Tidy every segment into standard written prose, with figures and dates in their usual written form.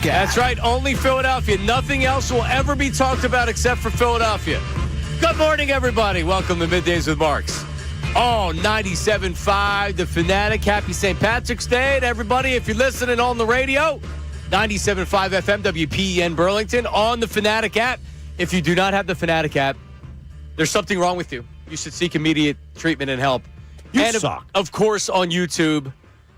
Fanatic app. That's right, only Philadelphia. Nothing else will ever be talked about except for Philadelphia. Good morning, everybody. Welcome to Middays with Marks. Oh, 97.5, the Fanatic. Happy St. Patrick's Day to everybody. If you're listening on the radio, 97.5 FM, WPEN Burlington, on the Fanatic app. If you do not have the Fanatic app, there's something wrong with you. You should seek immediate treatment and help. You suck. Of course, on YouTube,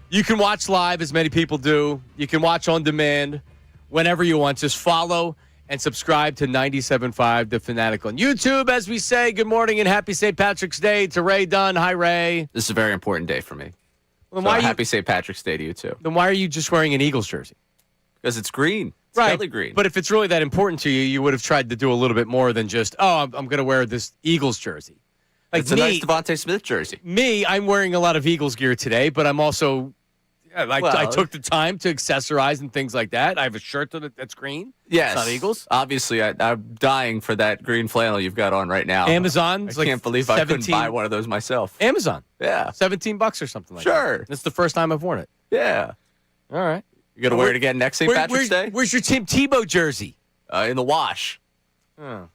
you can watch live, as many people do. You can watch on demand whenever you want. Just follow and subscribe to 97.5 The Fanatic on YouTube. As we say, good morning and happy St. Patrick's Day to Ray Dunn. Hi, Ray. This is a very important day for me. Well, So happy St. Patrick's Day to you, too. Then why are you just wearing an Eagles jersey? Because it's green. It's Right. Kelly green. But if it's really that important to you, you would have tried to do a little bit more than just, I'm going to wear this Eagles jersey. Like it's a nice Devontae Smith jersey. I'm wearing a lot of Eagles gear today, but I'm also, I took the time to accessorize and things like that. I have a shirt that's green. Yes. It's not Eagles. Obviously, I'm dying for that green flannel you've got on right now. Amazon. I can't believe I couldn't buy one of those myself. Amazon. Yeah. $17 or something like that. Sure. That's the first time I've worn it. Yeah. All right. You going to wear it again next St. Patrick's Day? Where's your Tim Tebow jersey? In the wash. Oh.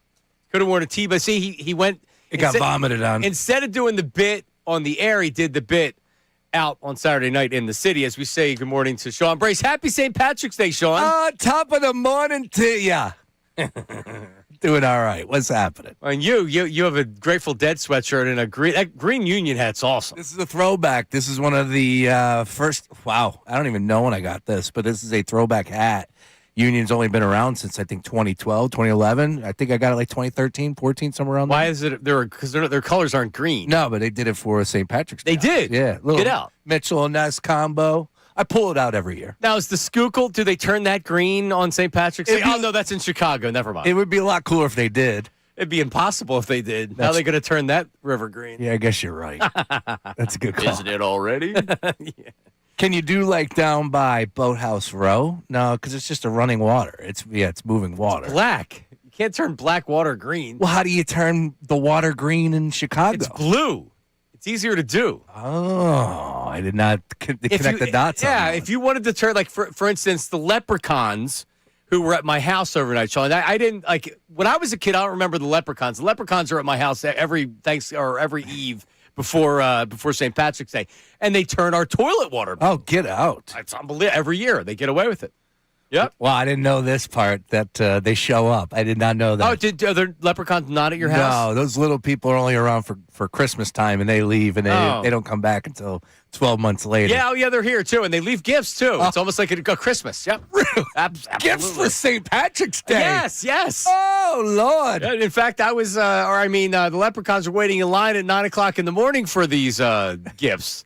Could have worn a Tebow. See, he went. It got vomited on. Instead of doing the bit on the air, he did the bit out on Saturday night in the city. As we say good morning to Sean Brace. Happy St. Patrick's Day, Sean. Top of the morning to ya. Doing all right. What's happening? And you have a Grateful Dead sweatshirt and that green Union hat's awesome. This is a throwback. This is one of the first. Wow. I don't even know when I got this, but this is a throwback hat. Union's only been around since, I think, 2012, 2011. I think I got it like 2013, 14, somewhere around there. Why is it? Because their colors aren't green. No, but they did it for St. Patrick's Day. They did? Yeah. Get out. Mitchell and Ness combo. I pull it out every year. Now, is the Schuylkill, do they turn that green on St. Patrick's Day? Oh, no, that's in Chicago. Never mind. It would be a lot cooler if they did. It'd be impossible if they did. How are they going to turn that river green? Yeah, I guess you're right. That's a good call. Isn't it already? Yeah. Can you do like down by Boathouse Row? No, because it's just a running water. It's moving water. Black. You can't turn black water green. Well, how do you turn the water green in Chicago? It's blue. It's easier to do. Oh, I did not connect the dots. Yeah, on if you wanted to turn, like, for instance, the Leprechauns who were at my house overnight, Sean. I didn't, like, when I was a kid, I don't remember the Leprechauns. The Leprechauns are at my house every every eve before St. Patrick's Day, and they turn our toilet water blue. Oh, get out. It's unbelievable. Every year they get away with it. Yep. Well, I didn't know this part, that they show up. I did not know that. Oh, are there leprechauns not at your house? No, those little people are only around for Christmas time, and they leave, and they don't come back until 12 months later. Yeah, they're here, too, and they leave gifts, too. It's almost like a Christmas. Yep. Absolutely. Gifts for St. Patrick's Day. Yes. Oh, Lord. In fact, the leprechauns were waiting in line at 9 o'clock in the morning for these gifts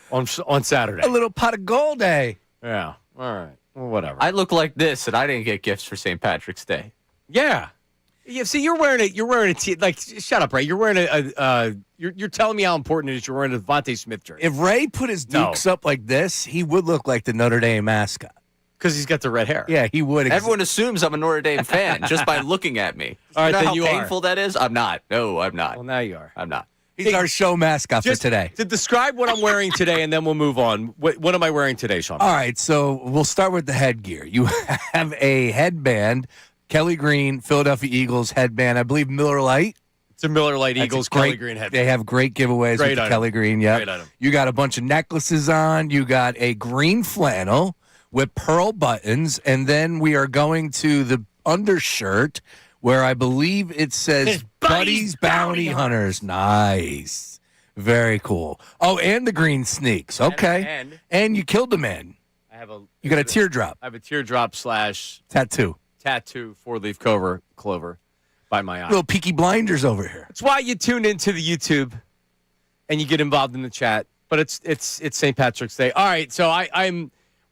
on Saturday. A little pot of gold, eh? Yeah. All right. Well, whatever. I look like this, and I didn't get gifts for St. Patrick's Day. Yeah. See, you're wearing a like. Shut up, Ray. You're wearing You're telling me how important it is. You're wearing a Devontae Smith jersey. If Ray put his dukes up like this, he would look like the Notre Dame mascot. Because he's got the red hair. Yeah, he would. Everyone assumes I'm a Notre Dame fan just by looking at me. All right, you know then how you are. painful that is? I'm not. No, I'm not. Well, now you are. I'm not. He's our show mascot for today. To describe what I'm wearing today, and then we'll move on. What am I wearing today, Sean? All right, so we'll start with the headgear. You have a headband, Kelly Green, Philadelphia Eagles headband. I believe Miller Lite. It's a Miller Lite Eagles Kelly Green headband. They have great giveaways with the Kelly Green. Yeah, great item. You got a bunch of necklaces on. You got a green flannel with pearl buttons, and then we are going to the undershirt, where I believe it says Buddy's Bounty Hunters. Nice. Very cool. Oh, and the green sneaks. Okay. And you killed the man. You got a teardrop. I have a teardrop / tattoo 4-leaf clover by my eye. Little Peaky Blinders over here. That's why you tune into the YouTube and you get involved in the chat. But it's St. Patrick's Day. All right, so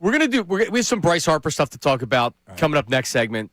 we have some Bryce Harper stuff to talk about coming up next segment.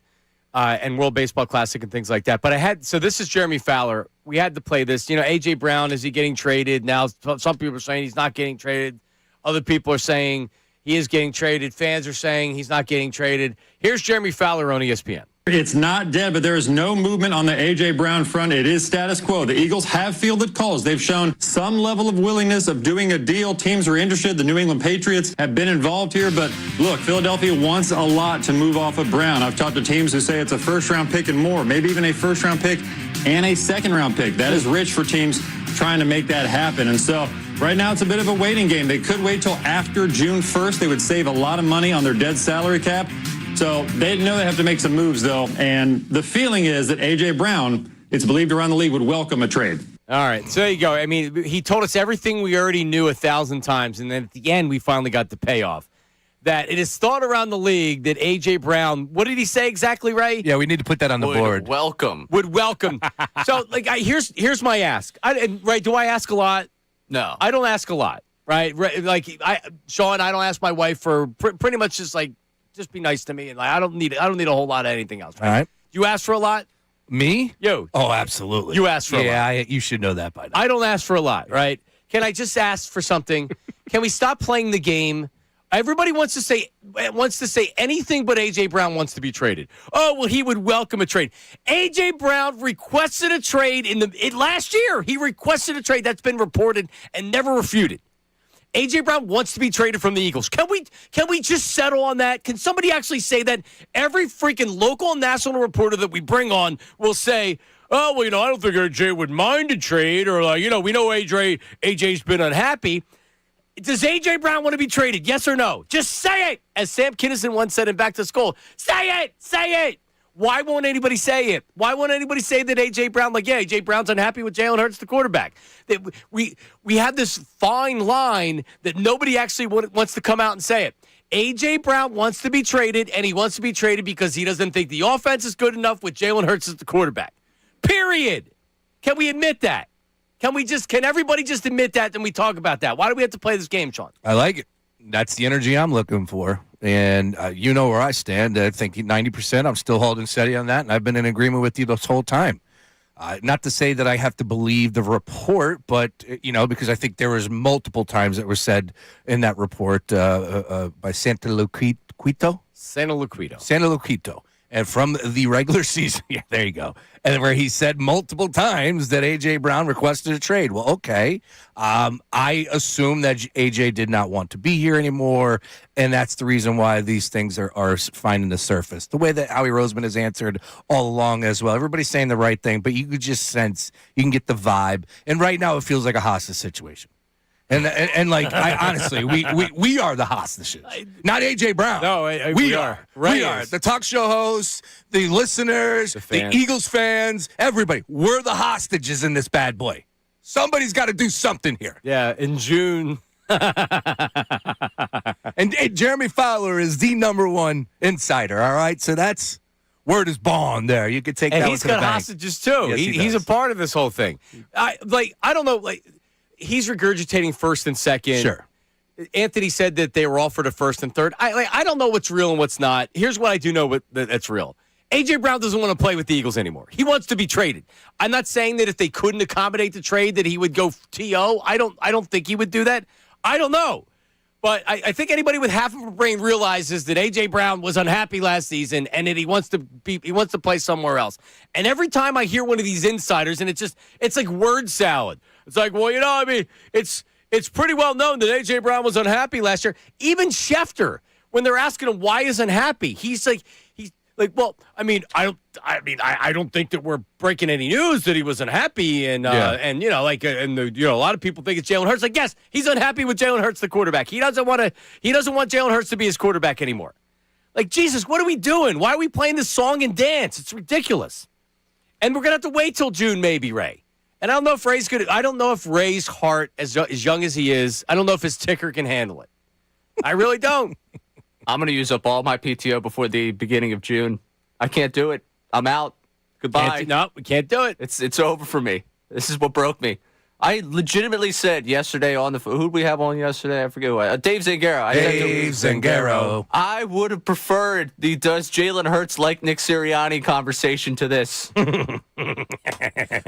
And World Baseball Classic and things like that. But this is Jeremy Fowler. We had to play this. A.J. Brown, is he getting traded? Now, some people are saying he's not getting traded. Other people are saying he is getting traded. Fans are saying he's not getting traded. Here's Jeremy Fowler on ESPN. It's not dead, but there is no movement on the A.J. Brown front. It is status quo. The Eagles have fielded calls. They've shown some level of willingness of doing a deal. Teams are interested. The New England Patriots have been involved here. But look, Philadelphia wants a lot to move off of Brown. I've talked to teams who say it's a first-round pick and more, maybe even a first-round pick and a second-round pick. That is rich for teams trying to make that happen. And so right now it's a bit of a waiting game. They could wait till after June 1st. They would save a lot of money on their dead salary cap. So they know they have to make some moves, though. And the feeling is that A.J. Brown, it's believed around the league, would welcome a trade. All right, so there you go. I mean, he told us everything we already knew 1,000 times, and then at the end we finally got the payoff. That it is thought around the league that A.J. Brown, what did he say exactly, Ray? Yeah, we need to put that on the board. Would welcome. So, here's my ask. Ray, do I ask a lot? No. I don't ask a lot, right? Sean, I don't ask my wife for pretty much just be nice to me, and I don't need a whole lot of anything else. Right? All right. You ask for a lot? Me? You. Oh, absolutely. You ask for a lot. Yeah, you should know that by now. I don't ask for a lot, right? Can I just ask for something? Can we stop playing the game? Everybody wants to say anything but A.J. Brown wants to be traded. Oh, well, he would welcome a trade. A.J. Brown requested a trade last year. He requested a trade. That's been reported and never refuted. A.J. Brown wants to be traded from the Eagles. Can we just settle on that? Can somebody actually say that? Every freaking local and national reporter that we bring on will say, oh, well, I don't think A.J. would mind a trade, or we know A.J.'s been unhappy. Does A.J. Brown want to be traded? Yes or no? Just say it. As Sam Kinison once said in Back to School, say it. Say it. Why won't anybody say it? Why won't anybody say that A.J. Brown, A.J. Brown's unhappy with Jalen Hurts, the quarterback? That we have this fine line that nobody actually wants to come out and say it. A.J. Brown wants to be traded, and he wants to be traded because he doesn't think the offense is good enough with Jalen Hurts as the quarterback. Period. Can we admit that? Can everybody just admit that, then we talk about that? Why do we have to play this game, Sean? I like it. That's the energy I'm looking for. And you know where I stand. I think 90%, I'm still holding steady on that, and I've been in agreement with you this whole time. Not to say that I have to believe the report, but, because I think there was multiple times that were said in that report by Santa Luquito. And from the regular season, yeah, there you go. And where he said multiple times that A.J. Brown requested a trade. Well, okay. I assume that A.J. did not want to be here anymore, and that's the reason why these things are finding the surface. The way that Howie Roseman has answered all along as well. Everybody's saying the right thing, but you could just sense, you can get the vibe. And right now it feels like a hostage situation. And I honestly, we are the hostages, not A.J. Brown. No, we are. We are the talk show hosts, the listeners, the Eagles fans, everybody. We're the hostages in this bad boy. Somebody's got to do something here. Yeah, in June. And Jeremy Fowler is the #1 insider. All right, so that's word is bond there. You could take that. And he's got hostages too. Yes, he's a part of this whole thing. I don't know. He's regurgitating first and second. Sure. Anthony said that they were offered a first and third. I don't know what's real and what's not. Here's what I do know that's real. A.J. Brown doesn't want to play with the Eagles anymore. He wants to be traded. I'm not saying that if they couldn't accommodate the trade that he would go T.O. I don't think he would do that. I don't know. But I think anybody with half of a brain realizes that A.J. Brown was unhappy last season and that he wants to play somewhere else. And every time I hear one of these insiders, and it's like word salad. It's like, well, it's pretty well known that A.J. Brown was unhappy last year. Even Schefter, when they're asking him why he's unhappy, he's like, well, I don't think that we're breaking any news that he was unhappy, and a lot of people think it's Jalen Hurts. Like, yes, he's unhappy with Jalen Hurts, the quarterback. He doesn't want Jalen Hurts to be his quarterback anymore. Like, Jesus, what are we doing? Why are we playing this song and dance? It's ridiculous. And we're gonna have to wait till June, maybe, Ray. And I don't know if Ray's good. I don't know if Ray's heart, as young as he is, I don't know if his ticker can handle it. I really don't. I'm going to use up all my PTO before the beginning of June. I can't do it. I'm out. Goodbye. No, we can't do it. It's over for me. This is what broke me. I legitimately said yesterday on the who did we have on yesterday? I forget who. Dave Zangaro. Dave Zangaro. I would have preferred the does Jalen Hurts like Nick Sirianni conversation to this.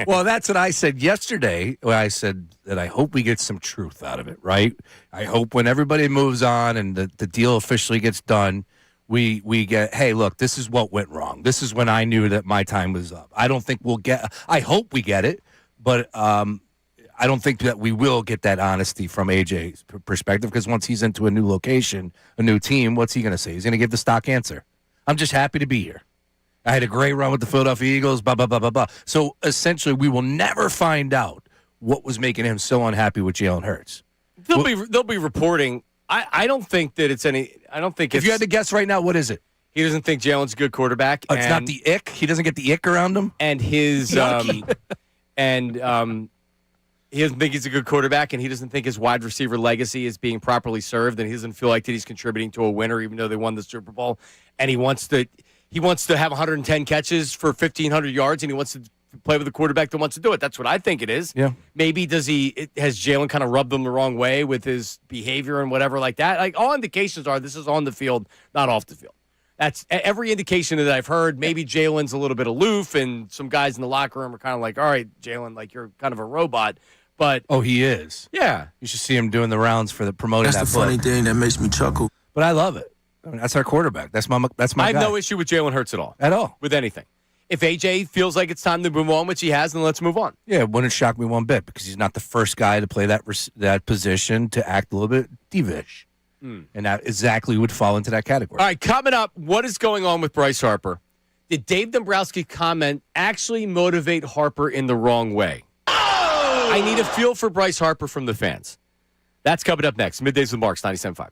Well, that's what I said yesterday. When I said that I hope we get some truth out of it, right? I hope when everybody moves on and the deal officially gets done, we get, hey, look, this is what went wrong. This is when I knew that my time was up. I don't think we'll get. I hope we get it, but I don't think that we will get that honesty from AJ's perspective, because once he's into a new location, a new team, what's he going to say? He's going to give the stock answer. I'm just happy to be here. I had a great run with the Philadelphia Eagles, blah, blah, blah, blah, blah. So essentially, we will never find out what was making him so unhappy with Jalen Hurts. They'll be reporting. I don't think that it's any. I don't think if you had to guess right now, what is it? He doesn't think Jalen's a good quarterback. It's not the ick. He doesn't get the ick around him. And his he doesn't think he's a good quarterback, and he doesn't think his wide receiver legacy is being properly served, and he doesn't feel like that he's contributing to a winner, even though they won the Super Bowl. And he wants to have 110 catches for 1,500 yards, and he wants to play with a quarterback that wants to do it. That's what I think it is. Yeah. Maybe has Jalen kind of rubbed them the wrong way with his behavior and whatever like that? Like, all indications are this is on the field, not off the field. That's every indication that I've heard. Maybe Jalen's a little bit aloof, and some guys in the locker room are kind of like, all right, Jalen, like, you're kind of a robot. But he is. Yeah. You should see him doing the rounds for the promoting. That's the funny thing that makes me chuckle. But I love it. I mean, that's our quarterback. That's my I have guy. no issue with Jalen Hurts at all. At all. With anything. If AJ feels like it's time to move on, which he has, then let's move on. Yeah, it wouldn't shock me one bit, because he's not the first guy to play that position to act a little bit divish. And that exactly would fall into that category. All right, coming up, what is going on with Bryce Harper? Did Dave Dombrowski's comment actually motivate Harper in the wrong way? I need a feel for Bryce Harper from the fans. That's coming up next. Middays with Marks, 97.5.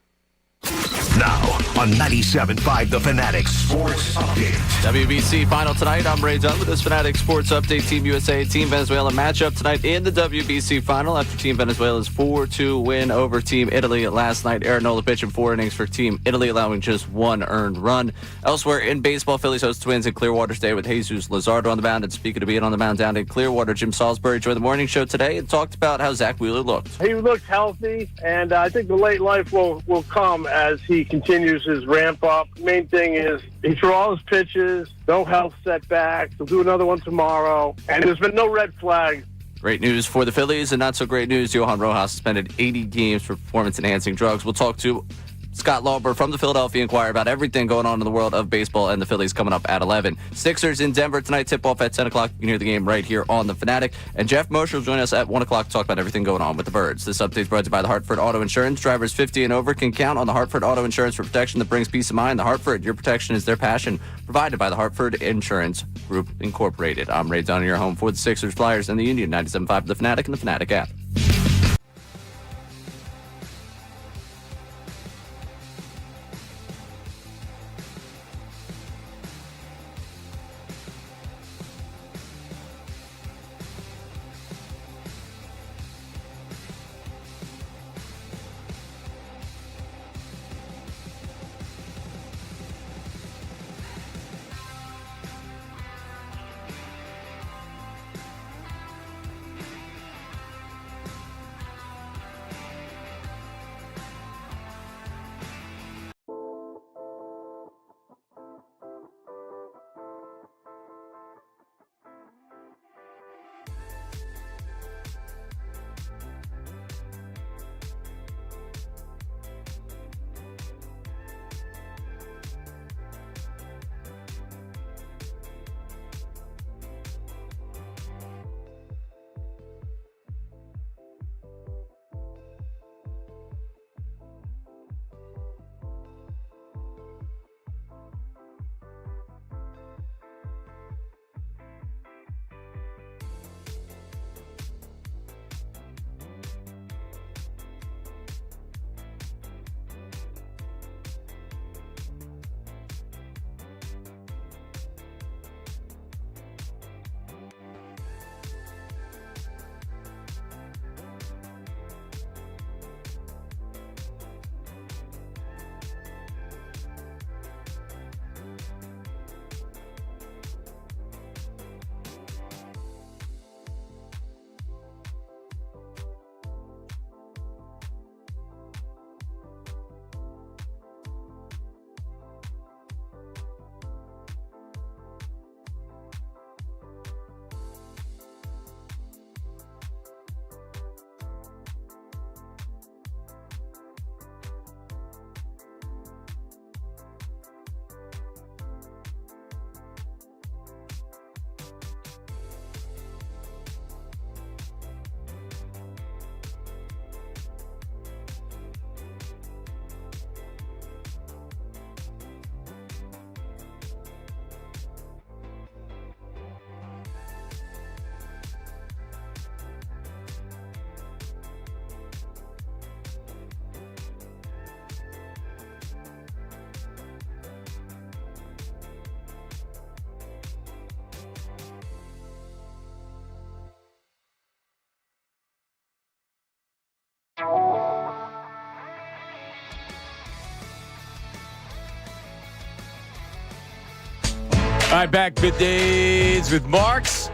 Now on 97.5, The Fanatic Sports Update. WBC final tonight. I'm Ray Dunn with this Fanatic Sports Update. Team USA, Team Venezuela matchup tonight in the WBC final after Team Venezuela's 4-2 win over Team Italy last night. Aaron Nola pitching 4 innings for Team Italy, allowing just 1 earned run. Elsewhere in baseball, Phillies host Twins in Clearwater today with Jesus Luzardo on the mound. And speaking of being on the mound down in Clearwater, Jim Salisbury joined the morning show today and talked about how Zach Wheeler looked. He looked healthy, and I think the late life will come as he continues his ramp up. Main thing is he threw all his pitches, no health setbacks. He'll do another one tomorrow, and there's been no red flags. Great news for the Phillies, and not so great news. Johan Rojas suspended 80 games for performance-enhancing drugs. We'll talk to Scott Lauber from the Philadelphia Inquirer about everything going on in the world of baseball and the Phillies coming up at 11. Sixers in Denver tonight, tip-off at 10 o'clock. You can hear the game right here on The Fanatic. And Jeff Mosher will join us at 1 o'clock to talk about everything going on with the Birds. This update is brought to you by the Hartford Auto Insurance. Drivers 50 and over can count on the Hartford Auto Insurance for protection that brings peace of mind. The Hartford, your protection is their passion. Provided by the Hartford Insurance Group, Incorporated. I'm Ray Dunn, your home for the Sixers, Flyers, and the Union. 97.5 The Fanatic and the Fanatic app. All right, back middays with Marks.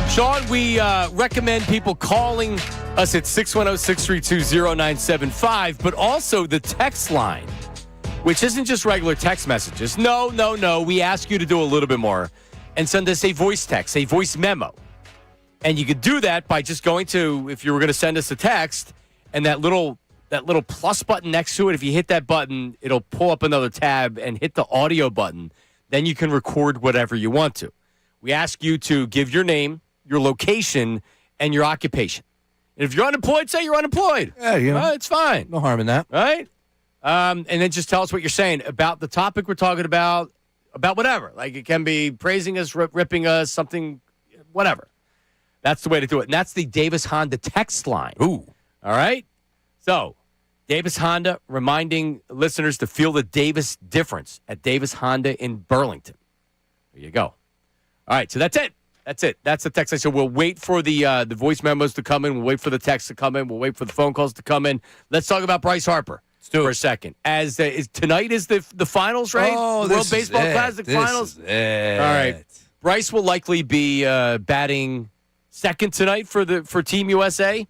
Sean, we recommend people calling us at 610-632-0975, but also the text line, which isn't just regular text messages. No. We ask you to do a little bit more and send us a voice text, a voice memo. And you could do that by just going to, if you were going to send us a text, and that little plus button next to it, if you hit that button, it'll pull up another tab and hit the audio button. Then you can record whatever you want to. We ask you to give your name, your location, and your occupation. And if you're unemployed, say you're unemployed. Yeah, it's fine. No harm in that. Right? And then just tell us what you're saying about the topic we're talking about whatever. Like it can be praising us, ripping us, something, whatever. That's the way to do it. And that's the Davis Honda text line. Ooh. All right? So, Davis Honda reminding listeners to feel the Davis difference at Davis Honda in Burlington. There you go. All right, so that's it. That's the text line. So we'll wait for the voice memos to come in. We'll wait for the text to come in. We'll wait for the phone calls to come in. Let's talk about Bryce Harper for a second. As tonight is the finals, right? Oh, the World Baseball Classic finals. All right. Bryce will likely be batting second tonight for Team USA.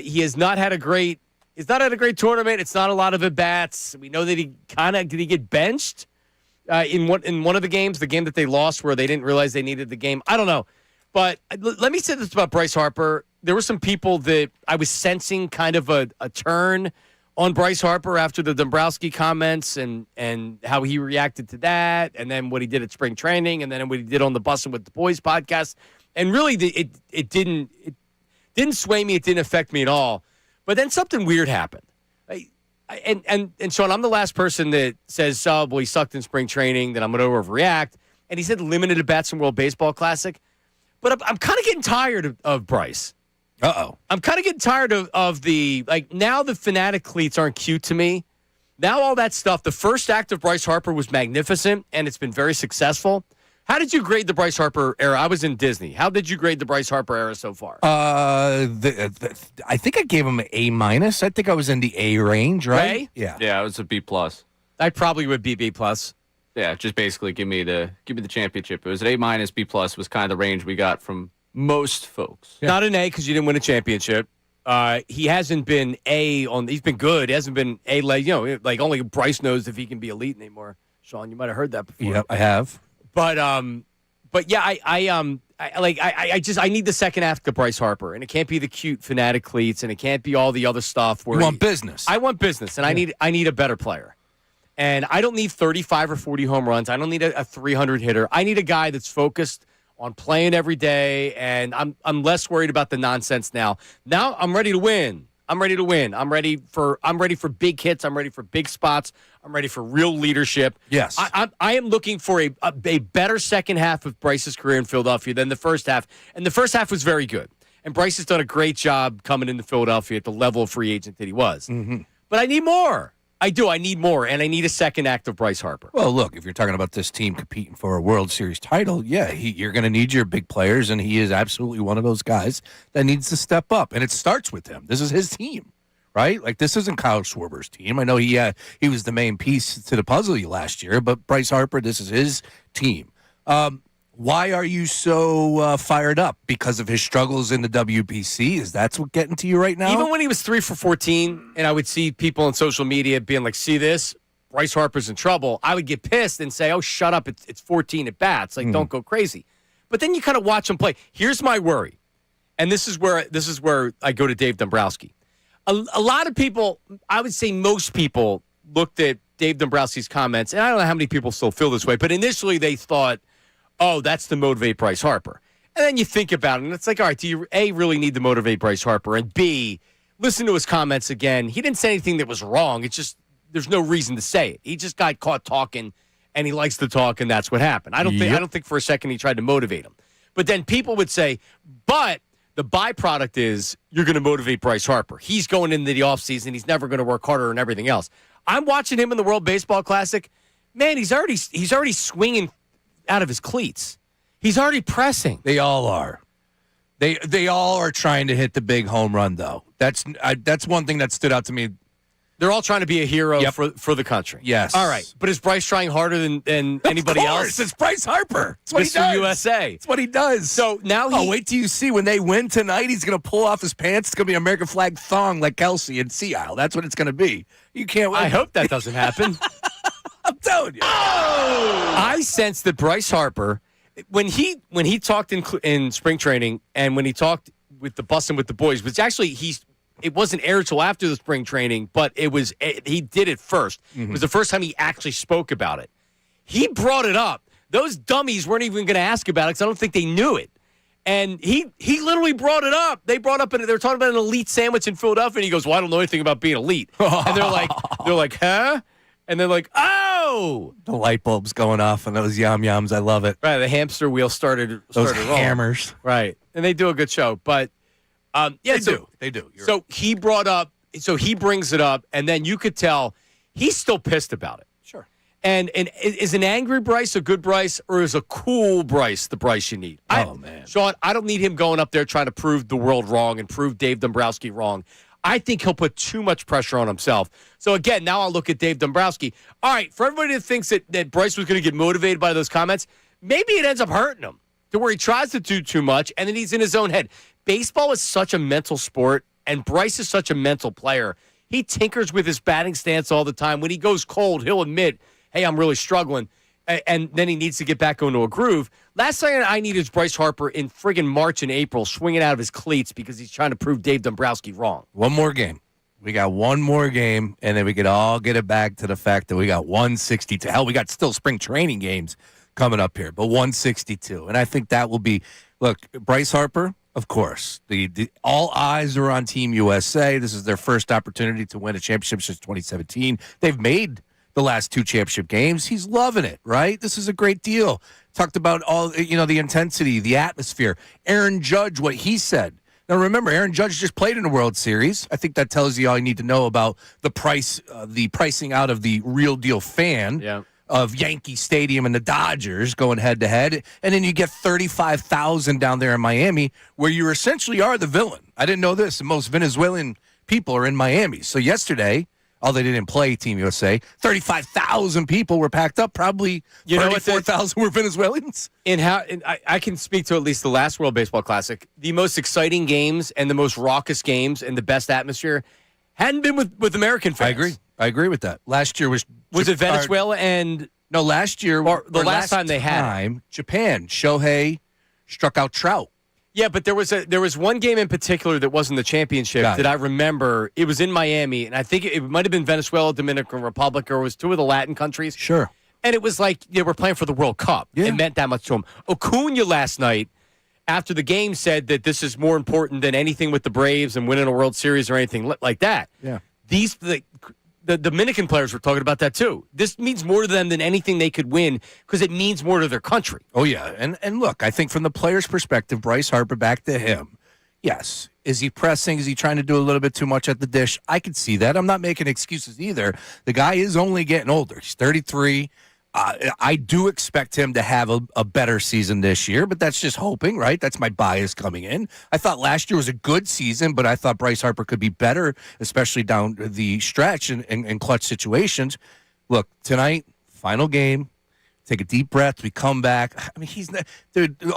He has not had a great. He's not had a great tournament. It's not a lot of at bats. We know that did he get benched in one of the games, the game that they lost where they didn't realize they needed the game. I don't know, but let me say this about Bryce Harper. There were some people that I was sensing kind of a turn on Bryce Harper after the Dombrowski comments and how he reacted to that, and then what he did at spring training, and then what he did on the Bussin' with the Boys podcast. And really, it didn't sway me. It didn't affect me at all. But then something weird happened. And Sean, I'm the last person that says, well, he sucked in spring training, that I'm going to overreact. And he said limited at bats in World Baseball Classic. But I'm kind of getting tired of Bryce. Uh-oh. I'm kind of getting tired of the, now the Fanatic cleats aren't cute to me. Now all that stuff, the first act of Bryce Harper was magnificent, and it's been very successful. How did you grade the Bryce Harper era? I was in Disney. How did you grade the Bryce Harper era so far? I think I gave him an A-. I think I was in the A range, right? A? Yeah, it was a B+. I probably would be B+. Yeah, just basically give me the championship. It was an A-, B+ was kind of the range we got from most folks. Yeah. Not an A because you didn't win a championship. He hasn't been he's been good. He hasn't been A, only Bryce knows if he can be elite anymore. Sean, you might have heard that before. Yep, I have. But yeah, I need the second half of Bryce Harper, and it can't be the cute Fanatic cleats, and it can't be all the other stuff. Where you want business. I want business, and I need a better player, and I don't need 35 or 40 home runs. I don't need a 300 hitter. I need a guy that's focused on playing every day, and I'm less worried about the nonsense now. Now I'm ready to win. I'm ready for big hits. I'm ready for big spots. I'm ready for real leadership. Yes. I am looking for a better second half of Bryce's career in Philadelphia than the first half. And the first half was very good. And Bryce has done a great job coming into Philadelphia at the level of free agent that he was. Mm-hmm. But I need more. I do. I need more. And I need a second act of Bryce Harper. Well, look, if you're talking about this team competing for a World Series title, yeah, you're going to need your big players, and he is absolutely one of those guys that needs to step up. And it starts with him. This is his team, right? Like, this isn't Kyle Schwarber's team. I know he was the main piece to the puzzle last year, but Bryce Harper, this is his team. Why are you so fired up? Because of his struggles in the WBC? Is that what's getting to you right now? Even when he was 3 for 14, and I would see people on social media being like, see this? Bryce Harper's in trouble. I would get pissed and say, oh, shut up. It's 14 at bats. Like, don't go crazy. But then you kind of watch him play. Here's my worry. And this is where I go to Dave Dombrowski. A lot of people, I would say most people, looked at Dave Dombrowski's comments, and I don't know how many people still feel this way, but initially they thought, oh, that's to motivate Bryce Harper. And then you think about it, and it's like, all right, do you, A, really need to motivate Bryce Harper? And B, listen to his comments again. He didn't say anything that was wrong. It's just there's no reason to say it. He just got caught talking, and he likes to talk, and that's what happened. I don't think for a second he tried to motivate him. But then people would say, but the byproduct is you're going to motivate Bryce Harper. He's going into the offseason. He's never going to work harder and everything else. I'm watching him in the World Baseball Classic. Man, he's already swinging out of his cleats. He's already pressing. They all are. They all are trying to hit the big home run, though. That's one thing that stood out to me They're all trying to be a hero Yep. for the country. Yes. All right. But is Bryce trying harder than anybody Of course, else? it's Bryce Harper. It's what he Mr. does. USA. It's what he does. So now wait till you see when they win tonight. He's going to pull off his pants. It's going to be an American flag thong like Kelsey and Sea Isle. That's what it's going to be. You can't wait. I hope that doesn't happen. I'm telling you. I sense that Bryce Harper, when he talked in spring training and when he talked with the bus and with the boys, which actually it wasn't aired till after the spring training, but he did it first. It was the first time he actually spoke about it. He brought it up. Those dummies weren't even going to ask about it because I don't think they knew it. And he literally brought it up. They brought up, they're talking about an elite sandwich in Philadelphia, and he goes, well, I don't know anything about being elite. And they're like, huh? And they're like, oh! The light bulb's going off on those yum-yums. I love it. Right, the hamster wheel started Those rolling. hammers. Right. And they do a good show. But, They do. You're So he brings it up, and then you could tell he's still pissed about it. Sure. And is an angry Bryce a good Bryce, or is a cool Bryce the Bryce you need? Man. Sean, I don't need him going up there trying to prove the world wrong and prove Dave Dombrowski wrong. I think he'll put too much pressure on himself. So, again, now I'll look at Dave Dombrowski. All right, for everybody that thinks that Bryce was going to get motivated by those comments, maybe it ends up hurting him to where he tries to do too much, and then he's in his own head. Baseball is such a mental sport, and Bryce is such a mental player. He tinkers with his batting stance all the time. When he goes cold, he'll admit, hey, I'm really struggling, and then he needs to get back into a groove. Last thing I need is Bryce Harper in friggin' March and April swinging out of his cleats because he's trying to prove Dave Dombrowski wrong. One more game. We got one more game, and then we could all get it back to the fact that we got 162. Hell, we got still spring training games coming up here, but 162. And I think that will be, look, Bryce Harper, of course. All eyes are on Team USA. This is their first opportunity to win a championship since 2017. They've made the last two championship games. He's loving it, right? This is a great deal. Talked about all, the intensity, the atmosphere. Aaron Judge, what he said. Now, remember, Aaron Judge just played in a World Series. I think that tells you all you need to know about the pricing out of the real deal fan of Yankee Stadium and the Dodgers going head-to-head. And then you get 35,000 down there in Miami where you essentially are the villain. I didn't know this. The most Venezuelan people are in Miami. So yesterday, although they didn't play Team USA, 35,000 people were packed up. Probably 34,000 were Venezuelans. I can speak to at least the last World Baseball Classic. The most exciting games and the most raucous games and the best atmosphere hadn't been with American fans. I agree with that. Last year was it Venezuela and no? Last year or the last time they had Japan. Shohei struck out Trout. Yeah, but there was one game in particular that wasn't the championship that I remember. It was in Miami, and I think it might have been Venezuela, Dominican Republic, or it was two of the Latin countries. Sure. And it was like they were playing for the World Cup. Yeah. It meant that much to them. Acuna last night, after the game, said that this is more important than anything with the Braves and winning a World Series or anything like that. Yeah. The Dominican players were talking about that too. This means more to them than anything they could win because it means more to their country. Oh, yeah. And look, I think from the player's perspective, Bryce Harper, back to him, yes. Is he pressing? Is he trying to do a little bit too much at the dish? I could see that. I'm not making excuses either. The guy is only getting older. He's 33. I do expect him to have a better season this year, but that's just hoping, right? That's my bias coming in. I thought last year was a good season, but I thought Bryce Harper could be better, especially down the stretch and clutch situations. Look, tonight, final game. Take a deep breath. We come back. I mean,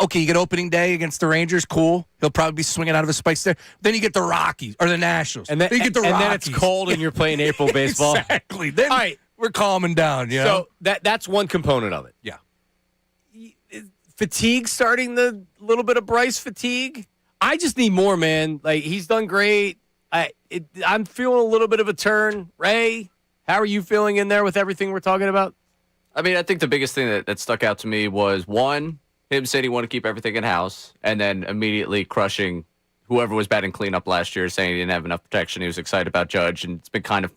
okay, you get opening day against the Rangers. Cool. He'll probably be swinging out of his spikes there. Then you get the Rockies or the Nationals. And then you get the Rockies. And then it's cold and you're playing April baseball. Exactly. Then all right. We're calming down, So that's one component of it. Yeah. Fatigue starting the little bit of Bryce fatigue. I just need more, man. Like, he's done great. I'm feeling a little bit of a turn. Ray, how are you feeling in there with everything we're talking about? I mean, I think the biggest thing that stuck out to me was, one, him saying he wanted to keep everything in-house, and then immediately crushing whoever was batting cleanup last year, saying he didn't have enough protection. He was excited about Judge, and it's been kind of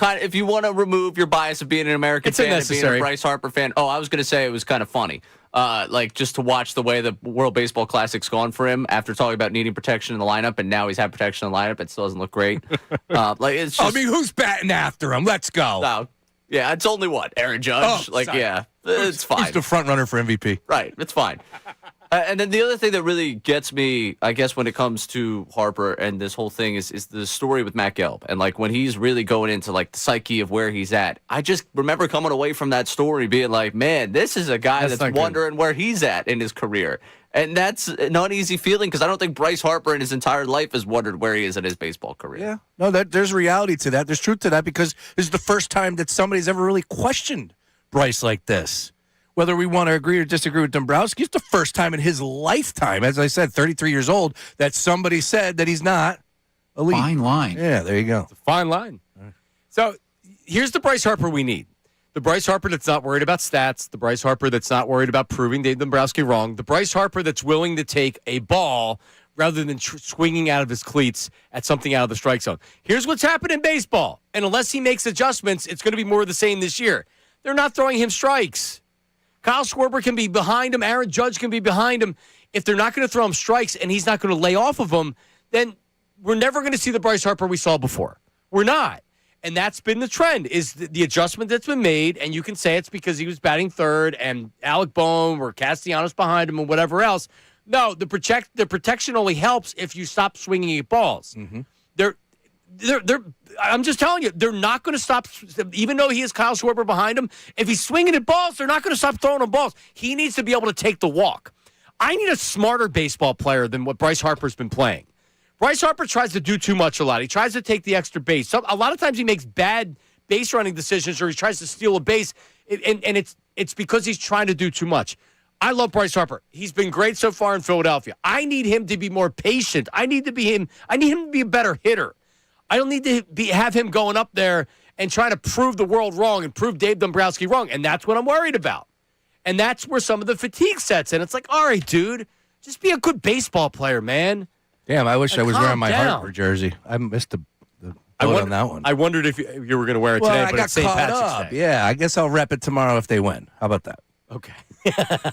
if you want to remove your bias of being an American fan and being a Bryce Harper fan. Oh, I was going to say it was kind of funny. Like, just to watch the way the World Baseball Classic's gone for him after talking about needing protection in the lineup, and now he's had protection in the lineup. It still doesn't look great. It's just, I mean, who's batting after him? Let's go. Yeah, it's only Aaron Judge. It's fine. It's fine. He's the front runner for MVP. Right, it's fine. And then the other thing that really gets me, I guess, when it comes to Harper and this whole thing is the story with Matt Gelb. And, like, when he's really going into, like, the psyche of where he's at, I just remember coming away from that story being like, man, this is a guy that's wondering where he's at in his career. And that's an uneasy feeling because I don't think Bryce Harper in his entire life has wondered where he is in his baseball career. Yeah. No, there's reality to that. There's truth to that because this is the first time that somebody's ever really questioned Bryce like this. Whether we want to agree or disagree with Dombrowski, it's the first time in his lifetime, as I said, 33 years old, that somebody said that he's not elite. Fine line. Yeah, there you go. It's a fine line. So here's the Bryce Harper we need. The Bryce Harper that's not worried about stats. The Bryce Harper that's not worried about proving Dave Dombrowski wrong. The Bryce Harper that's willing to take a ball rather than swinging out of his cleats at something out of the strike zone. Here's what's happened in baseball. And unless he makes adjustments, it's going to be more of the same this year. They're not throwing him strikes. Kyle Schwarber can be behind him. Aaron Judge can be behind him. If they're not going to throw him strikes and he's not going to lay off of them, then we're never going to see the Bryce Harper we saw before. We're not. And that's been the trend, is the adjustment that's been made, and you can say it's because he was batting third and Alec Bohm or Castellanos behind him and whatever else. No, the protection only helps if you stop swinging at balls. Mm-hmm. I'm just telling you, they're not going to stop, even though he has Kyle Schwarber behind him. If he's swinging at balls, they're not going to stop throwing him balls. He needs to be able to take the walk. I need a smarter baseball player than what Bryce Harper's been playing. Bryce Harper tries to do too much a lot. He tries to take the extra base. A lot of times he makes bad base running decisions or he tries to steal a base, and it's because he's trying to do too much. I love Bryce Harper. He's been great so far in Philadelphia. I need him to be more patient. I need him to be a better hitter. I don't need to have him going up there and trying to prove the world wrong and prove Dave Dombrowski wrong, and that's what I'm worried about. And that's where some of the fatigue sets in. It's like, all right, dude, just be a good baseball player, man. Damn, I wish I was wearing my down. Harper jersey. I missed the boat on that one. I wondered if you were going to wear it today, but it's St. Patrick's Day. Yeah, I guess I'll rep it tomorrow if they win. How about that? Okay.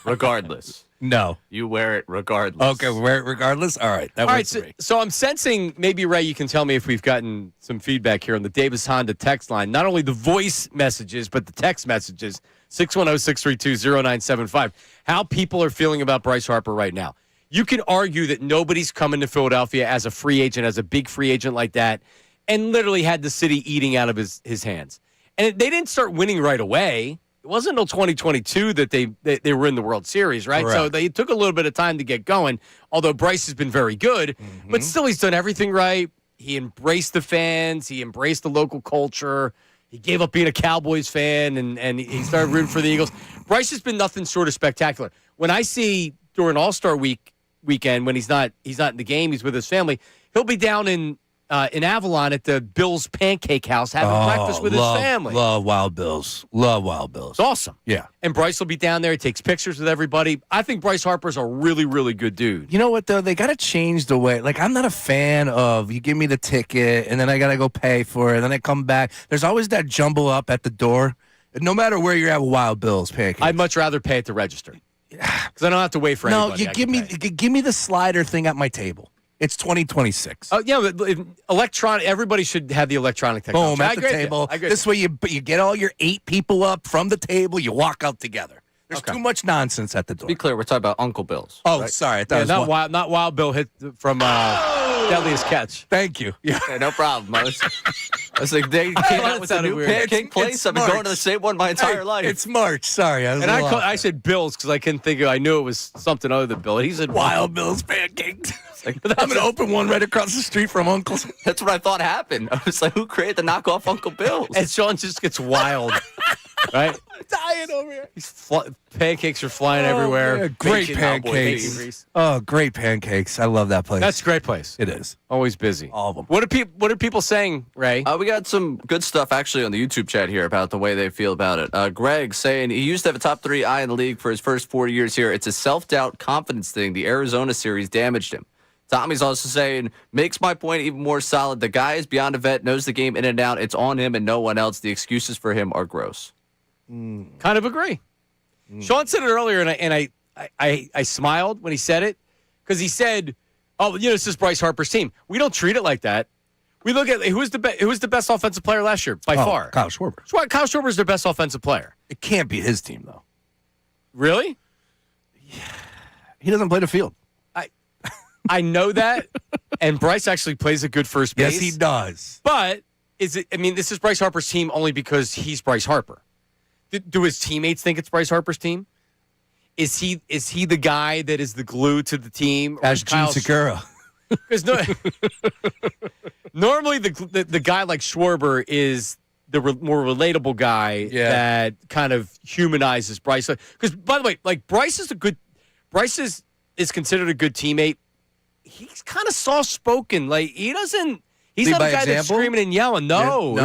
Regardless. No. You wear it regardless. Okay, wear it regardless? All right. That works for me. So I'm sensing, maybe, Ray, you can tell me if we've gotten some feedback here on the Davis Honda text line. Not only the voice messages, but the text messages, 610-632-0975. How people are feeling about Bryce Harper right now. You can argue that nobody's coming to Philadelphia as a free agent, as a big free agent like that, and literally had the city eating out of his hands. And they didn't start winning right away. It wasn't until 2022 that they were in the World Series, right? Correct. So they took a little bit of time to get going, although Bryce has been very good. Mm-hmm. But still, he's done everything right. He embraced the fans. He embraced the local culture. He gave up being a Cowboys fan, and he started rooting for the Eagles. Bryce has been nothing short of spectacular. When I see during All-Star weekend, when he's not in the game, he's with his family, he'll be down in Avalon at the Bills Pancake House having breakfast with his family. Love Wild Bills. Love Wild Bills. It's awesome. Yeah. And Bryce will be down there. He takes pictures with everybody. I think Bryce Harper's a really, really good dude. You know what, though? They got to change the way. Like, I'm not a fan of you give me the ticket, and then I got to go pay for it, and then I come back. There's always that jumble up at the door. No matter where you're at with Wild Bills Pancakes. I'd much rather pay at the register. Because I don't have to wait for anybody. No, you give me the slider thing at my table. It's 2026. Oh yeah, electronic. Everybody should have the electronic technology. Boom, at the table. This way you get all your 8 people up from the table. You walk out together. There's too much nonsense at the door. Be clear, we're talking about Uncle Bill's. Oh, right? sorry. I thought it was not Wild Bill hit from Deadliest Catch. Thank you. Yeah, no problem. I was like, they came out with a new pancake place. I've been going to the same one my entire life. It's March. Sorry. I said Bill's because I couldn't think of. I knew it was something other than Bill. He said Wild Bill's Pancakes. I'm going to open one right across the street from Uncle's. That's what I thought happened. I was like, who created the knockoff Uncle Bill's? And Sean just gets wild, right? I'm dying over here. Pancakes are flying everywhere. Yeah, great pancakes. Oh, great pancakes. I love that place. That's a great place. It is. Always busy. All of them. What are people saying, Ray? We got some good stuff actually on the YouTube chat here about the way they feel about it. Greg saying he used to have a top 3 eye in the league for his first 4 years here. It's a self-doubt confidence thing. The Arizona series damaged him. Tommy's also saying, makes my point even more solid. The guy is beyond a vet, knows the game in and out. It's on him and no one else. The excuses for him are gross. Kind of agree. Sean said it earlier, and I smiled when he said it because he said, "Oh, this is Bryce Harper's team. We don't treat it like that. We look at who was the best offensive player last year by far. Kyle Schwarber. Kyle Schwarber is their best offensive player. It can't be his team though. Really? He doesn't play the field. I know that, and Bryce actually plays a good first base. Yes, he does. But is it? I mean, this is Bryce Harper's team only because he's Bryce Harper. Do his teammates think it's Bryce Harper's team? Is he the guy that is the glue to the team? As Gene Segura. Because normally the guy like Schwarber is the more relatable guy that kind of humanizes Bryce. Because by the way, like Bryce is considered a good teammate. He's kind of soft spoken. Like he's Lead not a by guy example? that's screaming and yelling. No.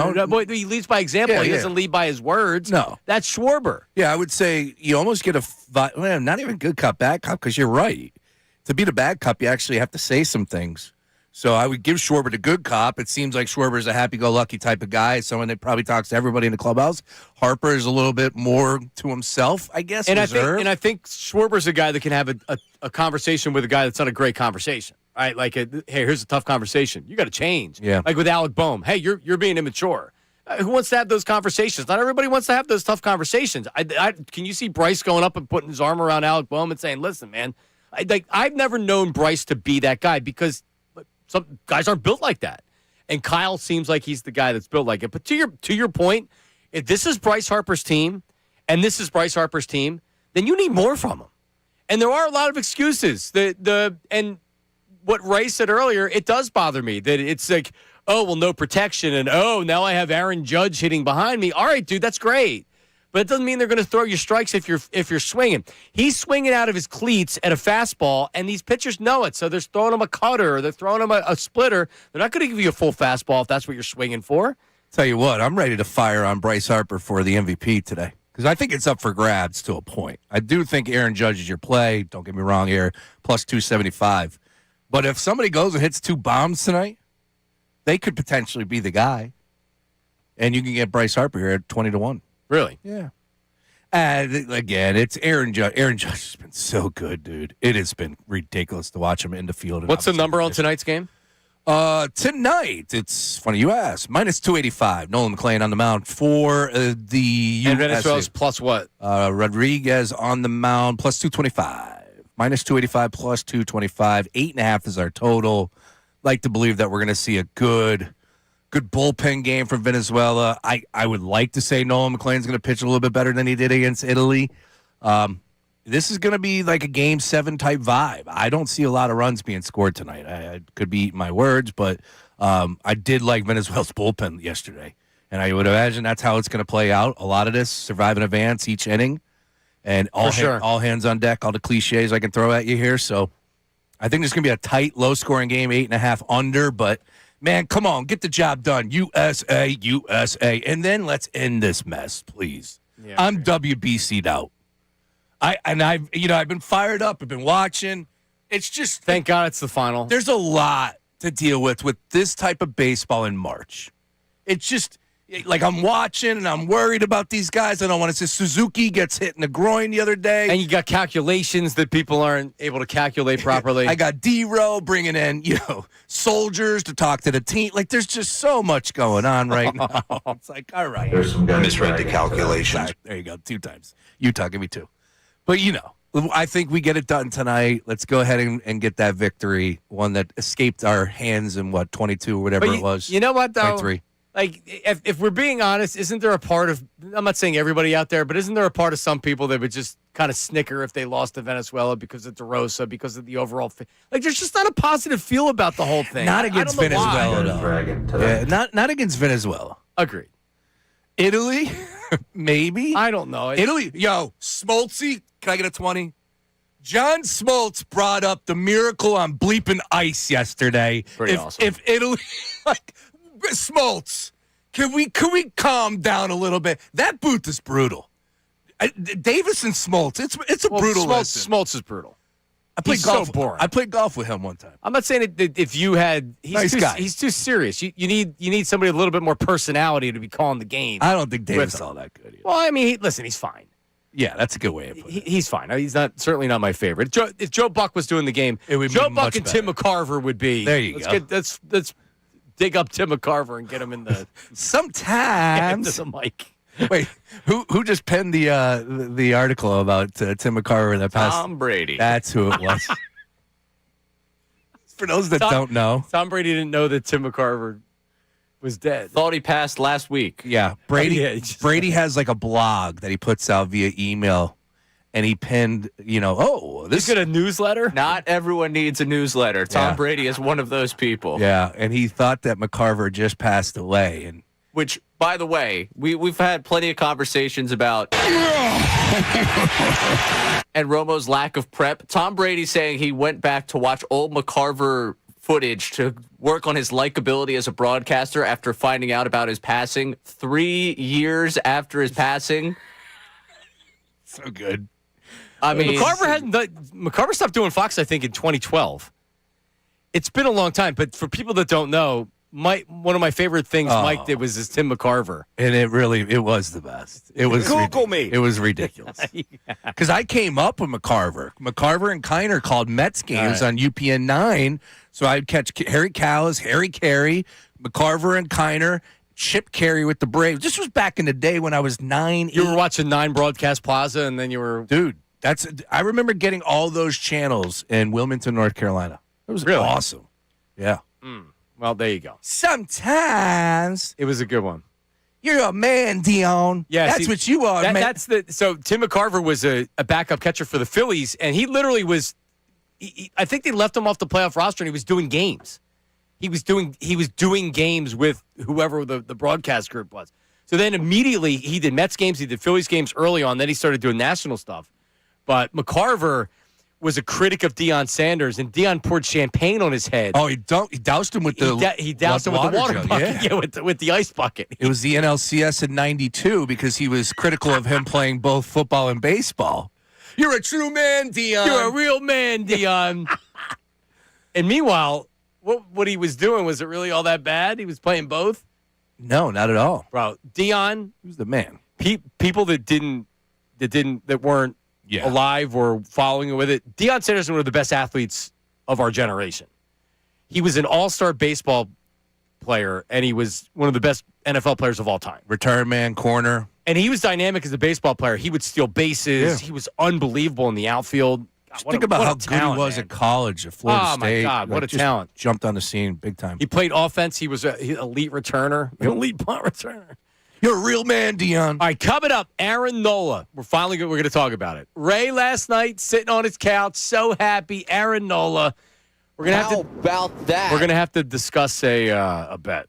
He leads by example. Yeah, he yeah. doesn't lead by his words. No. That's Schwarber. Yeah, I would say you almost get not even good cop, bad cop, because you're right. To be the bad cop, you actually have to say some things. So I would give Schwarber the good cop. It seems like Schwarber is a happy-go-lucky type of guy, someone that probably talks to everybody in the clubhouse. Harper is a little bit more to himself, I guess. And I think Schwarber's a guy that can have a conversation with a guy that's not a great conversation. Right? Like, hey, here's a tough conversation. You got to change. Yeah. Like with Alec Boehm. Hey, you're being immature. Who wants to have those conversations? Not everybody wants to have those tough conversations. Can you see Bryce going up and putting his arm around Alec Boehm and saying, listen, man, I've never known Bryce to be that guy because some guys aren't built like that. And Kyle seems like he's the guy that's built like it. But to your point, if this is Bryce Harper's team and this is Bryce Harper's team, then you need more from him. And there are a lot of excuses. And what Ray said earlier, it does bother me that it's like, oh, well, no protection. And, oh, now I have Aaron Judge hitting behind me. All right, dude, that's great. But it doesn't mean they're going to throw you strikes if you're swinging. He's swinging out of his cleats at a fastball, and these pitchers know it. So they're throwing him a cutter or they're throwing him a splitter. They're not going to give you a full fastball if that's what you're swinging for. Tell you what, I'm ready to fire on Bryce Harper for the MVP today because I think it's up for grabs to a point. I do think Aaron Judge is your play. Don't get me wrong here, plus 275. But if somebody goes and hits 2 bombs tonight, they could potentially be the guy. And you can get Bryce Harper here at 20-1. Really? Yeah. And again, it's Aaron Judge. Aaron Judge has been so good, dude. It has been ridiculous to watch him in the field. What's the number on tonight's game? Tonight, it's funny you ask. Minus 285. Nolan McClain on the mound for the USA. And Venezuela's plus what? Rodriguez on the mound, plus 225. Minus 285, plus 225. 8.5 is our total. Like to believe that we're going to see a good bullpen game from Venezuela. I would like to say Nolan McClain's going to pitch a little bit better than he did against Italy. This is going to be like a Game 7 type vibe. I don't see a lot of runs being scored tonight. I could be eating my words, but I did like Venezuela's bullpen yesterday. And I would imagine that's how it's going to play out. A lot of this, survive in advance each inning. And all hands on deck, all the cliches I can throw at you here. So I think there's going to be a tight, low-scoring game, 8.5 under, but man, come on, get the job done. USA, USA. And then let's end this mess, please. Yeah, I'm WBC'd out. I've been fired up. I've been watching. It's just thank God it's the final. There's a lot to deal with this type of baseball in March. It's just like I'm watching and I'm worried about these guys. I don't want to say Suzuki gets hit in the groin the other day. And you got calculations that people aren't able to calculate properly. I got D-Row bringing in, soldiers to talk to the team. Like, there's just so much going on right now. It's like, all right. There's some guys misread the calculations. There you go. 2 times. Utah, give me 2. But, I think we get it done tonight. Let's go ahead and get that victory, one that escaped our hands in, 22 or whatever it was. You know what, though? 23. Like, if we're being honest, isn't there a part of, I'm not saying everybody out there, but isn't there a part of some people that would just kind of snicker if they lost to Venezuela because of DeRosa, because of the overall, like, there's just not a positive feel about the whole thing. Not against Venezuela, though. Yeah, not against Venezuela. Agreed. Italy, maybe. I don't know. Italy, Smoltzy, can I get a 20? John Smoltz brought up the miracle on bleeping ice yesterday. Pretty awesome. If Italy, like, Smoltz, can we calm down a little bit? That booth is brutal. Davis and Smoltz, it's a brutal lesson. Smoltz is brutal. He's golf. So boring. I played golf with him one time. I'm not saying that if you had, nice guy. He's too serious. You need somebody with a little bit more personality to be calling the game. I don't think Davis is all that good either. Well, I mean, he's fine. Yeah, that's a good way of putting it. He's fine. He's certainly not my favorite. If Joe Buck was doing the game, it would Joe be Buck much and better. Tim McCarver would be. There you go. Let's dig up Tim McCarver and get him in the sometimes into the mic. Wait, who just penned the article about Tim McCarver that passed? Tom Brady. That's who it was. For those that don't know, Tom Brady didn't know that Tim McCarver was dead. Thought he passed last week. yeah, Brady. Oh, yeah, Brady has like a blog that he puts out via email, and he penned, He's got a newsletter? Not everyone needs a newsletter. Tom Yeah. Brady is one of those people. Yeah, and he thought that McCarver just passed away, and Which, by the way, we've had plenty of conversations about and Romo's lack of prep. Tom Brady saying he went back to watch old McCarver footage to work on his likability as a broadcaster after finding out about his passing 3 years after his passing. so good. I mean, McCarver stopped doing Fox, I think, in 2012. It's been a long time, but for people that don't know, one of my favorite things Mike did was this Tim McCarver. And it was the best. It was Google me. It was ridiculous. Because I came up with McCarver. McCarver and Kiner called Mets games on UPN 9. So I'd catch Harry Callis, Harry Carey, McCarver and Kiner, Chip Carey with the Braves. This was back in the day when I was 9. You were watching 9 Broadcast Plaza, and then you were... Dude, I remember getting all those channels in Wilmington, North Carolina. It was really awesome. Yeah. Well, there you go. Sometimes It was a good one. you're a man, Dion. Yeah, that's what you are, man. So Tim McCarver was a backup catcher for the Phillies, and he literally was. I think they left him off the playoff roster, and he was doing games. He was doing games with whoever the broadcast group was. So then immediately he did Mets games, he did Phillies games early on. Then he started doing national stuff. But McCarver was a critic of Deion Sanders, and Deion poured champagne on his head. Oh, he doused him with the He doused him with the water jug, bucket. Yeah, with the ice bucket. It was the NLCS in '92 because he was critical of him playing both football and baseball. You're a true man, Dion. You're a real man, Dion. And meanwhile, what he was doing, was it really all that bad? He was playing both? No, not at all. Bro, Dion, He was the man. people that weren't alive or following with it. Deion Sanders is one of the best athletes of our generation. He was an all-star baseball player, and he was one of the best NFL players of all time. Return man, corner. And he was dynamic as a baseball player. He would steal bases. Yeah. He was unbelevable in the outfield. Think about how good he was at college at Florida State. Oh, my God, what a just talent. Jumped on the scene big time. He played offense. He was an elite returner, an elite punt returner. You're a real man, Dion. All right, coming up, Aaron Nola. We're going to talk about it. Ray last night sitting on his couch, so happy. Aaron Nola. We're going to have to about that? We're going to have to discuss a bet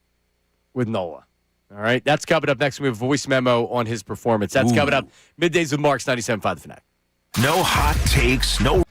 with Nola. All right, that's coming up next. We have a voice memo on his performance. That's coming up. Middays with Marks, 97.5 The Fanatic. No hot takes, no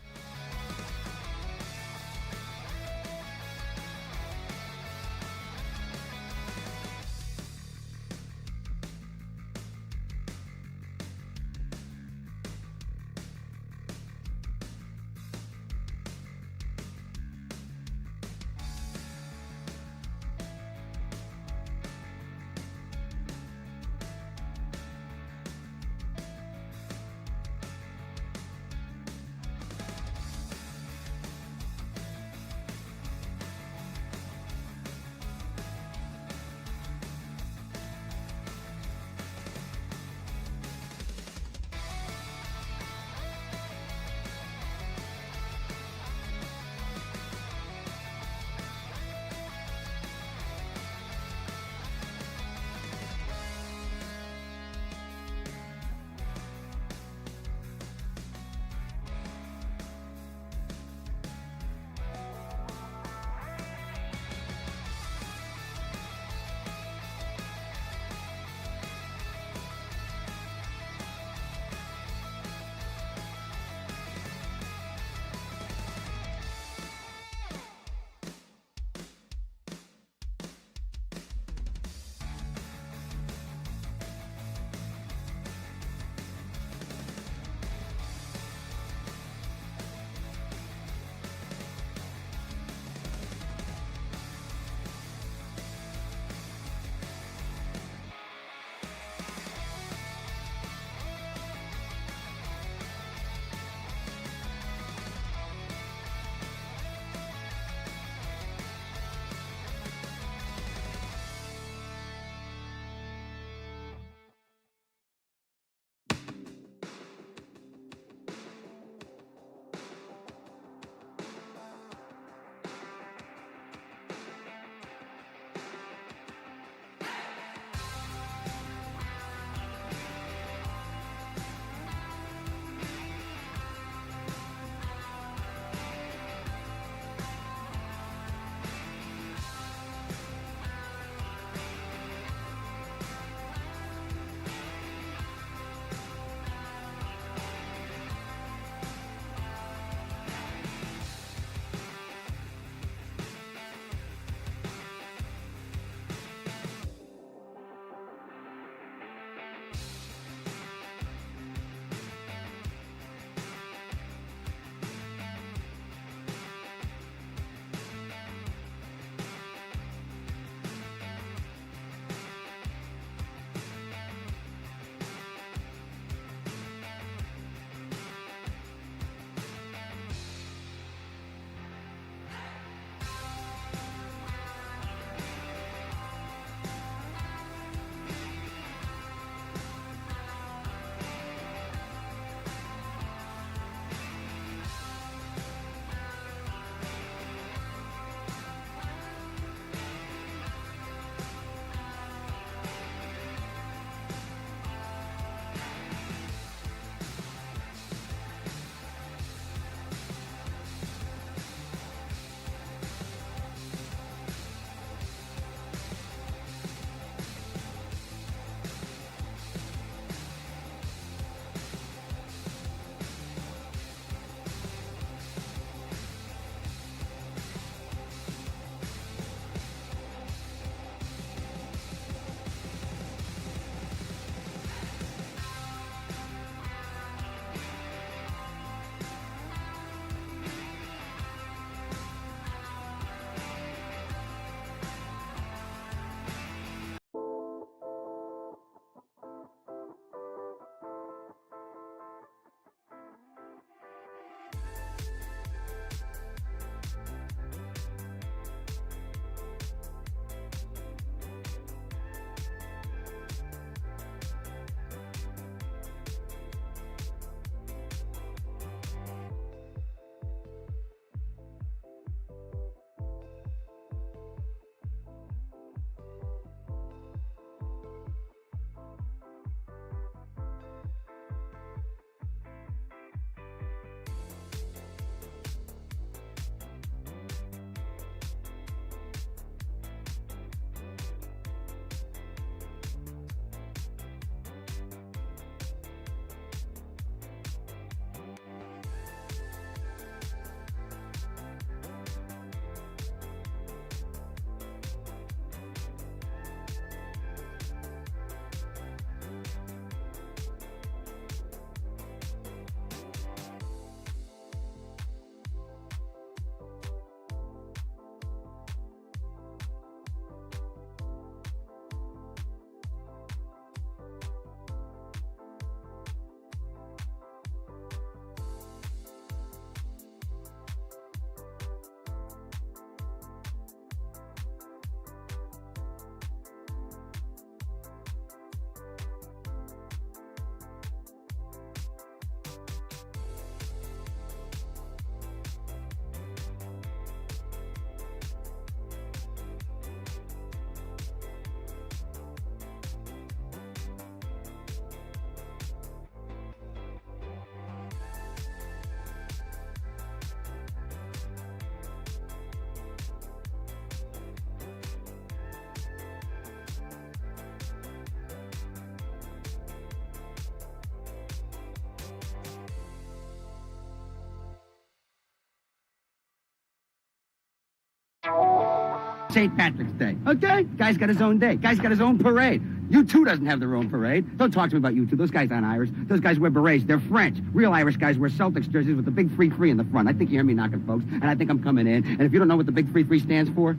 St. Patrick's Day. Okay? Guy's got his own day. Guy's got his own parade. U2 doesn't have their own parade. Don't talk to me about U2. Those guys aren't Irish. Those guys wear berets. They're French. Real Irish guys wear Celtics jerseys with the big 3-3 in the front. I think you hear me knocking, folks, and I think I'm coming in. And if you don't know what the big 3-3 stands for,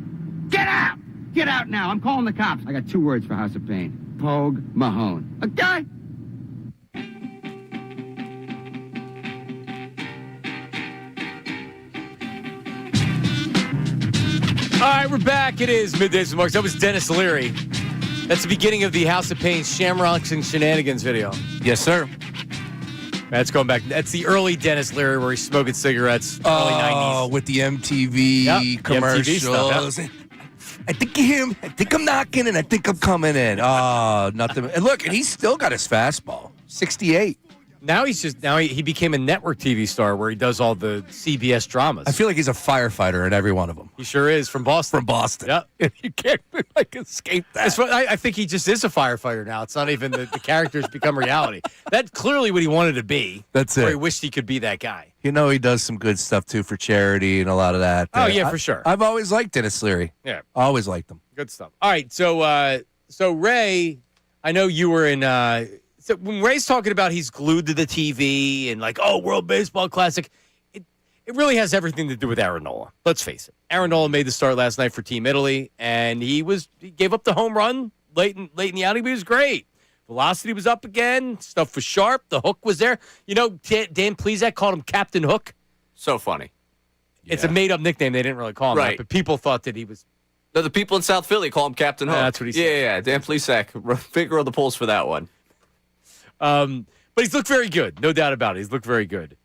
get out! Get out now. I'm calling the cops. I got 2 words for House of Pain. Pogue Mahone. Okay? All right, we're back. It is Middays with Marks. That was Dennis Leary. That's the beginning of the House of Pain Shamrocks and Shenanigans video. Yes, sir. That's going back. That's the early Dennis Leary where he's smoking cigarettes. Early 90s. With the MTV commercials. The MTV stuff, I think you hear him. I think I'm knocking, and I think I'm coming in. Oh, nothing. And look, and he's still got his fastball. 68. Now he became a network TV star where he does all the CBS dramas. I feel like he's a firefighter in every one of them. He sure is, from Boston. From Boston. Yep. You can't escape that. I think he just is a firefighter now. It's not even the characters become reality. That's clearly what he wanted to be. That's it. Or he wished he could be that guy. You know, he does some good stuff, too, for charity and a lot of that. Oh, yeah, for sure. I've always liked Dennis Leary. Yeah. Always liked him. Good stuff. All right, so Ray, I know you were in so when Ray's talking about he's glued to the TV and like, oh, World Baseball Classic, it really has everything to do with Aaron Nola. Let's face it. Aaron Nola made the start last night for Team Italy, and he gave up the home run late in the outing, but he was great. Velocity was up again. Stuff was sharp. The hook was there. You know, Dan Plesac called him Captain Hook. So funny. Yeah. It's a made-up nickname. They didn't really call him that, but people thought that he was. No, the people in South Philly call him Captain Hook. That's what he said. Yeah. Dan Plesac, finger on the pulse for that one. But he's looked very good. No doubt about it. He's looked very good.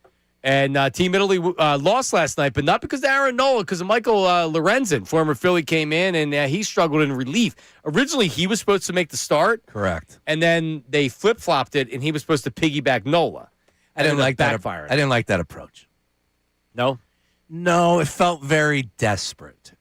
And Team Italy lost last night, but not because of Aaron Nola, because of Michael Lorenzen, former Philly, came in, and he struggled in relief. Originally, he was supposed to make the start. Correct. And then they flip-flopped it, and he was supposed to piggyback Nola. I didn't like that. Backfired. I didn't like that approach. No? No, it felt very desperate.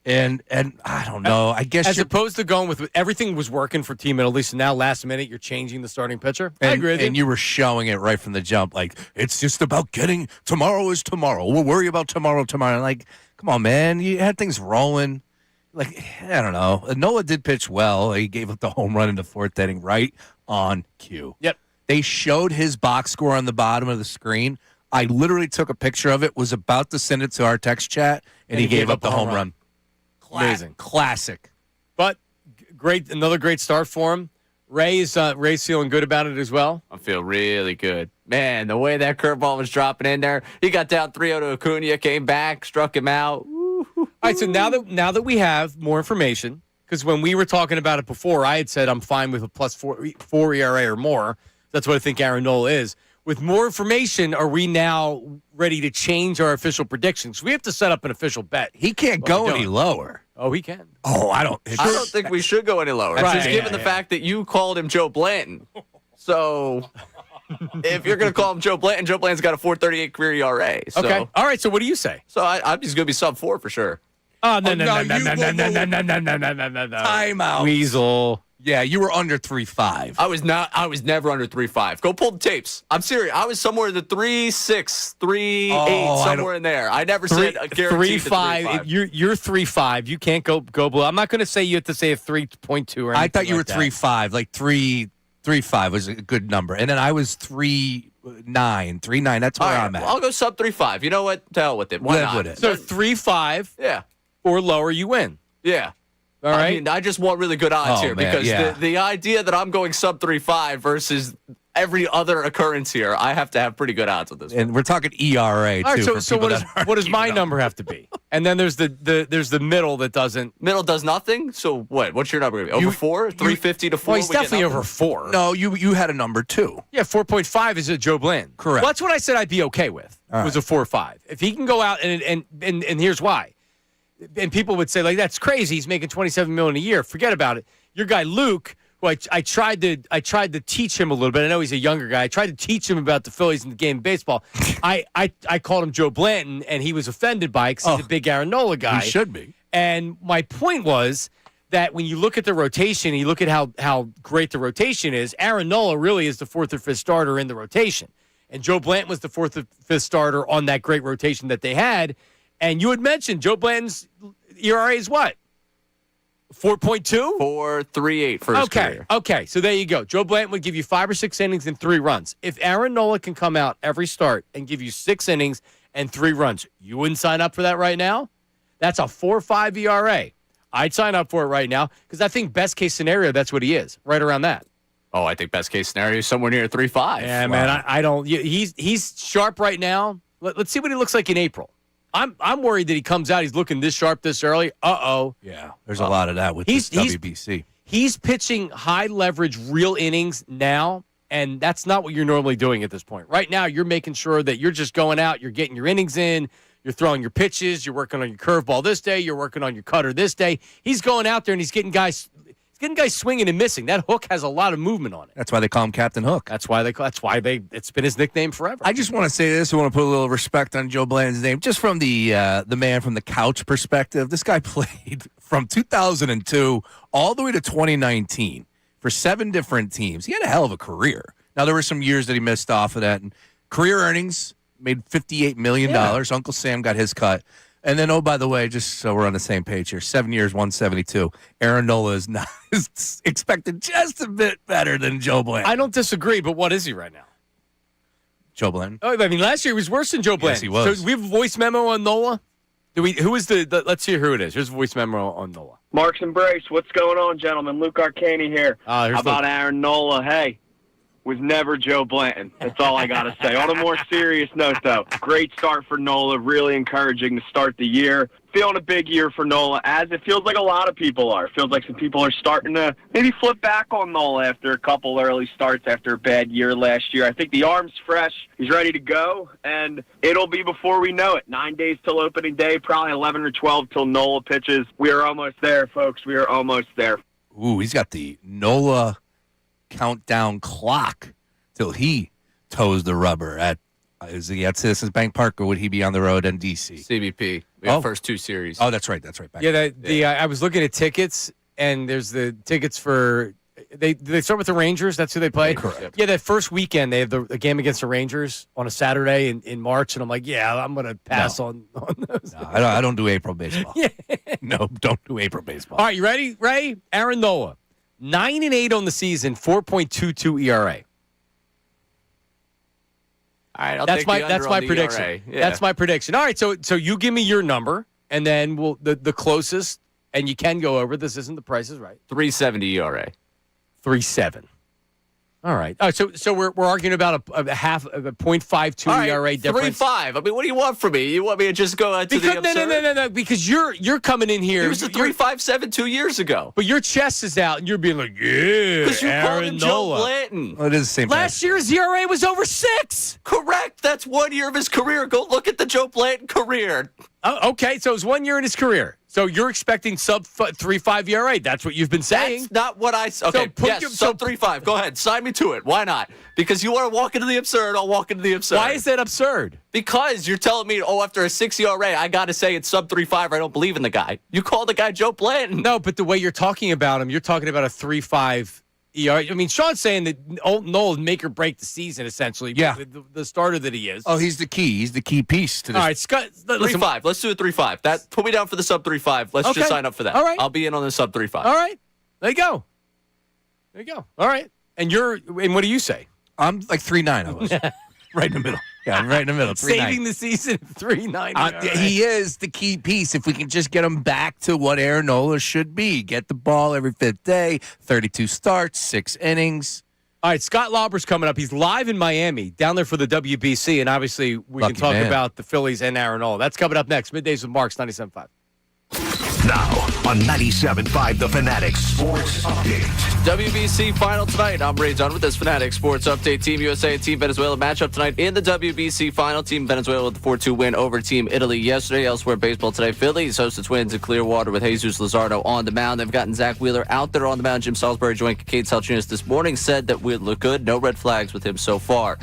And I don't know. I guess as opposed to going with everything was working for Team Italy, so now last minute you're changing the starting pitcher. I agree with you. And you were showing it right from the jump, like it's just about getting tomorrow is tomorrow. We'll worry about tomorrow. Like, come on, man, you had things rolling. Like, I don't know. Nola did pitch well. He gave up the home run in the 4th inning, right on cue. Yep. They showed his box score on the bottom of the screen. I literally took a picture of it. Was about to send it to our text chat, and he gave up the home run. Amazing. Classic. But another great start for him. Ray's feeling good about it as well. I feel really good. Man, the way that curveball was dropping in there, he got down 3-0 to Acuna, came back, struck him out. All right, so now that we have more information, because when we were talking about it before, I had said I'm fine with a +4 ERA or more. That's what I think Aaron Nola is. With more information, are we now ready to change our official predictions? We have to set up an official bet. He can't go any lower. Oh, he can. Oh, I don't think we should go any lower. Right, just given the fact that you called him Joe Blanton. So if you're going to call him Joe Blanton's got a 4.38 career ERA. So. Okay. All right. So what do you say? So I'm just going to be sub-4 for sure. Oh, no. Time out. Weasel. Yeah, you were under 3.5. I was never under 3.5. Go pull the tapes. I'm serious. I was somewhere in the 3.6, 3.8, somewhere in there. I never said a guaranteed 3.5. You're 3.5. You can't go below. I'm not going to say you have to say a 3.2 or anything. I thought you were like 3.5. Like 3.5 was a good number. And then I was 3.9. 3.9. That's where I'm at. I'll go sub 3.5. You know what? To hell with it. Why Live not? with it. So 3.5. Yeah. Or lower, you win. Yeah. All right. I mean, I just want really good odds here because the idea that I'm going sub 3.5 versus every other occurrence here, I have to have pretty good odds with this. And we're talking ERA too. All right, so what does my number have to be? And then there's the middle that doesn't. Middle does nothing. So what? What's your number? Over 4? 350 to 4? Well, he's definitely over 4. No, you had a number 2. Yeah, 4.5 is a Joe Blanton. Correct. Well, that's what I said I'd be okay with. Was a 4.5. If he can go out and here's why. And people would say, like, that's crazy. He's making $27 million a year. Forget about it. Your guy Luke, who I tried to teach him a little bit. I know he's a younger guy. I tried to teach him about the Phillies and the game of baseball. I called him Joe Blanton, and he was offended by it because he's a big Aaron Nola guy. He should be. And my point was that when you look at the rotation, you look at how great the rotation is, Aaron Nola really is the 4th or 5th starter in the rotation. And Joe Blanton was the 4th or 5th starter on that great rotation that they had. And you had mentioned Joe Blanton's ERA is what? 4.2? 4.38 for his career. Okay, so there you go. Joe Blanton would give you 5 or 6 innings and 3 runs. If Aaron Nola can come out every start and give you 6 innings and 3 runs, you wouldn't sign up for that right now? That's a 4.5 ERA. I'd sign up for it right now because I think best case scenario, that's what he is, right around that. Oh, I think best case scenario is somewhere near 3.5. Yeah, man, I don't. He's sharp right now. Let's see what he looks like in April. I'm worried that he comes out, he's looking this sharp this early. Uh-oh. Yeah, there's a lot of that with this WBC. He's pitching high leverage real innings now, and that's not what you're normally doing at this point. Right now, you're making sure that you're just going out, you're getting your innings in, you're throwing your pitches, you're working on your curveball this day, you're working on your cutter this day. He's going out there and he's getting guys swinging and missing. That hook has a lot of movement on it. That's why they call him Captain Hook. It's been his nickname forever. I just want to say this. I want to put a little respect on Joe Blanton's name, just from the man from the couch perspective. This guy played from 2002 all the way to 2019 for 7 different teams. He had a hell of a career. Now, there were some years that he missed off of that. And career earnings, made $58 million. Yeah. Uncle Sam got his cut. And then, oh, by the way, just so we're on the same page here, 7 years, 172. Aaron Nola is expected just a bit better than Joe Blanton. I don't disagree, but what is he right now? Joe Blanton. Oh, I mean, last year he was worse than Joe Blanton. Yes, he was. So we have a voice memo on Nola. Who is let's hear who it is. Here's a voice memo on Nola. Marks and Brace, what's going on, gentlemen? Luke Arcani here. How about Aaron Nola? Hey, was never Joe Blanton. That's all I got to say. On a more serious note, though, great start for Nola. Really encouraging to start the year. Feeling a big year for Nola, as it feels like a lot of people are. It feels like some people are starting to maybe flip back on Nola after a couple early starts after a bad year last year. I think the arm's fresh. He's ready to go, and it'll be before we know it. 9 days till opening day, probably 11 or 12 till Nola pitches. We are almost there, folks. We are almost there. Ooh, he's got the Nola countdown clock till he toes the rubber is he at Citizens Bank Park, or would he be on the road in DC? CBP. We have first 2 series. Oh, that's right. Back I was looking at tickets, and there's the tickets for they start with the Rangers. That's who they play. Correct. Yeah, that first weekend they have the game against the Rangers on a Saturday in March, and I'm like, yeah, I'm gonna pass on those. No, I don't do April baseball. Yeah. No, don't do April baseball. All right, you ready, Ray? Aaron Nola, 9-8 on the season, 4.22 ERA. All right, that's my prediction. Yeah. That's my prediction. All right, so you give me your number, and then we'll the closest, and you can go over. This isn't the Price is Right. 3.70 ERA. 3.7. All right. So we're arguing about a half of a 0.52 ERA difference. 3.5. I mean, what do you want from me? You want me to just go to the absurd? No. Because you're coming in here. He was a 3.57 2 years ago. But your chest is out, and you're being like, yeah, because you called him Joe Blanton. Well, it is the same. Last year's ERA was over 6. Correct. That's 1 year of his career. Go look at the Joe Blanton career. Okay, so it was 1 year in his career. So you're expecting sub 3.5 ERA. That's what you've been saying. That's not what I. Okay, sub 3.5. Go ahead, sign me to it. Why not? Because you want to walk into the absurd. I'll walk into the absurd. Why is that absurd? Because you're telling me, after a 6 ERA, I got to say it's sub 3.5. I don't believe in the guy. You call the guy Joe Blanton. No, but the way you're talking about him, you're talking about a 3.5 ERA. I mean, Sean's saying that Nola make or break the season, essentially. Yeah. The starter that he is. Oh, he's the key. He's the key piece to this. All right, Scott. 3.5. Let's do a 3.5. That put me down for the sub 3.5. Let's just sign up for that. All right. I'll be in on the sub 3.5. All right. There you go. All right. And what do you say? I'm like 3.9. I was right in the middle. Yeah, I'm right in the middle. 3.9. Saving the season 3.9. He is the key piece. If we can just get him back to what Aaron Nola should be, get the ball every 5th day, 32 starts, 6 innings. All right, Scott Lauber's coming up. He's live in Miami, down there for the WBC, and obviously we can talk about the Phillies and Aaron Nola. That's coming up next. Middays with Marks, 97.5. Now on 97.5 The Fanatic Sports Update. WBC final tonight. I'm Ray Dunn with this Fanatic Sports Update. Team USA and Team Venezuela matchup tonight in the WBC final. Team Venezuela with the 4-2 win over Team Italy yesterday. Elsewhere, baseball today. Phillies host the Twins in Clearwater with Jesus Luzardo on the mound. They've gotten Zach Wheeler out there on the mound. Jim Salisbury joined Kincade Salciunas this morning. Said that we look good. No red flags with him so far.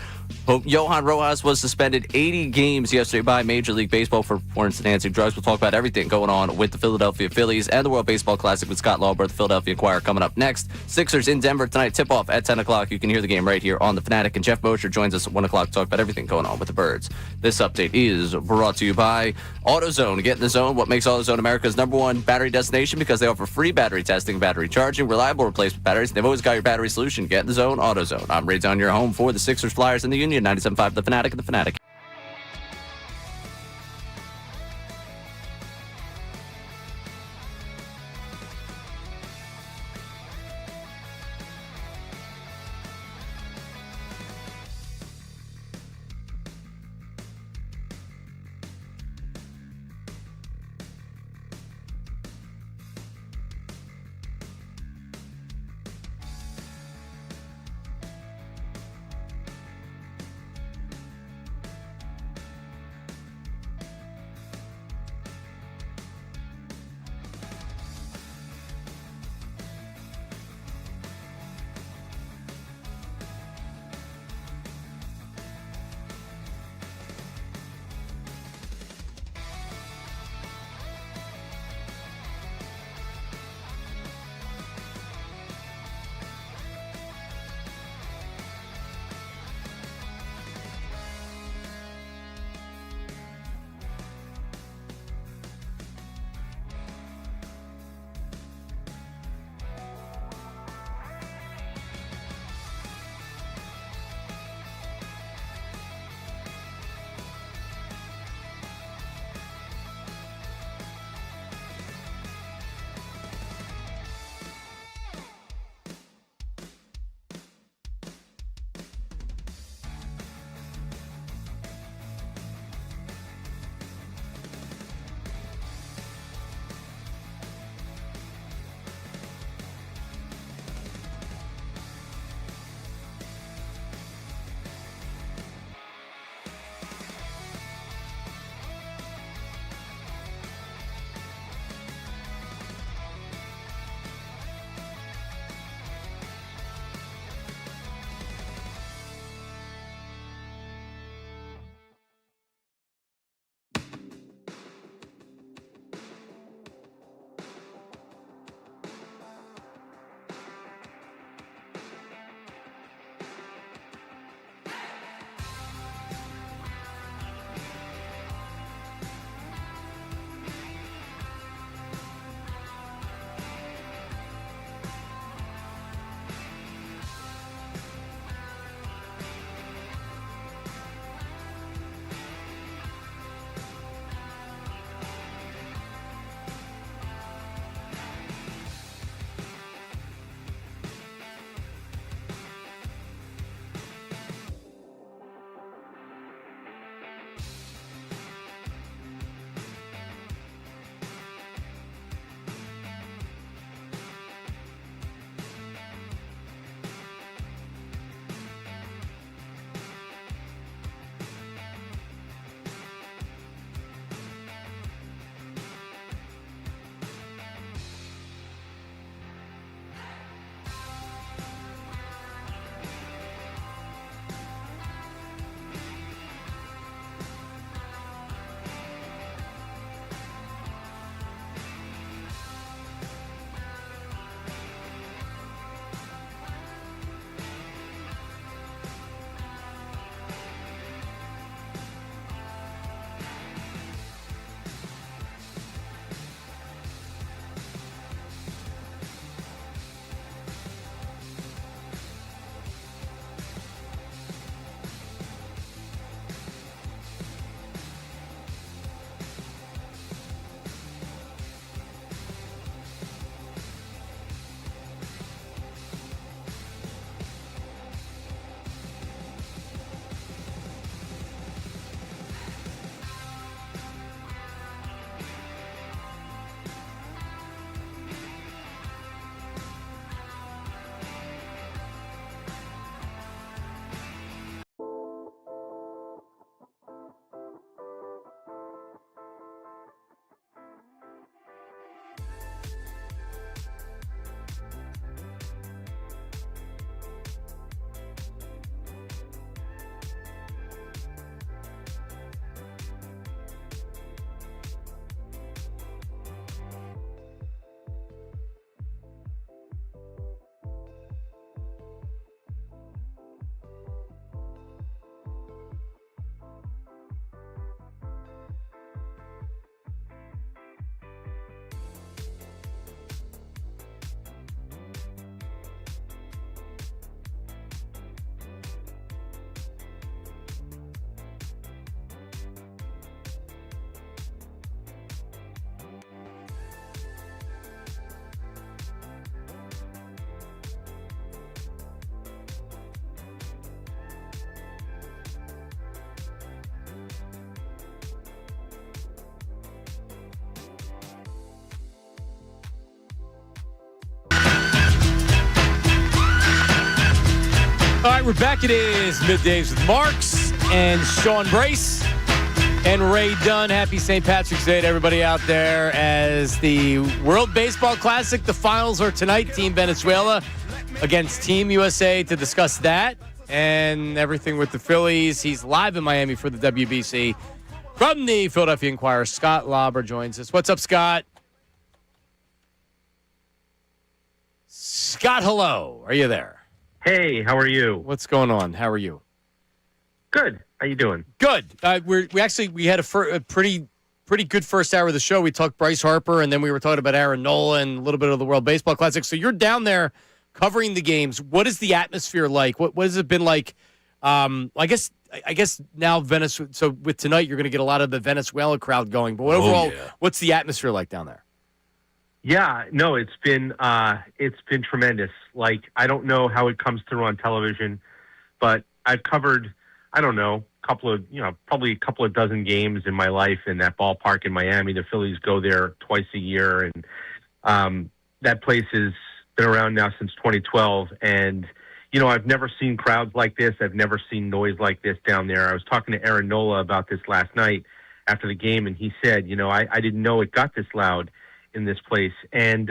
Johan Rojas was suspended 80 games yesterday by Major League Baseball for performance-enhancing drugs. We'll talk about everything going on with the Philadelphia Phillies and the World Baseball Classic with Scott Lauber, the Philadelphia Inquirer, coming up next. Sixers in Denver tonight, tip-off at 10 o'clock. You can hear the game right here on the Fanatic. And Jeff Mosher joins us at 1 o'clock to talk about everything going on with the Birds. This update is brought to you by AutoZone. Get in the zone. What makes AutoZone America's #1 battery destination? Because they offer free battery testing, battery charging, reliable replacement batteries. They've always got your battery solution. Get in the zone, AutoZone. I'm Ray Down, your home for the Sixers, Flyers, and the Union. 97.5 The Fanatic and the Fanatic. All right, we're back. It is Middays with Marks and Sean Brace and Ray Dunn. Happy St. Patrick's Day to everybody out there as the World Baseball Classic. The finals are tonight. Team Venezuela against Team USA to discuss that and everything with the Phillies. He's live in Miami for the WBC. From the Philadelphia Inquirer, Scott Lauber joins us. What's up, Scott? Scott, hello. Are you there? Hey, how are you? What's going on? How are you? Good. How you doing? Good. We had a pretty good first hour of the show. We talked Bryce Harper, and then we were talking about Aaron Nola and a little bit of the World Baseball Classic. So you're down there covering the games. What is the atmosphere like? What has it been like? I guess now Venezuela. So with tonight, you're going to get a lot of the Venezuela crowd going. But overall, what's the atmosphere like down there? Yeah, no, it's been tremendous. Like, I don't know how it comes through on television, but I've covered, I don't know, probably a couple of dozen games in my life in that ballpark in Miami. The Phillies go there twice a year, and that place has been around now since 2012. And, I've never seen crowds like this. I've never seen noise like this down there. I was talking to Aaron Nola about this last night after the game, and he said, I didn't know it got this loud in this place. And,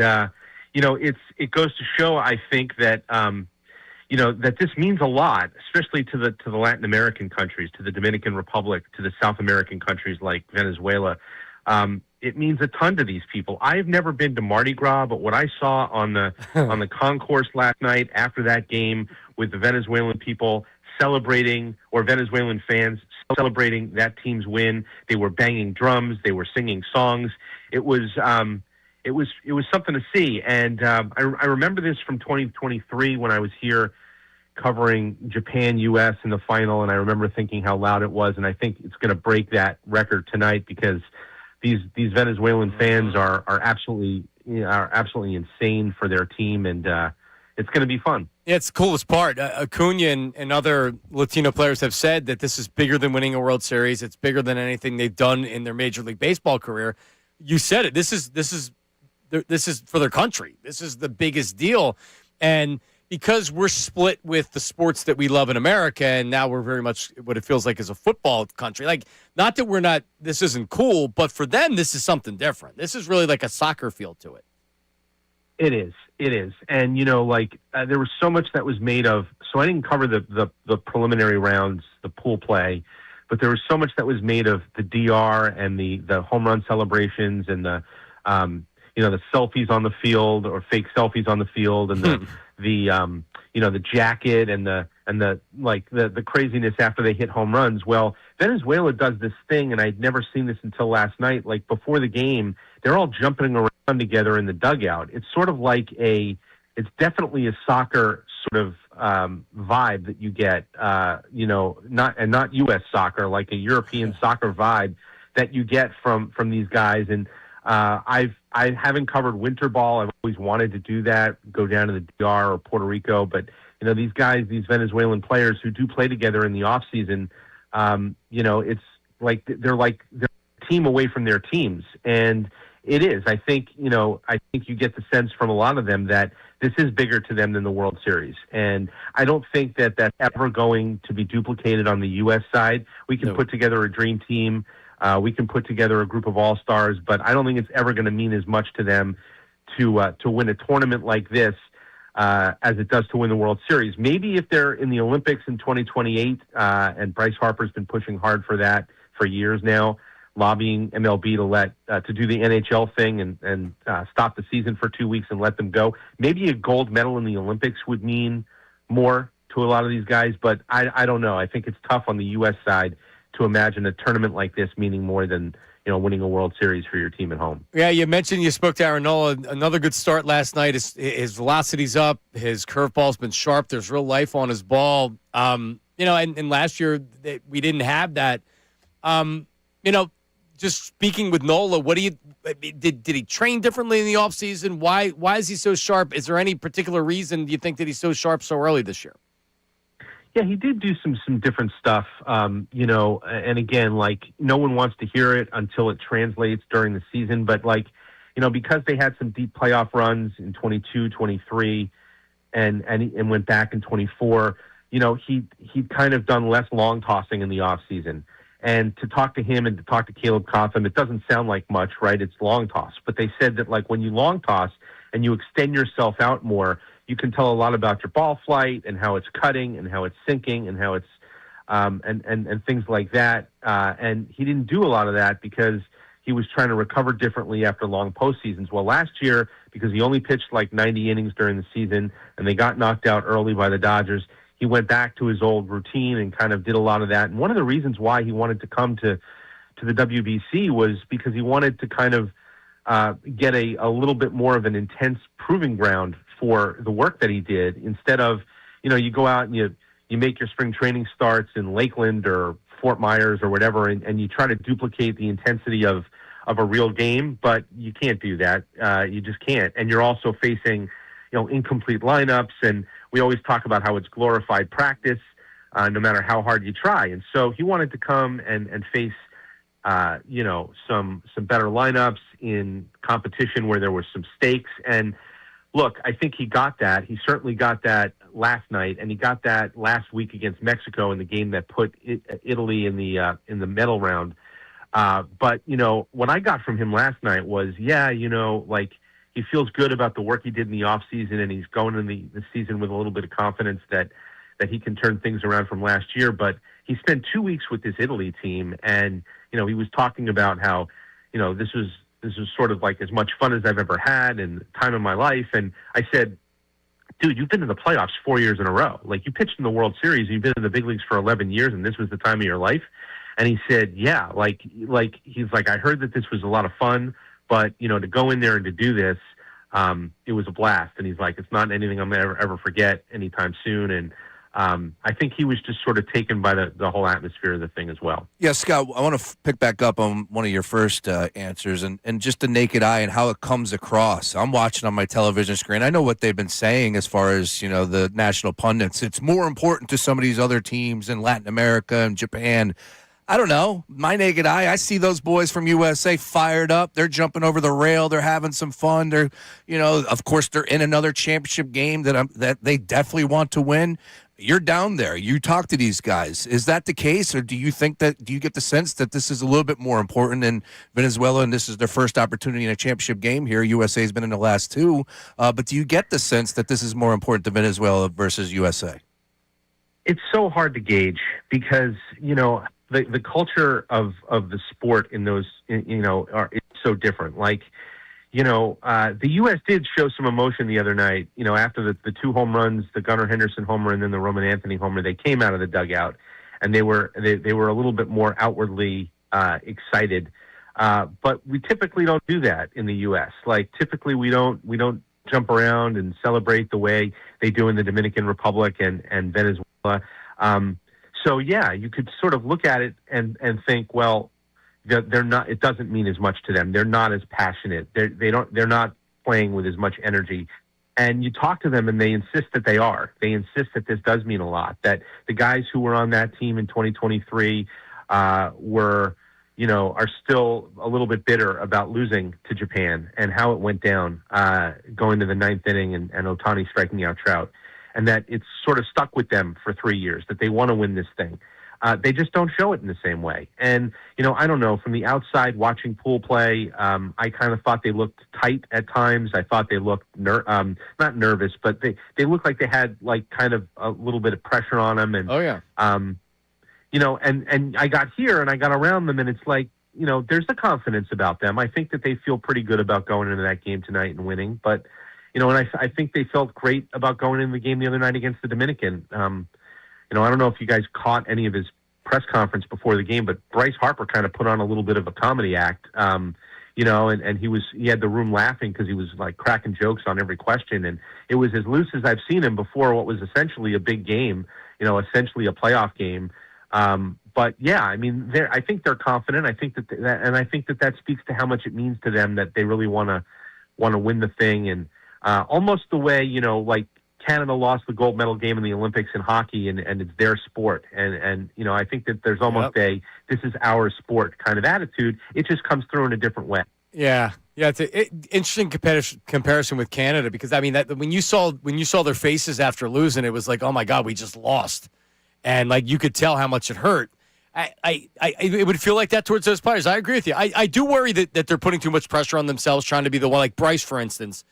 it goes to show, I think, that, that this means a lot, especially to the Latin American countries, to the Dominican Republic, to the South American countries like Venezuela. It means a ton to these people. I've never been to Mardi Gras, but what I saw on the concourse last night after that game with the Venezuelan people celebrating, or Venezuelan fans celebrating that team's win, they were banging drums, they were singing songs. It was something to see. And I remember this from 2023 when I was here covering Japan-U.S. in the final, and I remember thinking how loud it was. And I think it's going to break that record tonight because these Venezuelan fans are absolutely insane for their team, and it's going to be fun. Yeah, it's the coolest part. Acuna and other Latino players have said that this is bigger than winning a World Series. It's bigger than anything they've done in their Major League Baseball career. You said it. This is for their country. This is the biggest deal. And because we're split with the sports that we love in America, and now we're very much what it feels like is a football country. Like, not that this isn't cool, but for them, this is something different. This is really like a soccer feel to it. It is. And, there was so much that was made of, so I didn't cover the preliminary rounds, the pool play, but there was so much that was made of the DR and the home run celebrations and the selfies on the field, or fake selfies on the field, and the jacket and the craziness after they hit home runs. Well, Venezuela does this thing, and I'd never seen this until last night. Like, before the game, they're all jumping around together in the dugout. It's sort of like it's definitely a soccer sort of vibe that you get, not U.S. soccer, like a European soccer vibe that you get from these guys. And I haven't covered winter ball. I've always wanted to do that, go down to the DR or Puerto Rico. But, these guys, these Venezuelan players who do play together in the off season, it's like they're a team away from their teams. And it is. I think you get the sense from a lot of them that this is bigger to them than the World Series. And I don't think that that's ever going to be duplicated on the U.S. side. We can put together a dream team. We can put together a group of all-stars, but I don't think it's ever going to mean as much to them to win a tournament like this as it does to win the World Series. Maybe if they're in the Olympics in 2028, and Bryce Harper's been pushing hard for that for years now, lobbying MLB to do the NHL thing and stop the season for 2 weeks and let them go. Maybe a gold medal in the Olympics would mean more to a lot of these guys, but I don't know. I think it's tough on the U.S. side to imagine a tournament like this meaning more than winning a World Series for your team at home. Yeah, you mentioned you spoke to Aaron Nola. Another good start last night. His velocity's up. His curveball's been sharp. There's real life on his ball. And last year we didn't have that. Just speaking with Nola, did he train differently in the offseason? Why is he so sharp? Is there any particular reason do you think that he's so sharp so early this year? Yeah, he did do some different stuff, and again, no one wants to hear it until it translates during the season. But, because they had some deep playoff runs in 22, 23, and went back in 24, he'd kind of done less long tossing in the off season. And to talk to him and to talk to Caleb Cotham, it doesn't sound like much, right? It's long toss. But they said that, like, when you long toss and you extend yourself out more, you can tell a lot about your ball flight and how it's cutting and how it's sinking and how it's and things like that. And he didn't do a lot of that because he was trying to recover differently after long postseasons. Well, last year, because he only pitched like 90 innings during the season and they got knocked out early by the Dodgers, he went back to his old routine and kind of did a lot of that. And one of the reasons why he wanted to come to the WBC was because he wanted to kind of get a little bit more of an intense proving ground for the work that he did, instead of, you go out and you make your spring training starts in Lakeland or Fort Myers or whatever, and you try to duplicate the intensity of a real game, but you can't do that. You just can't. And you're also facing, incomplete lineups, and we always talk about how it's glorified practice, no matter how hard you try. And so he wanted to come and face, some better lineups in competition where there were some stakes. And look, I think he got that. He certainly got that last night, and he got that last week against Mexico in the game that put Italy in the medal round. But what I got from him last night was, he feels good about the work he did in the off season, and he's going in the season with a little bit of confidence that he can turn things around from last year. But he spent 2 weeks with this Italy team, and he was talking about how this was sort of like as much fun as I've ever had and time in my life. And I said, dude, you've been in the playoffs 4 years in a row. Like, you pitched in the World Series, you've been in the big leagues for 11 years, and this was the time of your life. And he said, yeah, he's like, I heard that this was a lot of fun, but to go in there and to do this, it was a blast. And he's like, it's not anything I'm ever forget anytime soon. And I think he was just sort of taken by the whole atmosphere of the thing as well. Yeah, Scott, I want to pick back up on one of your first answers and just the naked eye and how it comes across. I'm watching on my television screen. I know what they've been saying as far as, the national pundits. It's more important to some of these other teams in Latin America and Japan. I don't know. My naked eye, I see those boys from USA fired up. They're jumping over the rail. They're having some fun. They're, of course, they're in another championship game that they definitely want to win. You're down there. You talk to these guys. Is that the case, or do you get the sense that this is a little bit more important in Venezuela, and this is their first opportunity in a championship game here? USA has been in the last two, but do you get the sense that this is more important to Venezuela versus USA? It's so hard to gauge because, the culture of the sport in those, is so different. Like, the U.S. did show some emotion the other night, after the two home runs, the Gunnar Henderson homer and then the Roman Anthony homer. They came out of the dugout and they were a little bit more outwardly excited. But we typically don't do that in the U.S. Like, typically we don't jump around and celebrate the way they do in the Dominican Republic and Venezuela. So yeah, you could sort of look at it and think, well, they're not. It doesn't mean as much to them. They're not as passionate. They're not playing with as much energy. And you talk to them, and they insist that they are. They insist that this does mean a lot. That the guys who were on that team in 2023 are still a little bit bitter about losing to Japan and how it went down, going to the ninth inning and Ohtani striking out Trout. And that it's sort of stuck with them for 3 years, that they want to win this thing. They just don't show it in the same way. And, I don't know, from the outside watching pool play, I kind of thought they looked tight at times. I thought they looked not nervous, but they looked like they had like kind of a little bit of pressure on them. And, and I got here and I got around them, and it's like, there's a confidence about them. I think that they feel pretty good about going into that game tonight and winning. But, and I think they felt great about going into the game the other night against the Dominican. I don't know if you guys caught any of his press conference before the game, but Bryce Harper kind of put on a little bit of a comedy act, and he had the room laughing because he was like cracking jokes on every question. And it was as loose as I've seen him before what was essentially a big game, essentially a playoff game. But yeah, I mean, I think they're confident. I think that speaks to how much it means to them that they really want to win the thing. And almost the way, like Canada lost the gold medal game in the Olympics in hockey, and it's their sport. And I think that there's almost this is our sport kind of attitude. It just comes through in a different way. Yeah, Yeah, it's an interesting comparison with Canada because I mean that when you saw their faces after losing, it was like, oh my God, we just lost, and like you could tell how much it hurt. It would feel like that towards those players. I agree with you. I do worry that they're putting too much pressure on themselves, trying to be the one, like Bryce, for instance,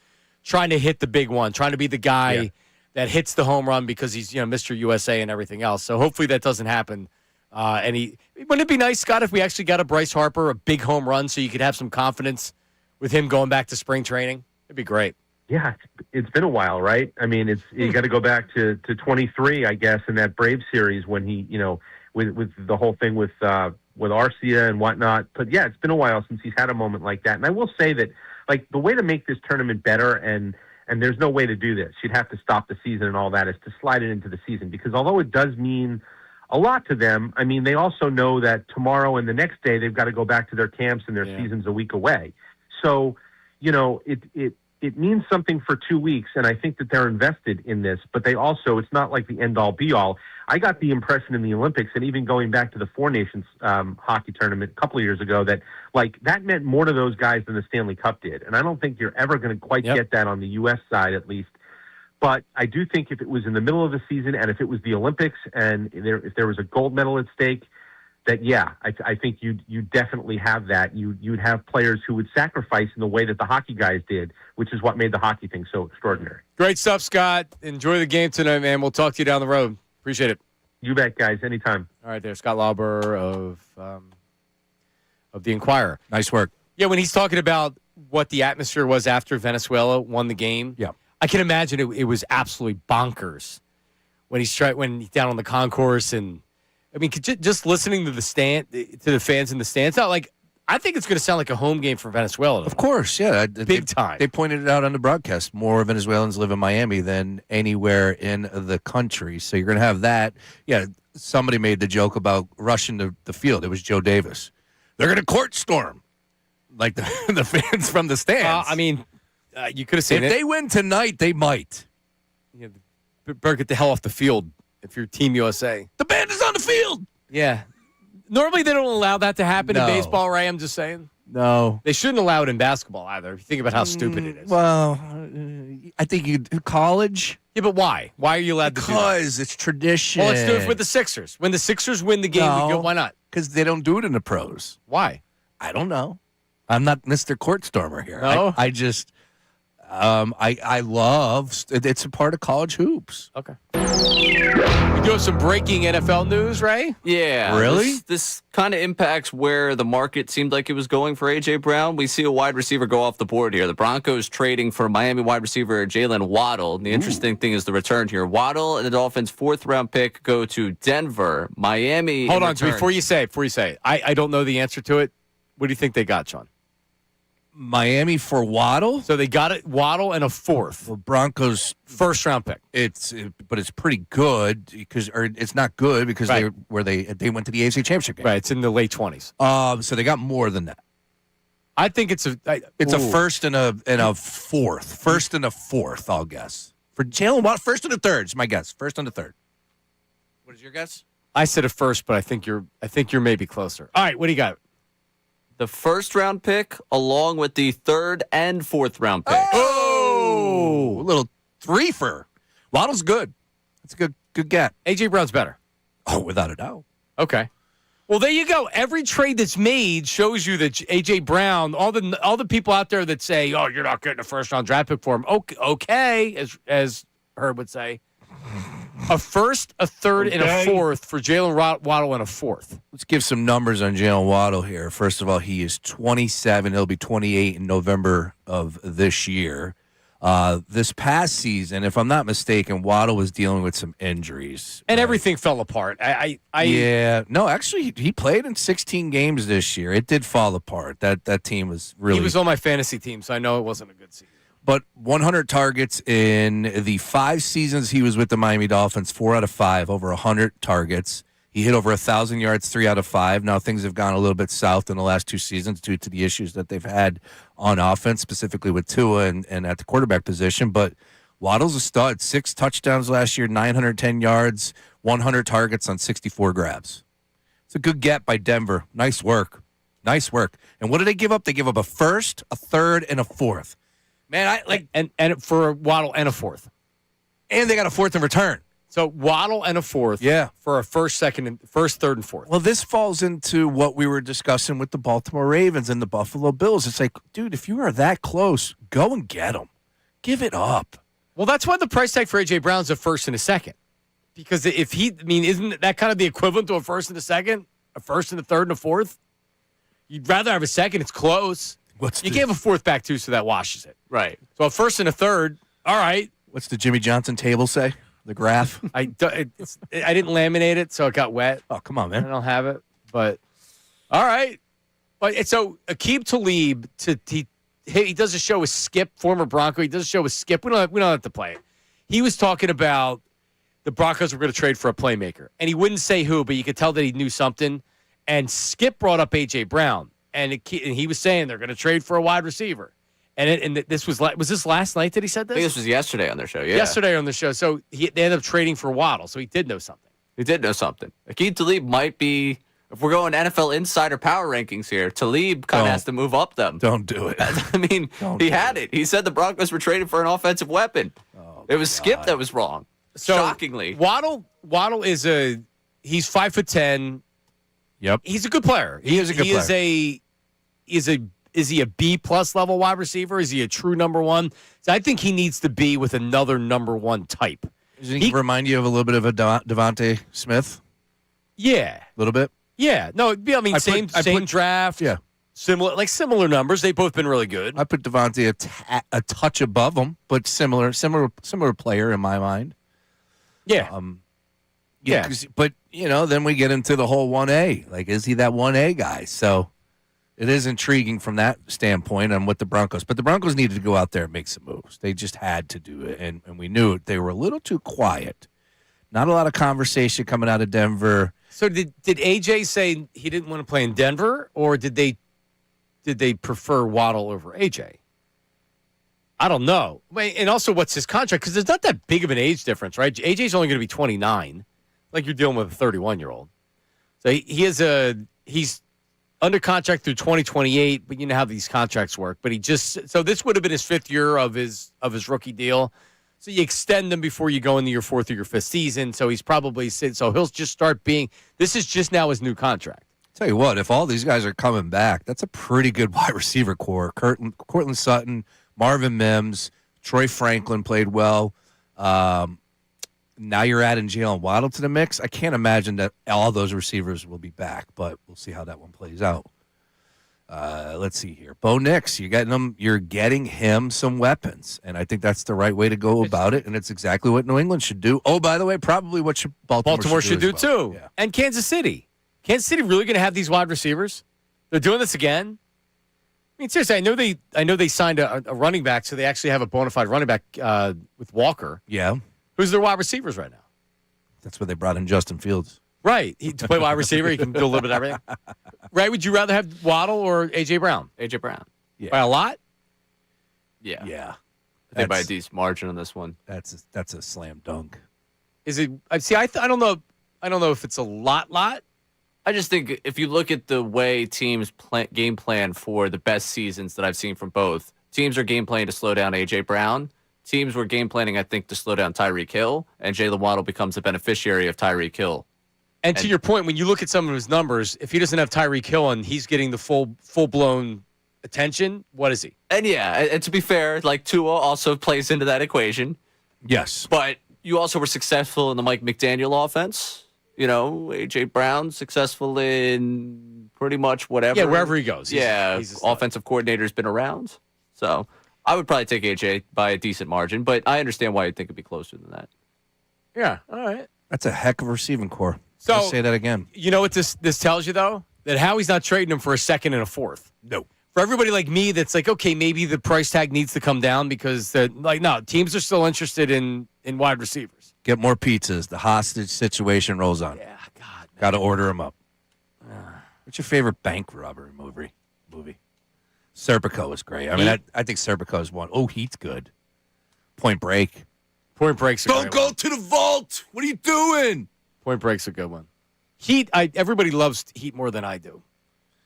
trying to hit the big one, trying to be the guy that hits the home run because he's Mr. USA and everything else. So hopefully that doesn't happen. Wouldn't it be nice, Scott, if we actually got a Bryce Harper, a big home run, so you could have some confidence with him going back to spring training? It'd be great. Yeah, it's been a while, right? I mean, you got to go back to 23, I guess, in that Braves series when he, with the whole thing with Arcia and whatnot. But yeah, it's been a while since he's had a moment like that. And I will say that, like, the way to make this tournament better, and there's no way to do this, you'd have to stop the season and all that, is to slide it into the season. Because although it does mean a lot to them, I mean, they also know that tomorrow and the next day they've got to go back to their camps and their season's a week away. So, it means something for 2 weeks, and I think that they're invested in this, but they also, it's not like the end-all, be-all. I got the impression in the Olympics, and even going back to the Four Nations hockey tournament a couple of years ago, that, like, that meant more to those guys than the Stanley Cup did. And I don't think you're ever going to quite get that on the U.S. side, at least. But I do think if it was in the middle of the season, and if it was the Olympics, and if there was a gold medal at stake, that, I think you'd definitely have that. You'd have players who would sacrifice in the way that the hockey guys did, which is what made the hockey thing so extraordinary. Great stuff, Scott. Enjoy the game tonight, man. We'll talk to you down the road. Appreciate it. You bet, guys. Anytime. All right, there's Scott Lauber of the Inquirer. Nice work. Yeah, when he's talking about what the atmosphere was after Venezuela won the game, I can imagine it was absolutely bonkers when he's down on the concourse. And I mean, just listening to the fans in the stands, not like, I think it's going to sound like a home game for Venezuela. Of course, yeah. Big time. They pointed it out on the broadcast. More Venezuelans live in Miami than anywhere in the country. So you're going to have that. Yeah, somebody made the joke about rushing the field. It was Joe Davis. They're going to court storm, like the fans from the stands. I mean, you could have said if they win tonight, they might. Better get the hell off the field if you're Team USA. The band is on the field. Yeah. Normally, they don't allow that to happen in baseball, right? I'm just saying. No. They shouldn't allow it in basketball either, if you think about how stupid it is. Well, I think college. Yeah, but why? Why are you allowed to do that? Because it's tradition. Well, let's do it with the Sixers. When the Sixers win the game, we go, why not? Because they don't do it in the pros. Why? I don't know. I'm not Mr. Court Stormer here. No? I just, I love, it's a part of college hoops. Okay. We do have some breaking NFL news, Ray? Yeah. Really? This kind of impacts where the market seemed like it was going for A.J. Brown. We see a wide receiver go off the board here. The Broncos trading for Miami wide receiver Jalen Waddle. And the interesting thing is the return here. Waddle and the Dolphins' fourth-round pick go to Denver. Miami. Hold on. Before you say it, I don't know the answer to it. What do you think they got, Sean? Miami for Waddle? So they got it, Waddle and a fourth. Well, Broncos first-round pick. But it's pretty good or it's not good because they went to the AFC Championship game. Right, it's in the late 20s. So they got more than that. I think it's a first and a fourth. First and a fourth, I'll guess. For Jalen Waddle, first and a third is my guess. First and a third. What is your guess? I said a first, but I think you're maybe closer. All right, what do you got? The first-round pick along with the third and fourth-round pick. Oh! A little threefer. Waddle's good. That's a good get. A.J. Brown's better. Oh, without a doubt. Okay. Well, there you go. Every trade that's made shows you that A.J. Brown, all the people out there that say, oh, you're not getting a first-round draft pick for him. Okay, as Herb would say. A first, a third, and a fourth for Jalen Waddle and a fourth. Let's give some numbers on Jalen Waddle here. First of all, he is 27. He'll be 28 in November of this year. This past season, if I'm not mistaken, Waddle was dealing with some injuries. And everything fell apart. Actually, he played in 16 games this year. It did fall apart. That team was really... He was on my fantasy team, so I know it wasn't a good season. But 100 targets in the 5 seasons he was with the Miami Dolphins, 4 out of 5, over 100 targets. He hit over 1,000 yards 3 out of 5. Now, things have gone a little bit south in the last 2 seasons due to the issues that they've had on offense, specifically with Tua and at the quarterback position. But Waddle's a stud. 6 touchdowns last year, 910 yards, 100 targets on 64 grabs. It's a good get by Denver. Nice work. Nice work. And what did they give up? They give up a first, a third, and a fourth. Man, I like and for Waddle and a fourth. And they got a fourth in return. So Waddle and a fourth. Yeah. For a first, third, and fourth. Well, this falls into what we were discussing with the Baltimore Ravens and the Buffalo Bills. It's like, dude, if you are that close, go and get them. Give it up. Well, that's why the price tag for A.J. Brown's a first and a second. Because isn't that kind of the equivalent to a first and a second? A first and a third and a fourth? You'd rather have a second. It's close. You gave a fourth back, too, so that washes it. Right. So a first and a third, all right. What's the Jimmy Johnson table say? The graph? I didn't laminate it, so it got wet. Oh, come on, man. I don't have it, but all right. But so Aqib Talib, he does a show with Skip, former Bronco. He does a show with Skip. We don't have to play it. He was talking about the Broncos were going to trade for a playmaker, and he wouldn't say who, but you could tell that he knew something. And Skip brought up A.J. Brown, and he was saying they're going to trade for a wide receiver. And this was this last night that he said this? I think this was yesterday on their show, yeah. Yesterday on the show. So they ended up trading for Waddle, so he did know something. He did know something. Aqib Talib might be, if we're going NFL insider power rankings here, Talib kind of has to move up them. Don't do it. I mean, he had it. He said the Broncos were trading for an offensive weapon. It was Skip that was wrong. So, shockingly. Waddle is he's 5'10". Yep. He's a good player. He is a good player. Is he a B-plus level wide receiver? Is he a true number one? So I think he needs to be with another number one type. Does he remind you of a little bit of a Devontae Smith? Yeah. A little bit? Yeah. No, I mean, same draft. Yeah. Similar numbers. They've both been really good. I put Devontae a touch above him, but similar player in my mind. Yeah. Yeah. But, then we get into the whole 1A. Like, is he that 1A guy? So it is intriguing from that standpoint on what the Broncos. But the Broncos needed to go out there and make some moves. They just had to do it, and we knew it. They were a little too quiet. Not a lot of conversation coming out of Denver. So did AJ say he didn't want to play in Denver, or did they prefer Waddle over AJ? I don't know. And also, what's his contract? Because there's not that big of an age difference, right? AJ's only going to be 29. Like you're dealing with a 31-year-old. So he's under contract through 2028, but you know how these contracts work. But so this would have been his fifth year of his rookie deal. So you extend them before you go into your fourth or your fifth season. So he's probably so he'll just start being. This is just now his new contract. Tell you what, if all these guys are coming back, that's a pretty good wide receiver core. Cortland Sutton, Marvin Mims, Troy Franklin played well. Now you're adding Jalen Waddle to the mix. I can't imagine that all those receivers will be back, but we'll see how that one plays out. Let's see here. Bo Nix, you're getting him some weapons, and I think that's the right way to go about it, and it's exactly what New England should do. Oh, by the way, probably what Baltimore should do too. Yeah. And Kansas City. Kansas City really going to have these wide receivers? They're doing this again? I mean, seriously, I know they signed a running back, so they actually have a bona fide running back with Walker. Yeah. Who's their wide receivers right now? That's where they brought in Justin Fields. Right. To play wide receiver, he can do a little bit of everything. Right? Would you rather have Waddle or A.J. Brown? A.J. Brown. Yeah. By a lot? Yeah. Yeah. I think by a decent margin on this one. That's a slam dunk. Is it? See, I don't know. I don't know if it's a lot. I just think if you look at the way teams game plan for the best seasons that I've seen from both, teams are game planning to slow down A.J. Brown. Teams were game planning, I think, to slow down Tyreek Hill, and Jalen Waddle becomes a beneficiary of Tyreek Hill. And to your point, when you look at some of his numbers, if he doesn't have Tyreek Hill and he's getting the full-blown attention, what is he? And and to be fair, like Tua also plays into that equation. Yes. But you also were successful in the Mike McDaniel offense. A.J. Brown successful in pretty much whatever. Yeah, wherever he goes. He's offensive coordinator's been around. So I would probably take A.J. by a decent margin, but I understand why you'd think it'd be closer than that. Yeah, all right. That's a heck of a receiving core. So I'll say that again. You know what this tells you, though? That Howie's not trading him for a second and a fourth. No. For everybody like me that's like, okay, maybe the price tag needs to come down because, no, teams are still interested in wide receivers. Get more pizzas. The hostage situation rolls on. Yeah, God. Got to order them up. What's your favorite bank robbery movie? Serpico is great. I mean, I think Serpico is one. Oh, Heat's good. Point Break. Point Break's a Don't go to the vault. What are you doing? Point Break's a good one. Heat, everybody loves Heat more than I do.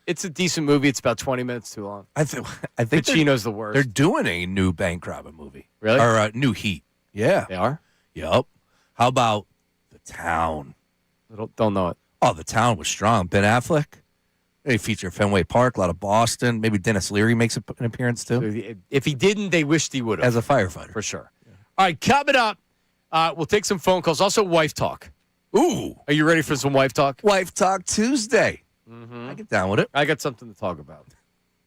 It's a decent movie. It's about 20 minutes too long. I think Pacino's the worst. They're doing a new bank robbing movie. Really? Or a new Heat. Yeah. They are? Yep. How about The Town? Don't know it. Oh, The Town was strong. Ben Affleck. They feature Fenway Park, a lot of Boston. Maybe Dennis Leary makes an appearance too. So if he didn't, they wished he would have. As a firefighter. For sure. Yeah. All right, coming up, we'll take some phone calls. Also, wife talk. Ooh. Are you ready for some wife talk? Wife Talk Tuesday. Mm-hmm. I get down with it. I got something to talk about.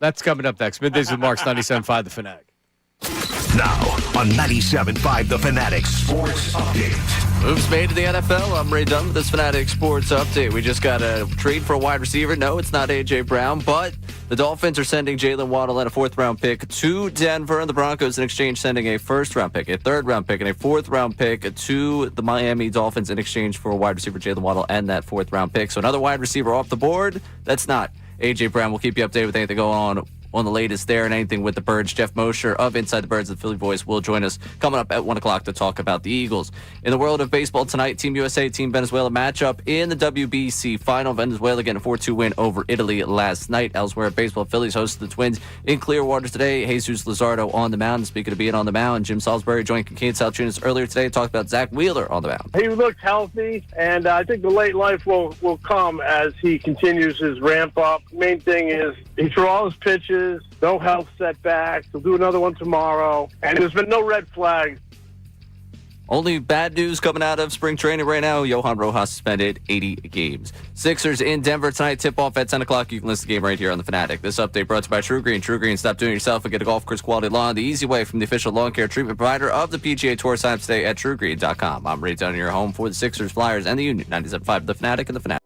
That's coming up next. Middays with Marks, 97.5 The Fanatic. Now on 97.5 The Fanatic Sports Update. Moves made to the NFL. I'm Ray Dunn with this Fanatic Sports Update. We just got a trade for a wide receiver. No, it's not A.J. Brown, but the Dolphins are sending Jalen Waddle and a fourth-round pick to Denver, and the Broncos in exchange sending a first-round pick, a third-round pick, and a fourth-round pick to the Miami Dolphins in exchange for a wide receiver, Jalen Waddle, and that fourth-round pick. So another wide receiver off the board. That's not A.J. Brown. We'll keep you updated with anything going on the latest there and anything with the Birds. Jeff Mosher of Inside the Birds, the Philly Voice, will join us coming up at 1 o'clock to talk about the Eagles. In the world of baseball tonight, Team USA, Team Venezuela matchup in the WBC final. Venezuela getting a 4-2 win over Italy last night. Elsewhere, baseball, Phillies hosted the Twins in Clearwater today. Jesus Luzardo on the mound. Speaking of being on the mound, Jim Salisbury joined Kincade Salciunas earlier today to talk about Zach Wheeler on the mound. He looked healthy, and I think the late life will come as he continues his ramp up. Main thing is he threw all his pitches, no health setbacks. He'll do another one tomorrow, and there's been no red flags. Only bad news coming out of spring training right now. Johan Rojas suspended 80 games. Sixers in Denver tonight. Tip-off at 10 o'clock. You can listen to the game right here on The Fanatic. This update brought to you by True Green. True Green, stop doing it yourself and get a golf course quality lawn the easy way from the official lawn care treatment provider of the PGA Tour. Sign up today at truegreen.com. I'm Ray Dunn, your home for the Sixers, Flyers, and the Union. 97.5 The Fanatic and The Fanatic.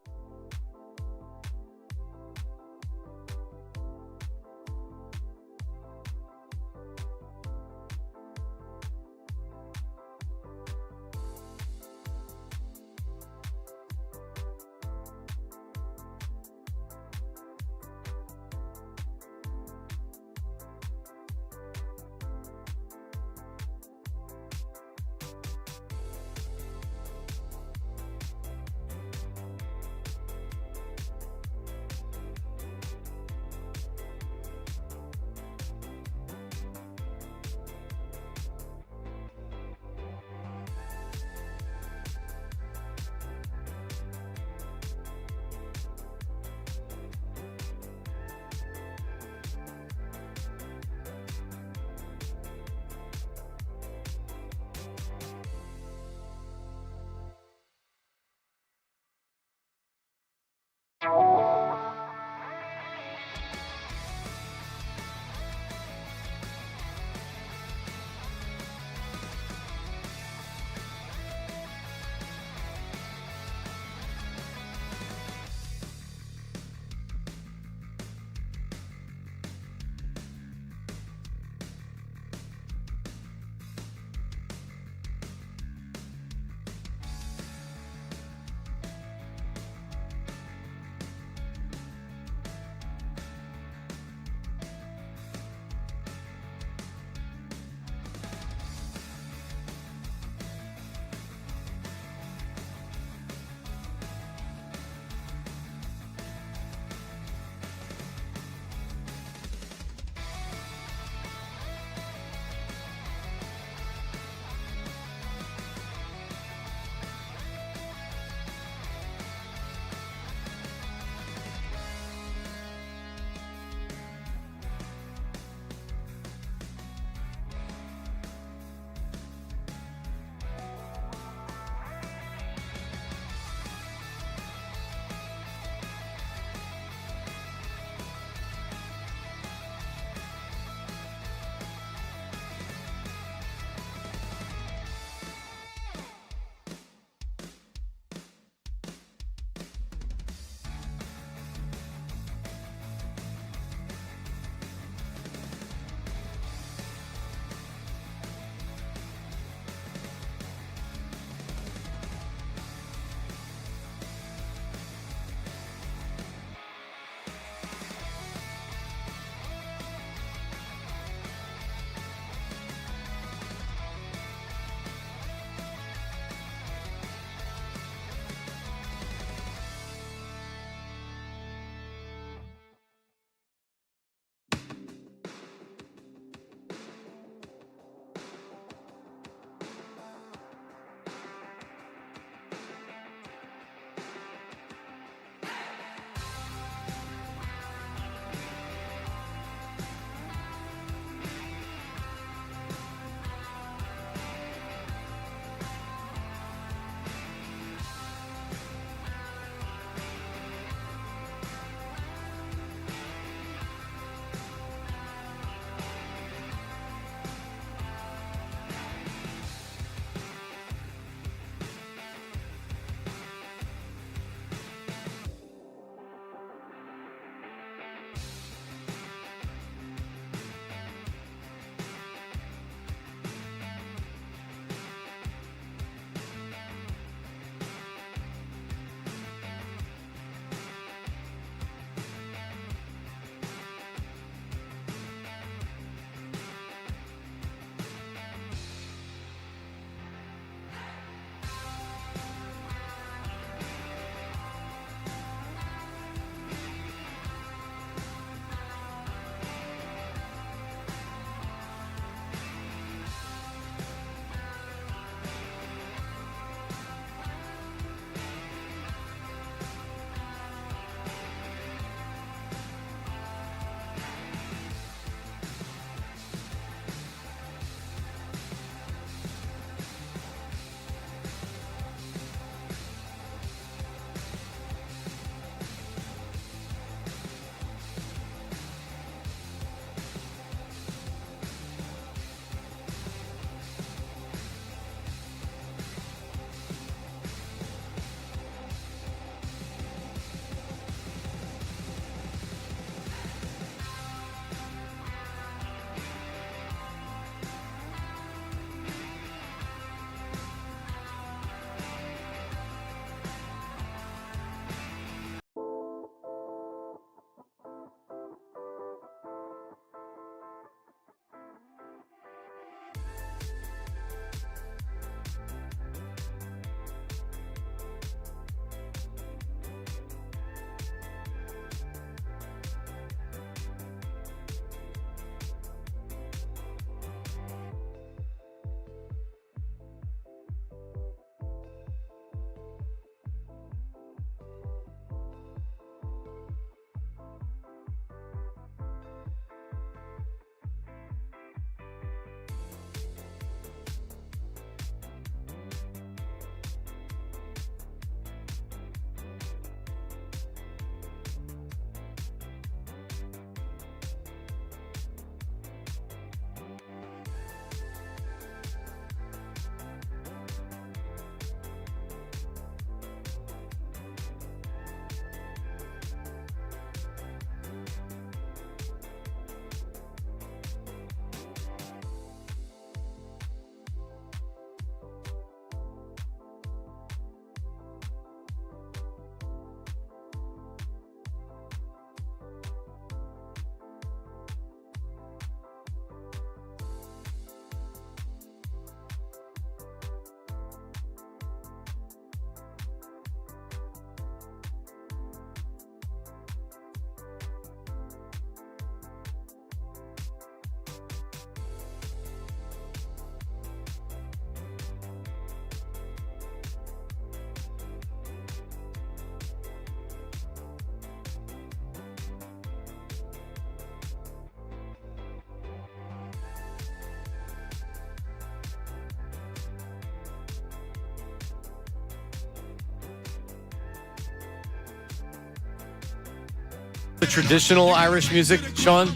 The traditional Irish music, Sean?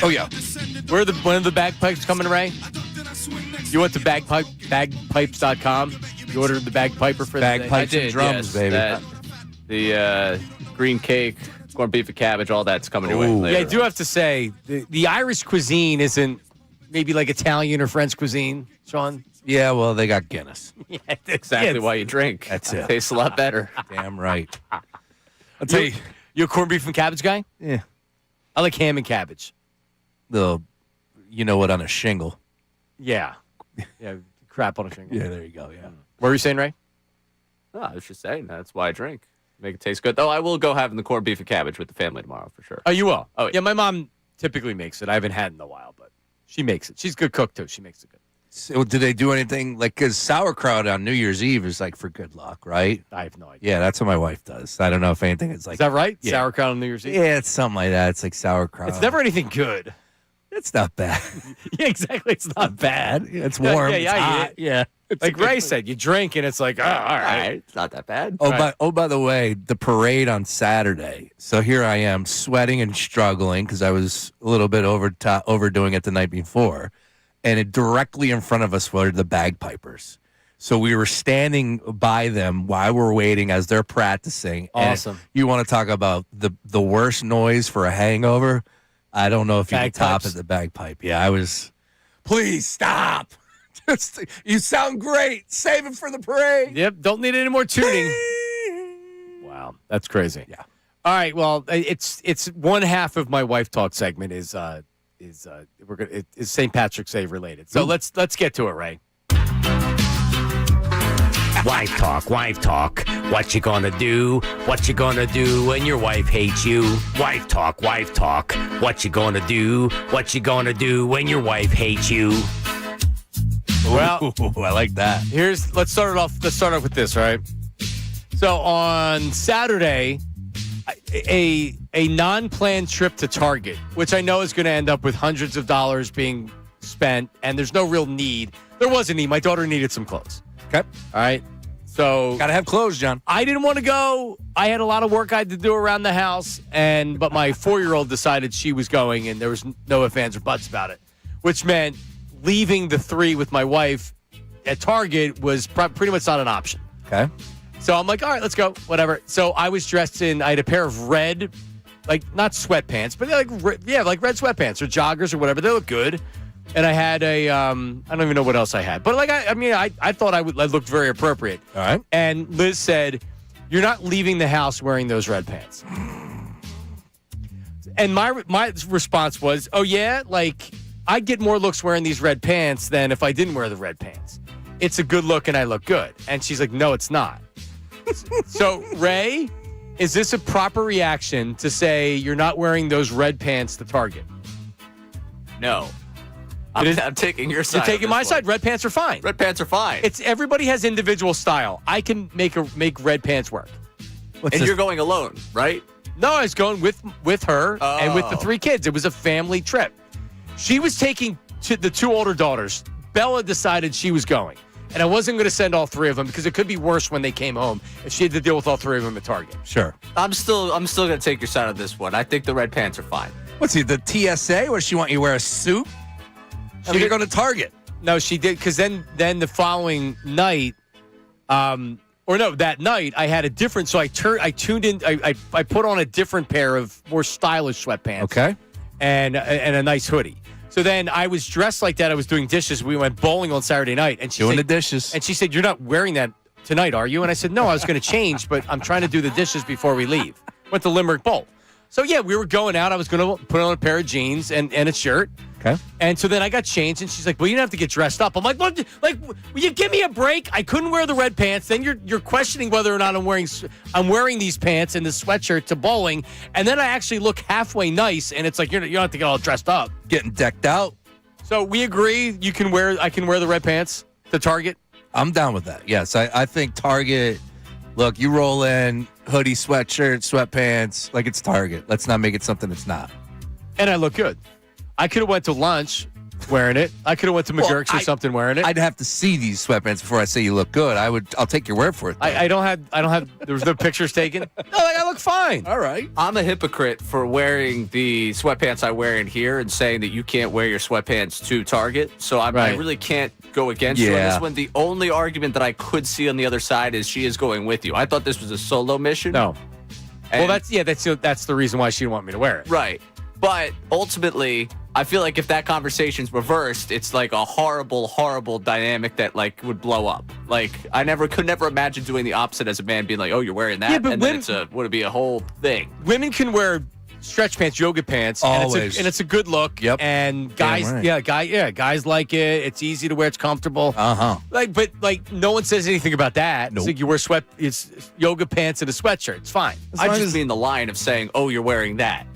Oh, yeah. When are the bagpipes coming, Ray? You went to bagpipes.com. You ordered the bagpiper for the bagpipes day? and drums, baby. The green cake, corned beef and cabbage, all that's coming your way later. Yeah, I do have to say, the Irish cuisine isn't maybe like Italian or French cuisine, Sean. Yeah, well, they got Guinness. Yeah, exactly why you drink. That's it. Tastes a lot better. Damn right. I'll tell you. You a corned beef and cabbage guy? Yeah. I like ham and cabbage. You know what, on a shingle. Yeah. Yeah, crap on a shingle. Yeah, there you go, yeah. What were you saying, Ray? No, I was just saying that's why I drink. Make it taste good. Though I will go having the corned beef and cabbage with the family tomorrow for sure. Oh, you will? Oh, yeah, my mom typically makes it. I haven't had it in a while, but she makes it. She's a good cook, too. She makes it good. So, do they do anything like because sauerkraut on New Year's Eve is like for good luck, right? I have no idea. Yeah, that's what my wife does. I don't know if anything is like. Is that right? Yeah. Sauerkraut on New Year's Eve? Yeah, it's something like that. It's like sauerkraut. It's never anything good. It's not bad. Yeah, exactly. It's not bad. Yeah, it's warm. Yeah, it's hot. Yeah. Like Ray said, you drink and it's like, all right. It's not that bad. By the way, the parade on Saturday. So here I am sweating and struggling because I was a little bit overdoing it the night before. And directly in front of us were the bagpipers. So we were standing by them while we're waiting as they're practicing. Awesome. And you want to talk about the worst noise for a hangover? I don't know if you can top it, the bagpipe. Yeah, I was, please stop. You sound great. Save it for the parade. Yep, don't need any more tuning. Wow, that's crazy. Yeah. All right, well, it's one half of my wife talk segment is St. Patrick's Day related. So let's get to it, Ray. Wife talk. What you gonna do? What you gonna do when your wife hates you? Wife talk. What you gonna do? What you gonna do when your wife hates you? Well, I like that. Let's start off with this, right? So on Saturday, a non-planned trip to Target, which I know is going to end up with hundreds of dollars being spent, and there's no real need. There was a need. My daughter needed some clothes. Okay. All right. So gotta have clothes, John. I didn't want to go. I had a lot of work I had to do around the house, but my 4-year-old decided she was going, and there was no ifs, ands, or buts about it, which meant leaving the 3 with my wife at Target was pretty much not an option. Okay. So I'm like, all right, let's go, whatever. So I was dressed I had a pair of red, like not sweatpants, but like red sweatpants or joggers or whatever. They look good. And I had I don't even know what else I had. But like, I thought I looked very appropriate. All right. And Liz said, you're not leaving the house wearing those red pants. And my response was, oh yeah, like I'd get more looks wearing these red pants than if I didn't wear the red pants. It's a good look and I look good. And she's like, no, it's not. So, Ray, is this a proper reaction to say you're not wearing those red pants to Target? No. I'm taking your side. You're taking my side. Red pants are fine. Red pants are fine. Everybody has individual style. I can make red pants work. You're going alone, right? No, I was going with her and with the 3 kids. It was a family trip. She was taking the 2 older daughters. Bella decided she was going. And I wasn't going to send all 3 of them because it could be worse when they came home if she had to deal with all 3 of them at Target. Sure. I'm still going to take your side on this one. I think the red pants are fine. What's he, the TSA? Or she want you to wear a suit? You're going to Target. No, she did, because then the following night, that night I had a different. So I tuned in. I put on a different pair of more stylish sweatpants. Okay. And a nice hoodie. So then I was dressed like that. I was doing dishes. We went bowling on Saturday night, and she doing said, the dishes. And she said, "You're not wearing that tonight, are you?" And I said, "No, I was going to change, but I'm trying to do the dishes before we leave." Went to Limerick Bowl. So yeah, we were going out. I was going to put on a pair of jeans and a shirt. Okay. And so then I got changed, and she's like, "Well, you don't have to get dressed up." I'm like, "What? Like, will you give me a break? I couldn't wear the red pants. Then you're questioning whether or not I'm wearing these pants and this sweatshirt to bowling, and then I actually look halfway nice, and it's like you don't have to get all dressed up, getting decked out." So we agree. I can wear the red pants to Target. I'm down with that. Yes, I think Target. Look, you roll in hoodie, sweatshirt, sweatpants, like it's Target. Let's not make it something it's not. And I look good. I could have went to lunch wearing it. I could have went to McGurk's or something wearing it. I'd have to see these sweatpants before I say you look good. I'll take your word for it. I don't have. There was no pictures taken. No, I look fine. All right. I'm a hypocrite for wearing the sweatpants I wear in here and saying that you can't wear your sweatpants to Target. So I really can't go against you on this one. The only argument that I could see on the other side is she is going with you. I thought this was a solo mission. No. Well, that's the reason why she didn't want me to wear it. Right. But ultimately, I feel like if that conversation's reversed, it's like a horrible, horrible dynamic that like would blow up. Like I could never imagine doing the opposite as a man, being like, "Oh, you're wearing that," and then would it be a whole thing? Women can wear stretch pants, yoga pants, always, and it's a good look. Yep. And guys, guys like it. It's easy to wear. It's comfortable. But no one says anything about that. Nope. It's like you wear it's yoga pants and a sweatshirt. It's fine. I just mean the line of saying, "Oh, you're wearing that."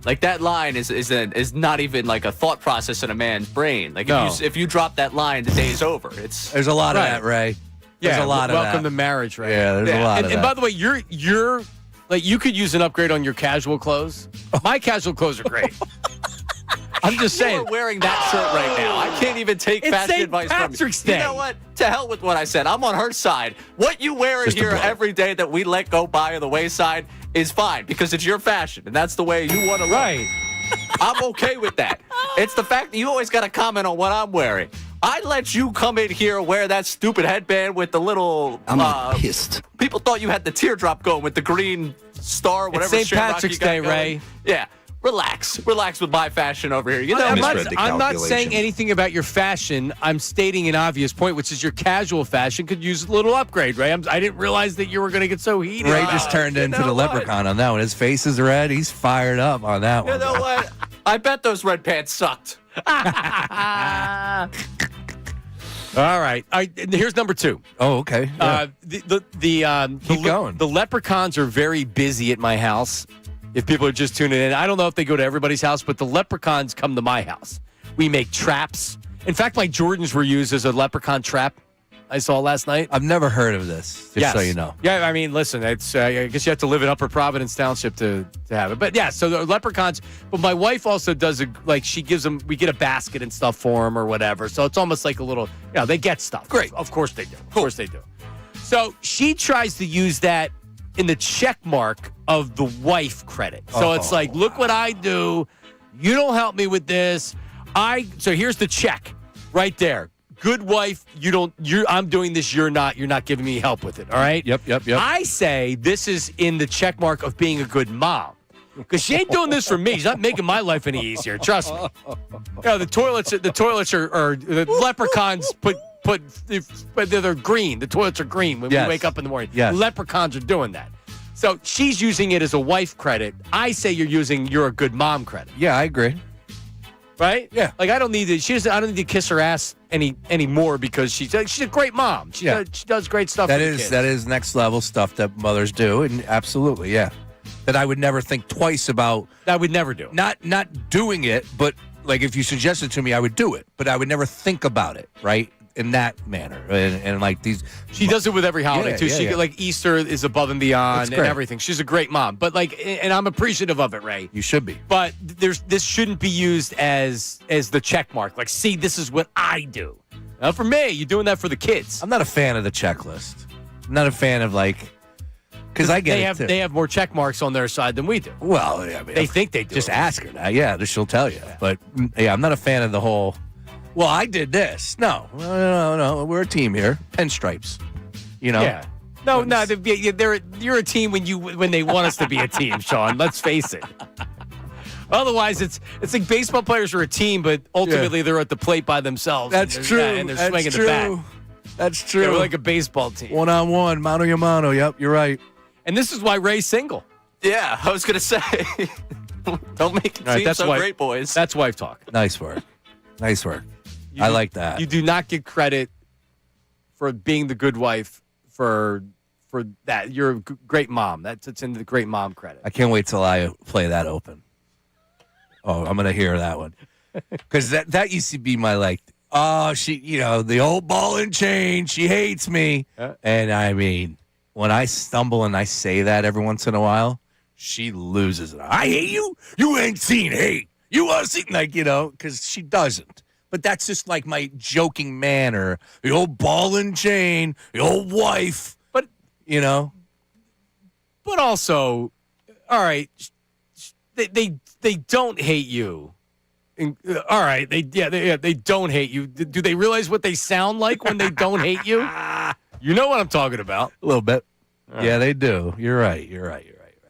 Like that line is not even like a thought process in a man's brain. Like if you drop that line, the day's over. There's a lot of that, Ray. There's a lot of that. Welcome to marriage, Ray. Yeah, there's a lot of that. And by the way, you're like you could use an upgrade on your casual clothes. My casual clothes are great. I'm just saying. You're wearing that shirt right now. I can't even take fashion advice from you. Patrick's Day. You know what? To hell with what I said. I'm on her side. What you wear in here every day that we let go by the wayside is fine because it's your fashion and that's the way you want to look. Right. I'm okay with that. It's the fact that you always got to comment on what I'm wearing. I let you come in here and wear that stupid headband with the little. I'm pissed. People thought you had the teardrop going with the green star, whatever. It's St. Patrick's Day, Ray. Yeah. Relax with my fashion over here. You know, I'm not saying anything about your fashion. I'm stating an obvious point, which is your casual fashion could use a little upgrade, Ray. I didn't realize that you were going to get so heated. Ray just turned into the leprechaun on that one. His face is red. He's fired up on that one. You know what? I bet those red pants sucked. All right. Here's number 2. Oh, okay. Yeah. Keep going. The leprechauns are very busy at my house. If people are just tuning in, I don't know if they go to everybody's house, but the leprechauns come to my house. We make traps. In fact, my Jordans were used as a leprechaun trap. I saw last night. I've never heard of this, just so you know. Yeah, I mean, listen, it's I guess you have to live in Upper Providence Township to have it. But yeah, so the leprechauns. But my wife also does she gives them. We get a basket and stuff for them or whatever. So it's almost like a little. They get stuff. Great. Of course they do. Of course they do. So she tries to use that in the check mark of the wife credit. So it's like, look what I do. You don't help me with this. So here's the check right there. Good wife, I'm doing this, you're not giving me help with it. All right? Yep. I say this is in the check mark of being a good mom. Because she ain't doing this for me. She's not making my life any easier. Trust me. The toilets are the leprechauns but they're green. The toilets are green when we wake up in the morning. Yes. Leprechauns are doing that. So she's using it as a wife credit. I say you're a good mom credit. Yeah, I agree. Right? Yeah. Like I don't need to kiss her ass anymore because she's a great mom. She does great stuff. That for the is kids. that is next level stuff that mothers do, and absolutely, yeah. That I would never think twice about. I would never do. Not doing it, but like if you suggested it to me, I would do it, but I would never think about it, right? In that manner, and like these, she does it with every holiday too. She like Easter is above and beyond and everything. She's a great mom, but and I'm appreciative of it, Ray. You should be. But this shouldn't be used as the check mark. Like, see, this is what I do. Now, for me, you're doing that for the kids. I'm not a fan of the checklist. I'm not a fan of because I get they have more check marks on their side than we do. Well, yeah, I mean, they think they do. Just ask her that. Yeah, she'll tell you. Yeah. But yeah, I'm not a fan of the whole. Well, I did this. No. We're a team here. Pinstripes. Yeah. No. You're a team when they want us to be a team, Sean. Let's face it. Otherwise, it's like baseball players are a team, but ultimately they're at the plate by themselves. That's true. And they're swinging the bat. That's true. We're like a baseball team. 1-on-1, mano a mano. Yep, you're right. And this is why Ray's single. Yeah, I was gonna say. Don't make it seem so great, boys. That's wife talk. Nice work. Nice work. I like that. You do not get credit for being the good wife for that. You're a great mom. It's in the great mom credit. I can't wait till I play that open. Oh, I'm gonna hear that one because that used to be my she the old ball and chain. She hates me, and I mean when I stumble and I say that every once in a while, she loses it. I hate you. You ain't seen hate. You want to see because she doesn't. but that's just like my joking manner. The old ball and chain, the old wife. But, you know. But also, all right, they don't hate you. All right, they don't hate you. Do they realize what they sound like when they don't hate you? You know what I'm talking about. A little bit. Yeah, they do. You're right.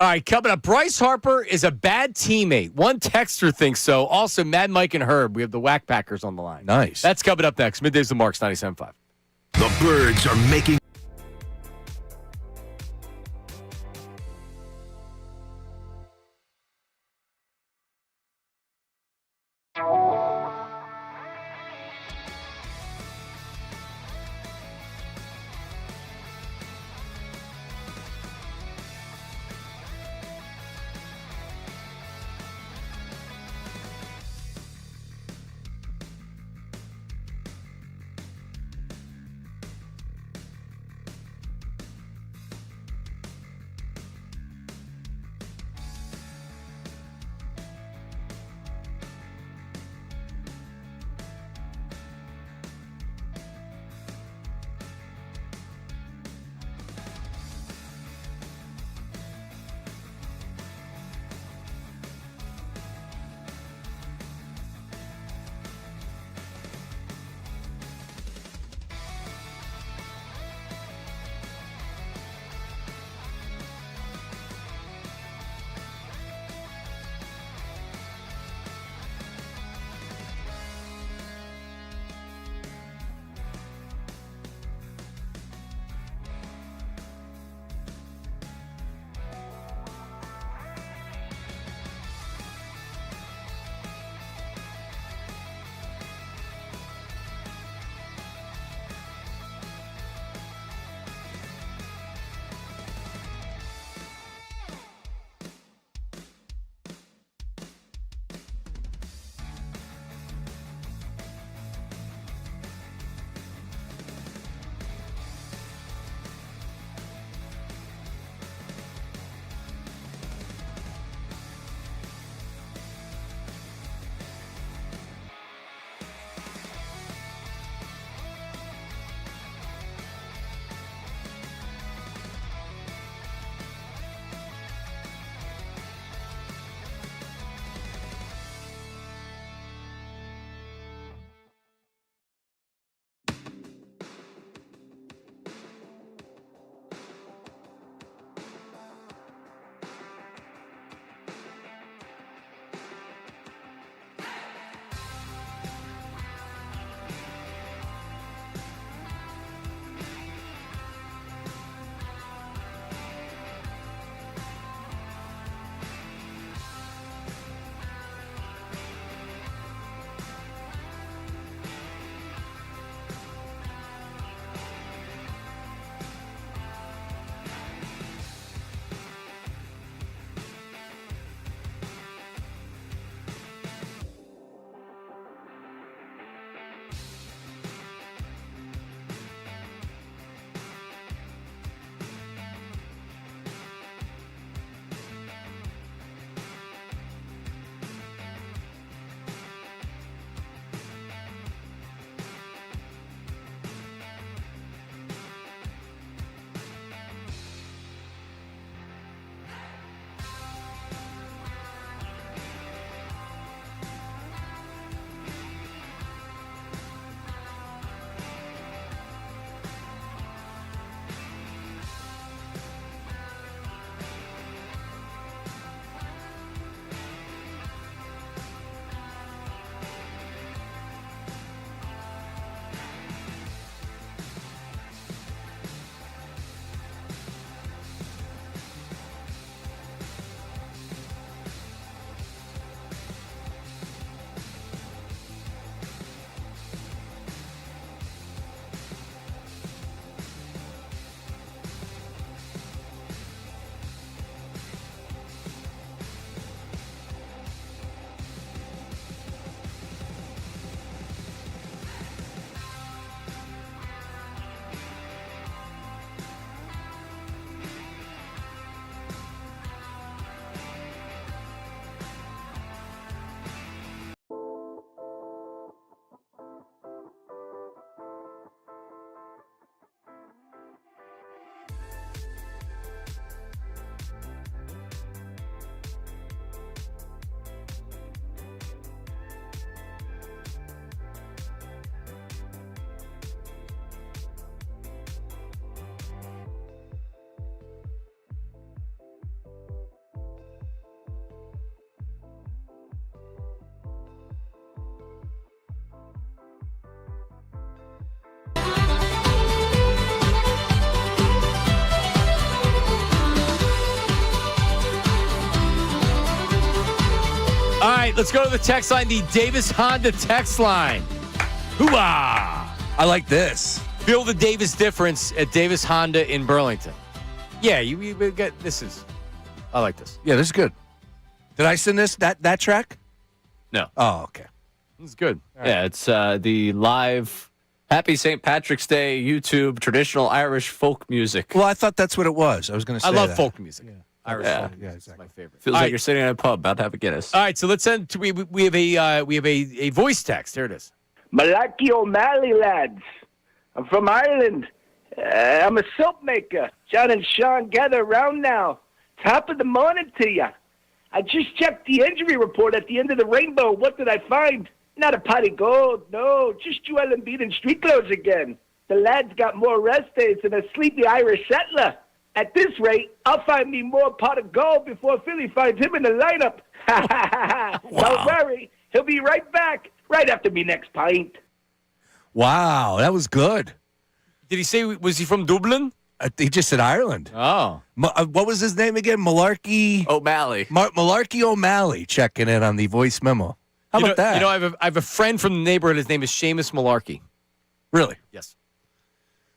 All right, coming up, Bryce Harper is a bad teammate. One texter thinks so. Also, Mad Mike and Herb. We have the Whack Packers on the line. Nice. That's coming up next. Middays with Marks, 97.5. The Birds are making right, let's go to the text line, the Davis Honda text line. Hoo-ah! I like this. Feel the Davis difference at Davis Honda in Burlington. Yeah, you get this is. I like this. Yeah, this is good. Did I send this that track? No. Oh, okay. This is good. Yeah, it's the live Happy St. Patrick's Day YouTube traditional Irish folk music. Well, I thought that's what it was. I was going to say I love that. folk music. Yeah. Irish Yeah. folk music is my favorite. Feels All like right. you're sitting in a pub about to have a Guinness. All right, so let's send. We have a voice text. Here it is. Malachi O'Malley, lads. I'm from Ireland. I'm a soap maker. John and Sean, gather around now. Top of the morning to ya. I just checked the injury report at the end of the rainbow. What did I find? Not a pot of gold, no. Just Joel Embiid in street clothes again. The lad's got more rest days than a sleepy Irish settler. At this rate, I'll find me more pot of gold before Philly finds him in the lineup. Don't worry. He'll be right back, right after me next pint. Wow, that was good. Did he say, was he from Dublin? He just said Ireland. Oh. What was his name again? Malarkey O'Malley. Malarkey O'Malley checking in on the voice memo. How about that? You know, I have a friend from the neighborhood. His name is Seamus Malarkey. Really? Yes.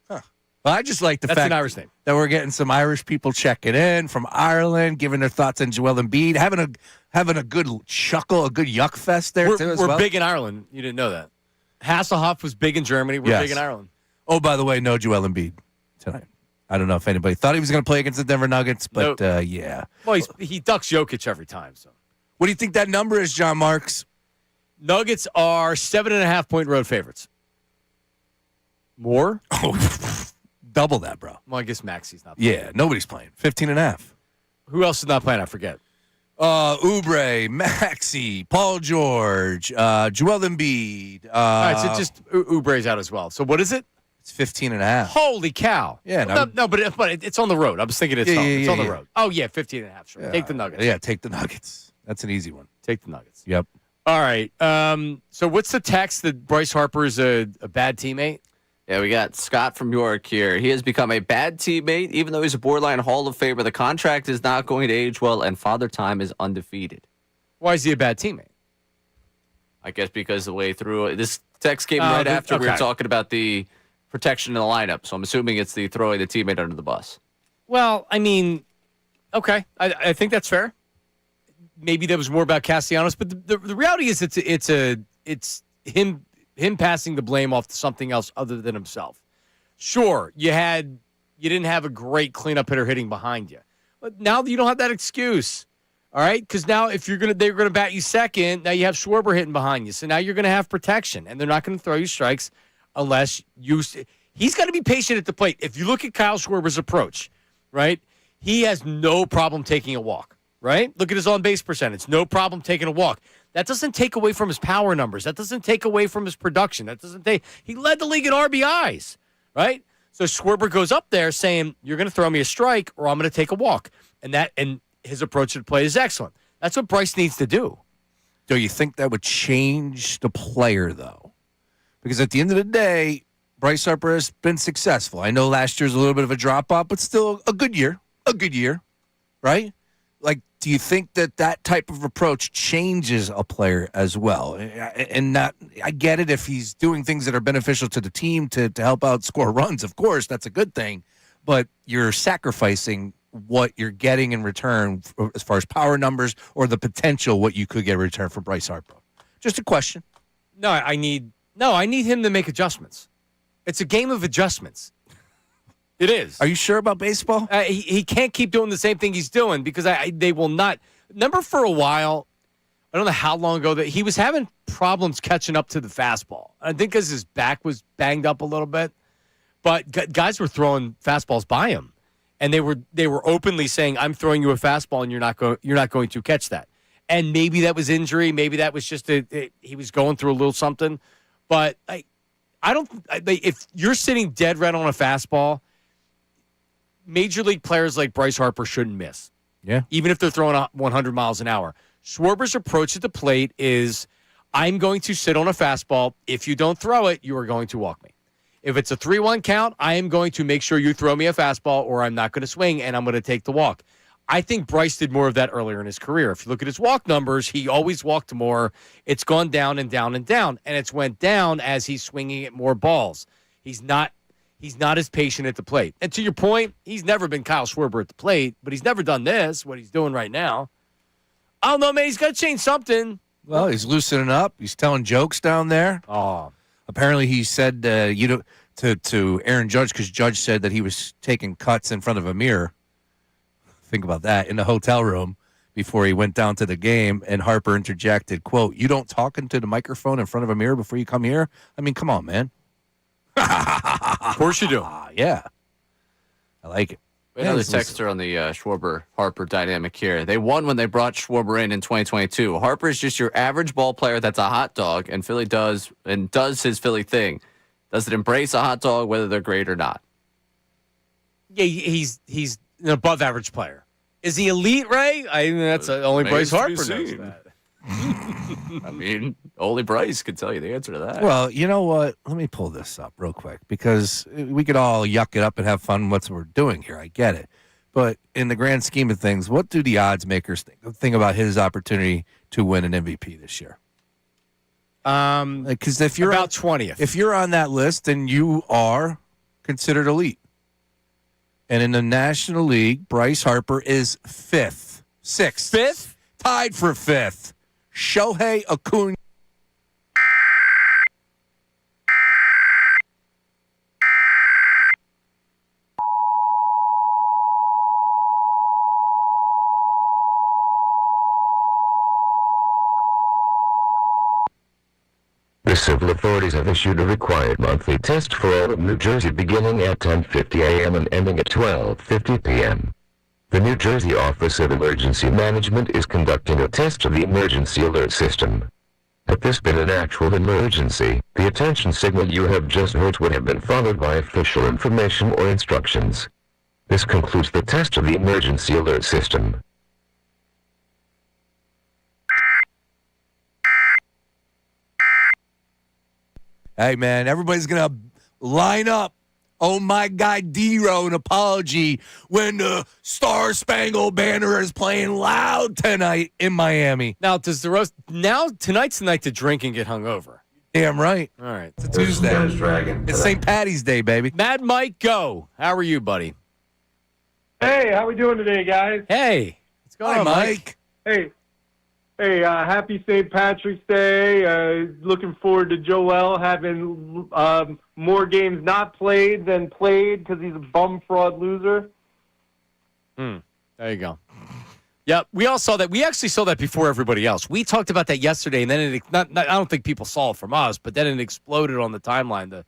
Huh. Well, I just like the That's fact an Irish name. that we're getting some Irish people checking in from Ireland, giving their thoughts on Joel Embiid, having a good chuckle, a good yuck fest there too. We're big in Ireland. You didn't know that. Hasselhoff was big in Germany. We're big in Ireland. Oh, by the way, no Joel Embiid tonight. I don't know if anybody thought he was going to play against the Denver Nuggets, but yeah. Well, he ducks Jokic every time. So, what do you think that number is, John Marks? Nuggets are 7.5-point road favorites. More? Oh, double that, bro. Well, I guess Maxi's not playing. Yeah, nobody's playing. 15.5. Who else is not playing? I forget. Oubre, Maxey, Paul George, Joel Embiid. All right, so just Oubre's out as well. So what is it? It's 15.5. Holy cow. Yeah, no, but it's on the road. I was thinking it's home. It's on the road. Oh, yeah, 15.5. Sure. Take the Nuggets. Yeah, take the Nuggets. That's an easy one. Take the Nuggets. Yep. All right. So what's the text that Bryce Harper is a bad teammate? Yeah, we got Scott from York here. He has become a bad teammate, even though he's a borderline Hall of Famer. The contract is not going to age well, and Father Time is undefeated. Why is he a bad teammate? I guess because the way through this text came right after we were talking about the protection in the lineup. So I'm assuming it's the throwing the teammate under the bus. Well, I mean, okay. I think that's fair. Maybe that was more about Castellanos, but the reality is it's him passing the blame off to something else other than himself. Sure, you didn't have a great cleanup hitter hitting behind you, but now you don't have that excuse. All right, because now if they're gonna bat you second. Now you have Schwarber hitting behind you, so now you're gonna have protection, and they're not gonna throw you strikes unless he's got to be patient at the plate. If you look at Kyle Schwarber's approach, right, he has no problem taking a walk. Right, look at his on-base percentage. No problem taking a walk. That doesn't take away from his power numbers. That doesn't take away from his production. He led the league in RBIs, right? So Schwarber goes up there saying, "You're going to throw me a strike, or I'm going to take a walk," and his approach to the play is excellent. That's what Bryce needs to do. Do you think that would change the player though? Because at the end of the day, Bryce Harper has been successful. I know last year's a little bit of a drop off, but still a good year, right? Like, do you think that type of approach changes a player as well? And I get it if he's doing things that are beneficial to the team to help out score runs. Of course, that's a good thing. But you're sacrificing what you're getting in return as far as power numbers or the potential what you could get in return for Bryce Harper. Just a question. No, I need him to make adjustments. It's a game of adjustments. It is. Are you sure about baseball? He can't keep doing the same thing he's doing because they will not. Remember for a while, I don't know how long ago, that he was having problems catching up to the fastball. I think because his back was banged up a little bit. But guys were throwing fastballs by him, and they were openly saying, "I'm throwing you a fastball, and you're not going to catch that." And maybe that was injury. Maybe that was just he was going through a little something. But if you're sitting dead red on a fastball, major league players like Bryce Harper shouldn't miss. Yeah. Even if they're throwing 100 miles an hour. Schwarber's approach at the plate is, I'm going to sit on a fastball. If you don't throw it, you are going to walk me. If it's a 3-1 count, I am going to make sure you throw me a fastball or I'm not going to swing and I'm going to take the walk. I think Bryce did more of that earlier in his career. If you look at his walk numbers, he always walked more. It's gone down and down and down, and it's went down as he's swinging at more balls. He's not as patient at the plate. And to your point, he's never been Kyle Schwarber at the plate, but he's never done what he's doing right now. I don't know, man. He's got to change something. Well, he's loosening up. He's telling jokes down there. Oh, apparently he said to Aaron Judge, because Judge said that he was taking cuts in front of a mirror. Think about that, in the hotel room before he went down to the game, and Harper interjected, quote, "You don't talk into the microphone in front of a mirror before you come here? I mean, come on, man." Of course you do. Yeah. I like it. Another texter on the Schwarber-Harper dynamic here. They won when they brought Schwarber in 2022. Harper's just your average ball player that's a hot dog, and Philly does his Philly thing. Does it embrace a hot dog, whether they're great or not? Yeah, he's an above-average player. Is he elite, Ray? I mean, that's only Bryce Harper knows that. I mean, only Bryce could tell you the answer to that. Well, you know what? Let me pull this up real quick, because we could all yuck it up and have fun with what we're doing here. I get it. But in the grand scheme of things, what do the odds makers think about his opportunity to win an MVP this year? Because if you're about 20th. If you're on that list, then you are considered elite. And in the National League, Bryce Harper is sixth. Fifth? Tied for fifth. Shohei Acuna. The civil authorities have issued a required monthly test for all of New Jersey beginning at 10:50 a.m. and ending at 12:50 p.m. The New Jersey Office of Emergency Management is conducting a test of the emergency alert system. Had this been an actual emergency, the attention signal you have just heard would have been followed by official information or instructions. This concludes the test of the emergency alert system. Hey, man, everybody's going to line up. Oh, my guy D-Row, an apology when the Star Spangled Banner is playing loud tonight in Miami. Now, tonight's the night to drink and get hungover. Damn right. All right. It's a Tuesday. It's St. Patty's Day, baby. Mad Mike, go. How are you, buddy? Hey, how we doing today, guys? Hey. What's going on, Mike? Hey, happy St. Patrick's Day. Looking forward to Joel having more games not played than played because he's a bum fraud loser. There you go. Yeah, we all saw that. We actually saw that before everybody else. We talked about that yesterday, and then I don't think people saw it from us, but then it exploded on the timeline. The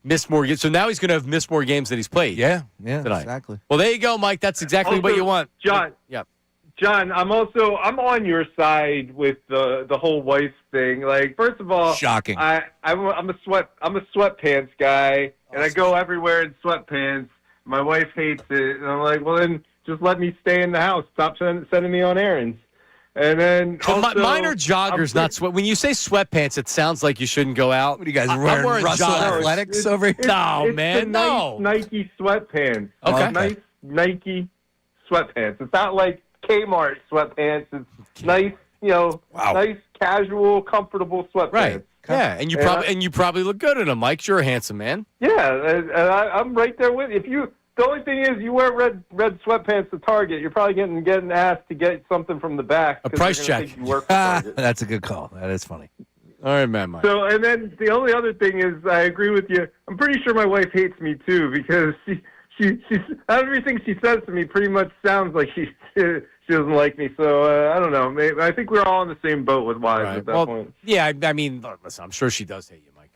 miss more games. So now he's going to have missed more games than he's played. Yeah, tonight. Exactly. Well, there you go, Mike. That's exactly what you want. John. Yep. John, I'm on your side with the whole wife thing. Like, first of all, shocking. I'm a sweatpants guy, and I go everywhere in sweatpants. My wife hates it, and I'm like, well, then just let me stay in the house. Stop sending me on errands. And then also, mine are joggers, not sweat. When you say sweatpants, it sounds like you shouldn't go out. What are you guys wearing? Russell Athletics over here? No, it's man, nice Nike sweatpants. Okay. Nice Nike sweatpants. It's not like Kmart sweatpants. It's nice, nice, casual, comfortable sweatpants. Right. Yeah, and you probably look good in them, Mike. You're a handsome man. Yeah, and I'm right there with you. The only thing is, you wear red sweatpants to Target. You're probably getting asked to get something from the back. A price check. Think you work for Target. That's a good call. That is funny. All right, man, Mike. So, and then the only other thing is, I agree with you. I'm pretty sure my wife hates me too, because she everything she says to me pretty much sounds like she doesn't like me. So I don't know. Maybe, I think we're all in the same boat with wives at that point. Yeah, I mean, listen, I'm sure she does hate you, Mike.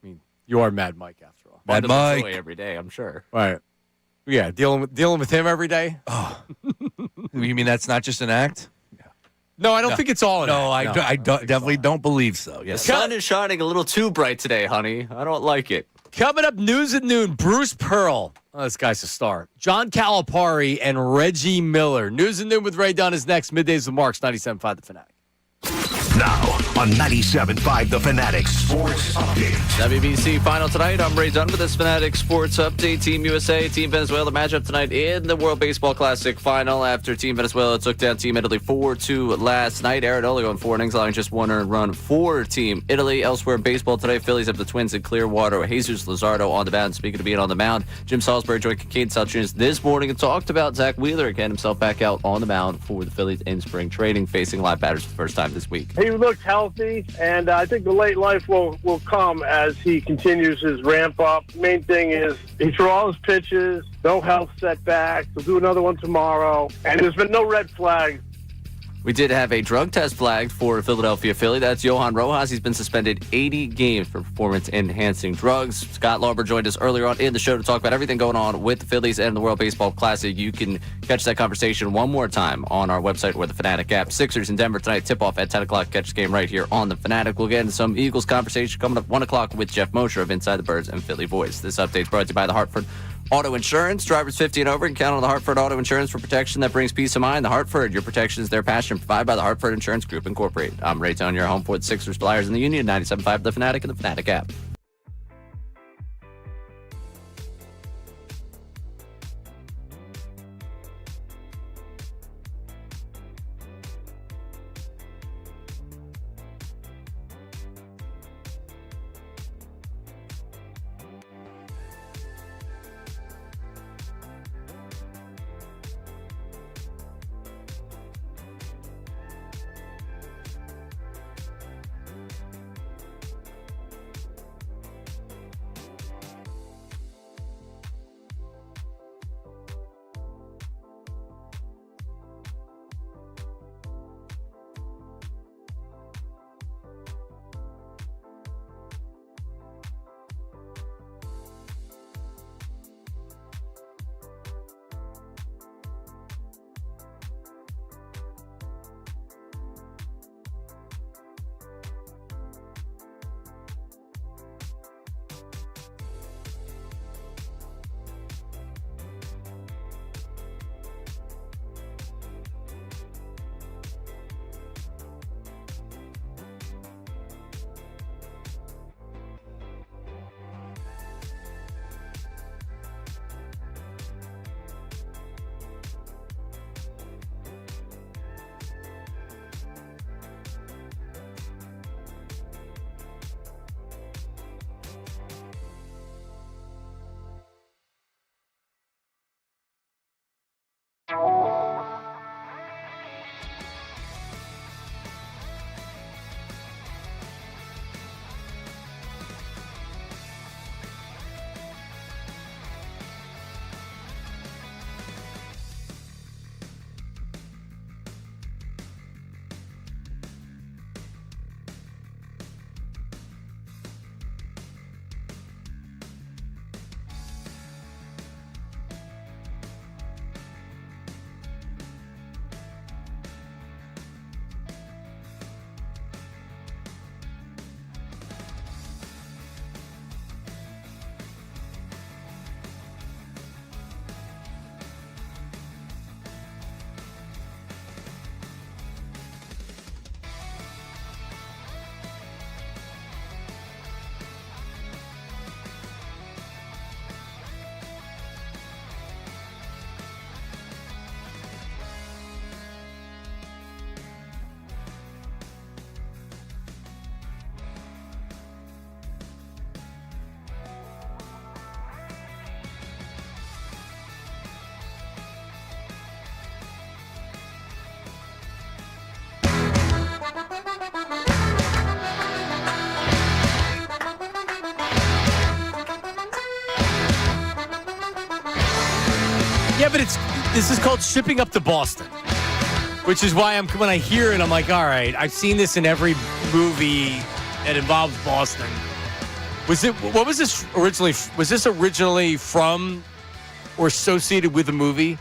I mean, you are Mad Mike after all. Mad Mike every day, I'm sure. Right. Yeah, dealing with him every day. Oh, you mean that's not just an act? No, I don't think it's all an act. I definitely don't believe so. Yes. The sun is shining a little too bright today, honey. I don't like it. Coming up, news at noon, Bruce Pearl. Oh, this guy's a star. John Calipari and Reggie Miller. News at noon with Ray Dunn is next. Middays with Marks, 97.5 The Fanatic. Now, on 97.5 The Fanatic Sports Update. WBC final tonight. I'm Ray Dunn with this Fanatic Sports Update. Team USA, Team Venezuela matchup tonight in the World Baseball Classic final after Team Venezuela took down Team Italy 4-2 last night. Aaron Nola going 4 innings, allowing just 1 earned run for Team Italy. Elsewhere in baseball today, Phillies have the Twins in Clearwater. Jesus Luzardo on the mound. Speaking of being on the mound, Jim Salisbury joined Kincade Salciunas this morning and talked about Zach Wheeler getting himself back out on the mound for the Phillies in spring training, facing live batters for the first time this week. He looked healthy, and I think the late life will come as he continues his ramp up. Main thing is he threw all his pitches, no health setbacks. He'll do another one tomorrow, and there's been no red flags. We did have a drug test flagged for a Philadelphia Philly. That's Johan Rojas. He's been suspended 80 games for performance-enhancing drugs. Scott Lauber joined us earlier on in the show to talk about everything going on with the Phillies and the World Baseball Classic. You can catch that conversation one more time on our website or the Fanatic app. Sixers in Denver tonight. Tip-off at 10 o'clock. Catch the game right here on the Fanatic. We'll get into some Eagles conversation coming up 1 o'clock with Jeff Mosher of Inside the Birds and Philly Voice. This update is brought to you by the Hartford Auto Insurance. Drivers 50 and over can count on the Hartford Auto Insurance for protection that brings peace of mind. The Hartford, your protection is their passion. Provided by the Hartford Insurance Group, Incorporated. I'm Ray Tone, your home for the Sixers, Flyers, and the Union. 97.5 The Fanatic and the Fanatic app. Yeah, but this is called shipping up to Boston, which is why when I hear it, I'm like, all right, I've seen this in every movie that involves Boston. What was this originally? Was this originally from or associated with a movie?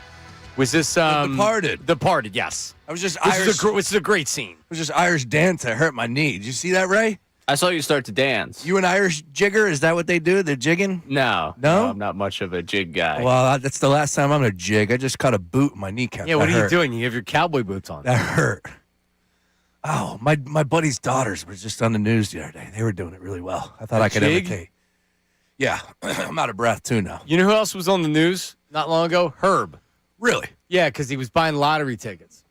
Was this Departed? Departed, yes. I was just This is a great scene. It was just Irish dance. I hurt my knee. Did you see that, Ray? I saw you start to dance. You an Irish jigger? Is that what they do? They're jigging? No. No? I'm not much of a jig guy. Well, that's the last time I'm going to jig. I just caught a boot in my kneecap. Yeah, what That are you hurt. doing? You have your cowboy boots on. That hurt. Oh, my buddy's daughters were just on the news the other day. They were doing it really well. I thought I could imitate. Yeah, I'm out of breath too now. You know who else was on the news not long ago? Herb. Really? Yeah, because he was buying lottery tickets.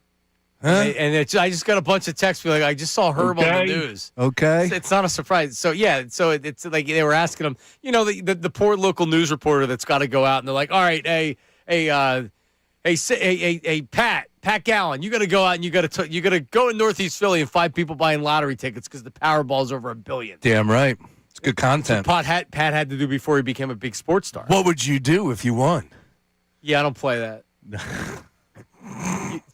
Huh? I just got a bunch of texts like, I just saw Herb on the news. Okay. It's not a surprise. So, yeah, it's like they were asking him, the poor local news reporter that's got to go out, and they're like, all right, Pat Gallen, you got to go out and you got to go in Northeast Philly and find people buying lottery tickets because the Powerball's over $1 billion. Damn right. It's good content. Pat had to do before he became a big sports star. What would you do if you won? Yeah, I don't play that.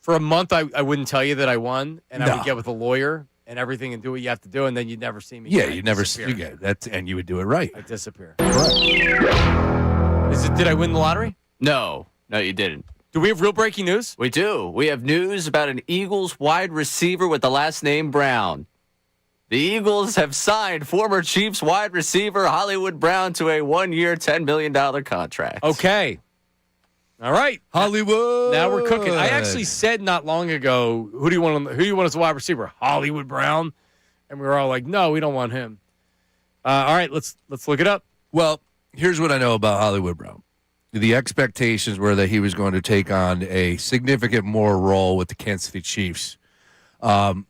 For a month, I wouldn't tell you that I won, and I would get with a lawyer and everything and do what you have to do, and then you'd never see me. Yeah, you'd never see you that, and you would do it right. I'd disappear. Right. Did I win the lottery? No, you didn't. Do we have real breaking news? We do. We have news about an Eagles wide receiver with the last name Brown. The Eagles have signed former Chiefs wide receiver Hollywood Brown to a 1-year, $10 million contract. Okay. All right. Hollywood. Now we're cooking. I actually said not long ago, who do you want as a wide receiver? Hollywood Brown. And we were all like, no, we don't want him. All right, let's look it up. Well, here's what I know about Hollywood Brown. The expectations were that he was going to take on a significant more role with the Kansas City Chiefs, and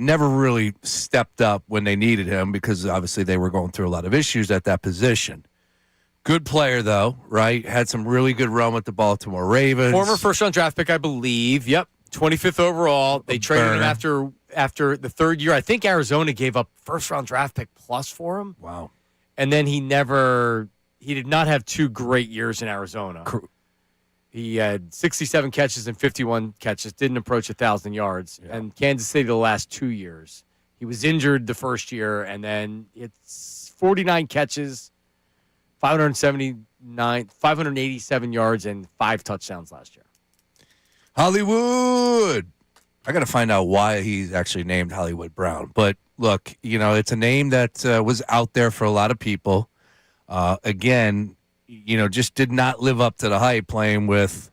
never really stepped up when they needed him because obviously they were going through a lot of issues at that position. Good player, though, right? Had some really good run with the Baltimore Ravens. Former first-round draft pick, I believe. Yep, 25th overall. They traded him after the third year. I think Arizona gave up first-round draft pick plus for him. Wow. And then he did not have 2 great years in Arizona. He had 67 catches and 51 catches, didn't approach 1,000 yards. Yeah. And Kansas City the last 2 years. He was injured the first year, and then it's 49 catches, 587 yards, and 5 touchdowns last year. Hollywood. I got to find out why he's actually named Hollywood Brown. But look, it's a name that was out there for a lot of people. Again, just did not live up to the hype playing with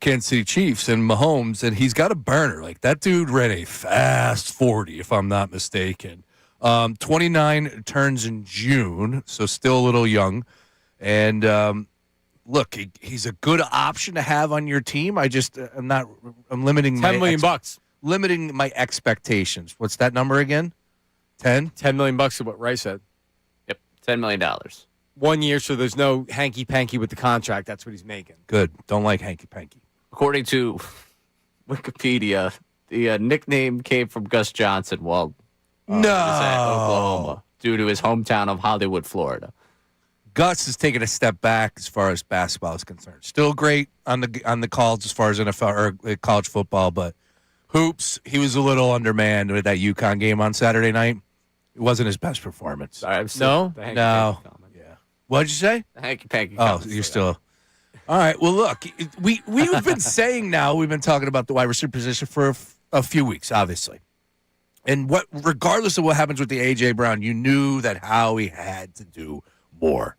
Kansas City Chiefs and Mahomes, and he's got a burner. Like, that dude ran a fast 40, if I'm not mistaken. 29 turns in June, so still a little young. And look, he's a good option to have on your team. I'm limiting $10 million. Limiting my expectations. What's that number again? 10? $10 million is what Ray said. Yep, $10 million. 1 year, so there's no hanky-panky with the contract. That's what he's making. Good. Don't like hanky-panky. According to Wikipedia, the nickname came from Gus Johnson while he was at Oklahoma due to his hometown of Hollywood, Florida. Gus has taken a step back as far as basketball is concerned. Still great on the calls as far as NFL or college football, but hoops, he was a little undermanned with that UConn game on Saturday night. It wasn't his best performance. Sorry, No. Yeah. What'd you say? The hanky-panky. Oh, you're still. All right. Well, look, we've been saying now, we've been talking about the wide receiver position for a few weeks, obviously. And regardless of what happens with the A.J. Brown, you knew that Howie had to do more.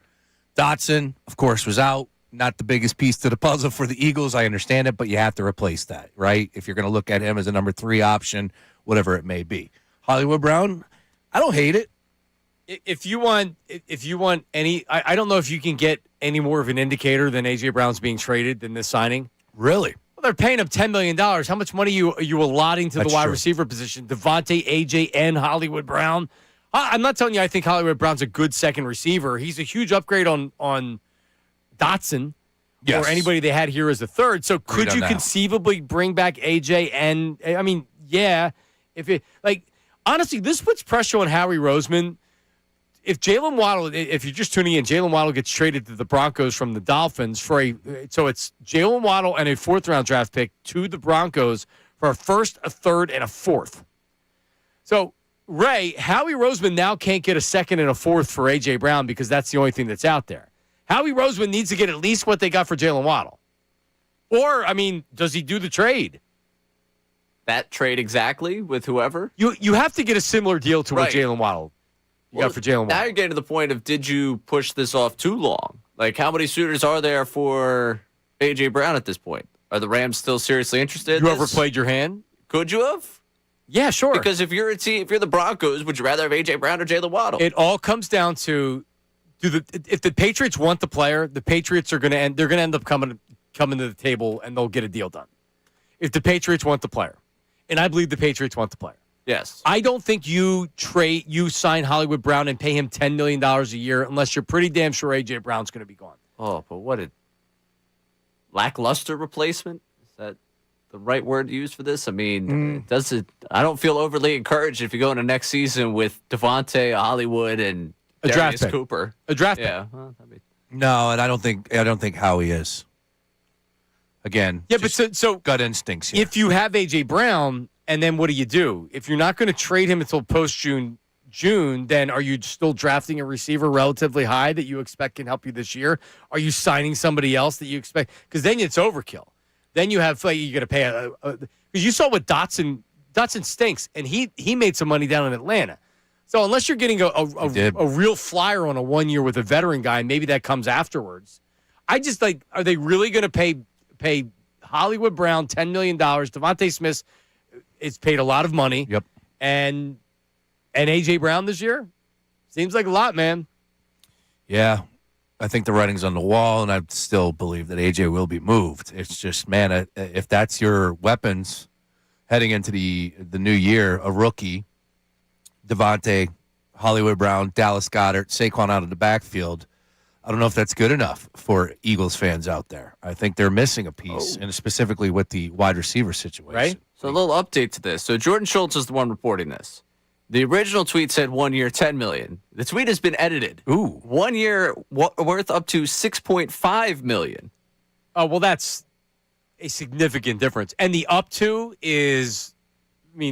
Dotson, of course, was out. Not the biggest piece to the puzzle for the Eagles. I understand it, but you have to replace that, right? If you're going to look at him as a number 3 option, whatever it may be. Hollywood Brown, I don't hate it. If you want any, I don't know if you can get any more of an indicator than A.J. Brown's being traded than this signing. Really? Well, they're paying him $10 million. How much money are you allotting to the wide receiver position? Devontae, A.J., and Hollywood Brown? I'm not telling you I think Hollywood Brown's a good second receiver. He's a huge upgrade on Dotson or anybody they had here as a third. So could you conceivably bring back A.J. and, I mean, yeah. Honestly, this puts pressure on Howie Roseman. If Jalen Waddle, if you're just tuning in, Jalen Waddle gets traded to the Broncos from the Dolphins so it's Jalen Waddle and a 4th-round draft pick to the Broncos for a 1st, a 3rd, and a 4th. So, Ray, Howie Roseman now can't get a 2nd and a 4th for A.J. Brown because that's the only thing that's out there. Howie Roseman needs to get at least what they got for Jalen Waddle. Or, I mean, does he do the trade? That trade exactly with whoever? You have to get a similar deal to what Jalen Waddle got for Jalen Waddle. Now you're getting to the point of, did you push this off too long? Like, how many suitors are there for A.J. Brown at this point? Are the Rams still seriously interested? You overplayed your hand? Could you have? Yeah, sure. Because if you're a team, if you're the Broncos, would you rather have A.J. Brown or Jalen Waddle? It all comes down to if the Patriots want the player, the Patriots are going to end up coming to the table and they'll get a deal done. If the Patriots want the player, and I believe the Patriots want the player. Yes. I don't think you sign Hollywood Brown and pay him $10 million a year unless you're pretty damn sure A.J. Brown's going to be gone. Oh, but what a lackluster replacement? Is that the right word to use for this? I mean, I don't feel overly encouraged if you go into next season with Devontae, Hollywood, and Darius Cooper. A draft pick. Yeah. No, and I don't think Howie is. Again, yeah, but so gut instincts here. If you have A.J. Brown, and then what do? If you're not going to trade him until post-June, then are you still drafting a receiver relatively high that you expect can help you this year? Are you signing somebody else that you expect? Because then it's overkill. Then you have you got to pay because you saw what Dotson stinks, and he made some money down in Atlanta. So unless you're getting a real flyer on a 1 year with a veteran guy, maybe that comes afterwards. I just are they really going to pay Hollywood Brown $10 million? Devontae Smith is paid a lot of money. Yep. And A.J. Brown this year? Seems like a lot, man. Yeah. I think the writing's on the wall, and I still believe that A.J. will be moved. It's just, man, if that's your weapons heading into the new year, a rookie, Devontae, Hollywood Brown, Dallas Goedert, Saquon out of the backfield, I don't know if that's good enough for Eagles fans out there. I think they're missing a piece, and specifically with the wide receiver situation. Right? So a little update to this. So Jordan Schultz is the one reporting this. The original tweet said 1 year, $10 million. The tweet has been edited. Ooh. 1 year worth up to $6.5 million. Oh, well, that's a significant difference. And the up to is, that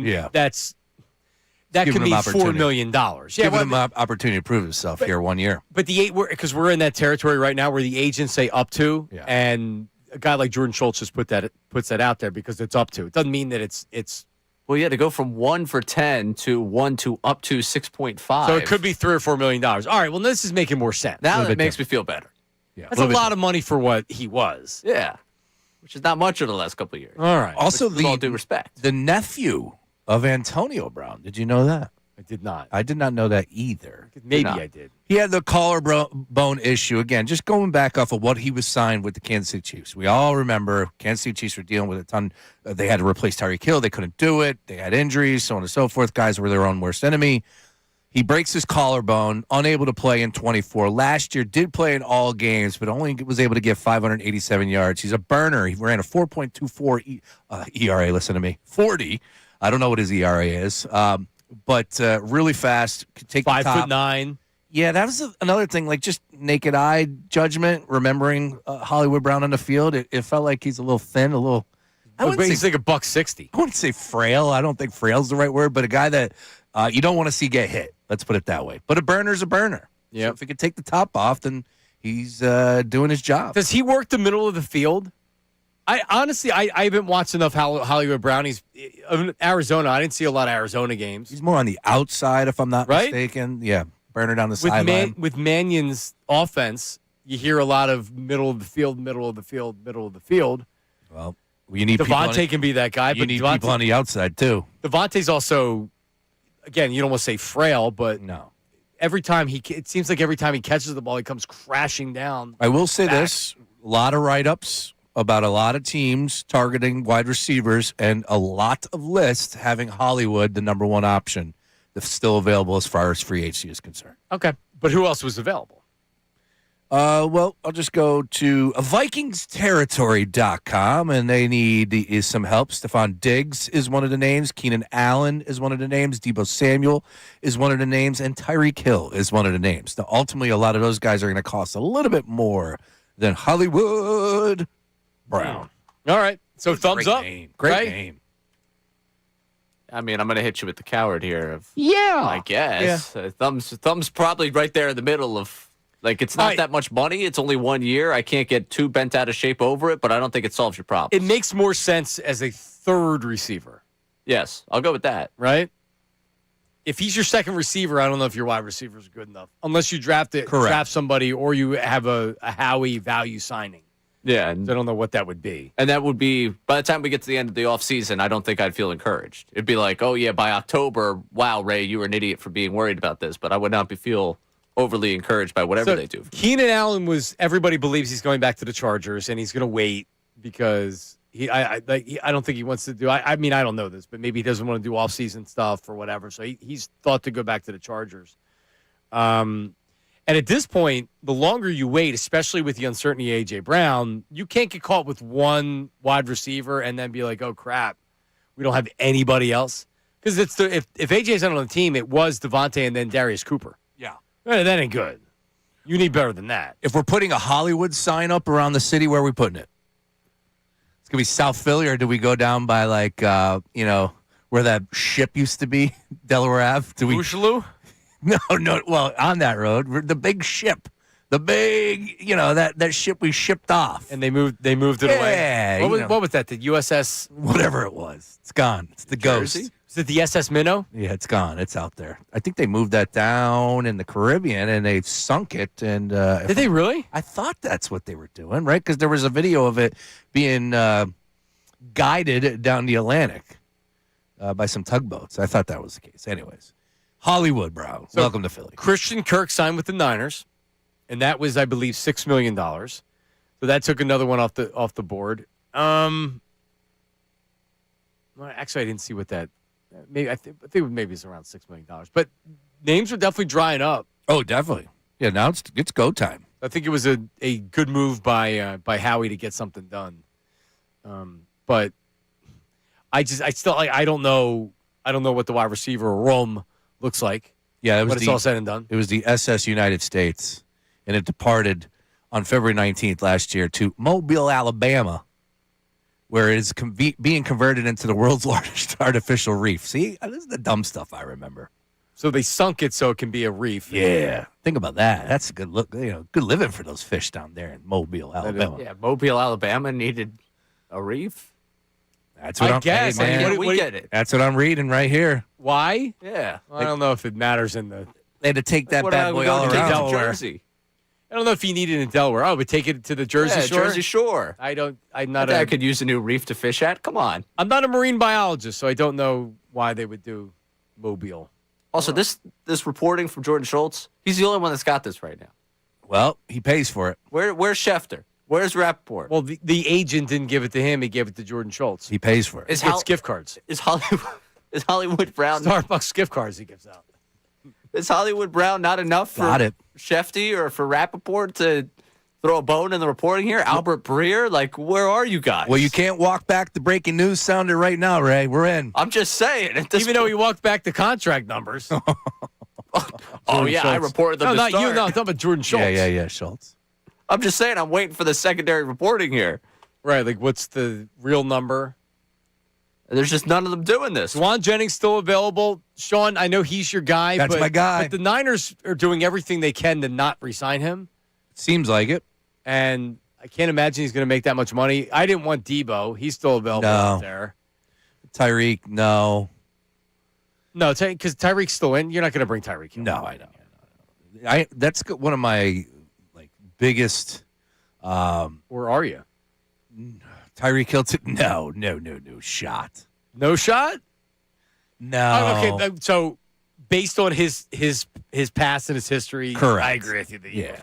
could be $4 million. Give him an opportunity to prove himself here 1 year. But because we're in that territory right now where the agents say up to, and a guy like Jordan Schultz just puts that out there because it's up to. It doesn't mean that it's. Well, yeah, to go from 1 for 10 to 1 to up to 6.5. So it could be $3 or $4 million. All right, well, this is making more sense. Now that makes me feel better. Yeah, that's a lot of money for what he was. Yeah, which is not much over the last couple of years. All right. Also, with all due respect, the nephew of Antonio Brown. Did you know that? I did not. I did not know that either. Maybe I did. He had the collarbone issue. Again, just going back off of what he was signed with the Kansas City Chiefs. We all remember Kansas City Chiefs were dealing with a ton. They had to replace Tyreek Hill. They couldn't do it. They had injuries, so on and so forth. Guys were their own worst enemy. He breaks his collarbone, unable to play in 24. Last year, did play in all games, but only was able to get 587 yards. He's a burner. He ran a 4.24 ERA. Listen to me. 40. I don't know what his ERA is. But really fast, could take 5'9". Yeah, that was another thing. Like just naked eye judgment, remembering Hollywood Brown on the field. It felt like he's a little thin, a little. He's like $160. I wouldn't say frail. I don't think frail's the right word, but a guy that you don't want to see get hit. Let's put it that way. But a burner's a burner. Yeah. So if he could take the top off, then he's doing his job. Does he work the middle of the field? I honestly haven't watched enough Hollywood Brown. He's in Arizona. I didn't see a lot of Arizona games. He's more on the outside, if I'm not mistaken. Yeah, burner down the sideline. With Mannion's offense, you hear a lot of middle of the field, middle of the field, middle of the field. Well, you need Devontae can be that guy, you need people on the outside too. Devontae's also, again, you don't want to say frail, but no. It seems like every time he catches the ball, he comes crashing down. I will say this: a lot of write-ups about a lot of teams targeting wide receivers and a lot of lists having Hollywood the number one option that's still available as far as free agency is concerned. Okay. But who else was available? Well, I'll just go to VikingsTerritory.com, and they need some help. Stephon Diggs is one of the names. Keenan Allen is one of the names. Deebo Samuel is one of the names. And Tyreek Hill is one of the names. Now, ultimately, a lot of those guys are going to cost a little bit more than Hollywood Brown. All right. So thumbs up. Great name. I mean, I'm going to hit you with the coward here. Yeah. I guess. Yeah. Thumbs probably right there in the middle of, it's not that much money. It's only 1 year. I can't get too bent out of shape over it, but I don't think it solves your problem. It makes more sense as a third receiver. Yes, I'll go with that. Right? If he's your second receiver, I don't know if your wide receiver is good enough. Unless you draft somebody or you have a Howie value signing. Yeah. And I don't know what that would be. And that would be, by the time we get to the end of the offseason, I don't think I'd feel encouraged. It'd be like, oh, yeah, by October, wow, Ray, you were an idiot for being worried about this. But I would not feel overly encouraged by whatever they do. Keenan Allen everybody believes he's going back to the Chargers, and he's going to wait because I don't think he wants to do, I mean, I don't know this, but maybe he doesn't want to do off-season stuff or whatever. So he's thought to go back to the Chargers. And at this point, the longer you wait, especially with the uncertainty of A.J. Brown, you can't get caught with one wide receiver and then be like, oh, crap, we don't have anybody else. Because if A.J.'s not on the team, it was Devontae and then Darius Cooper. Yeah. That ain't good. You need better than that. If we're putting a Hollywood sign up around the city, where are we putting it? It's going to be South Philly, or do we go down by, where that ship used to be, Delaware Ave? Booshaloot? No. Well, on that road, the big ship, the big, that ship we shipped off, and they moved it away. Yeah. What was that? The USS, whatever it was. It's gone. It's the Jersey? Ghost. Is it the SS Minnow? Yeah, it's gone. It's out there. I think they moved that down in the Caribbean and they sunk it. And did they really? I thought that's what they were doing, right? Because there was a video of it being guided down the Atlantic by some tugboats. I thought that was the case. Anyways. Hollywood, bro. So, welcome to Philly. Christian Kirk signed with the Niners, and that was, I believe, $6 million. So that took another one off the board. Well, actually, I didn't see what that. Maybe I think maybe it's around $6 million. But names are definitely drying up. Oh, definitely. Yeah, now it's go time. I think it was a good move by Howie to get something done. But I don't know what the wide receiver room looks like. Yeah, it's all said and done. It was the SS United States, and it departed on February 19th last year to Mobile, Alabama, where it is being converted into the world's largest artificial reef. See, this is the dumb stuff I remember. So they sunk it so it can be a reef. Yeah, think about that. That's a good look. Good living for those fish down there in Mobile, Alabama. Yeah, Mobile, Alabama needed a reef. That's what I guess. Hey, man, we get it. That's what I'm reading right here. Why? Yeah. Well, I don't know if it matters in the. They had to take that bad boy all around Jersey. I don't know if you need it in Delaware. Oh, but take it to the Jersey Shore. Jersey Shore. I could use a new reef to fish at. Come on. I'm not a marine biologist, so I don't know why they would do Mobile. Also, this reporting from Jordan Schultz, he's the only one that's got this right now. Well, he pays for it. Where's Schefter? Where's Rappaport? Well, the agent didn't give it to him. He gave it to Jordan Schultz. He pays for it. He gets gift cards. Is Hollywood Brown Starbucks gift cards he gives out? Is Hollywood Brown not enough for Shefty or for Rappaport to throw a bone in the reporting here? Albert Breer? Like, where are you guys? Well, you can't walk back the breaking news sounder right now, Ray. We're in. I'm just saying. Even though he walked back the contract numbers. Oh, yeah, I reported them to not start. you. No, I'm talking about Jordan Schultz. Yeah, Schultz. I'm just saying I'm waiting for the secondary reporting here. Right, like what's the real number? There's just none of them doing this. Juwan Jennings still available. Sean, I know he's your guy. That's my guy. But the Niners are doing everything they can to not re-sign him. Seems like it. And I can't imagine he's going to make that much money. I didn't want Debo. He's still available out there. Tyreek, no. No, because Tyreek's still in. You're not going to bring Tyreek in. No, I know. That's one of my biggest. Where are you? Tyreek Hill. No shot. No shot? No. Okay, so based on his past and his history, correct. I agree with you. Yeah.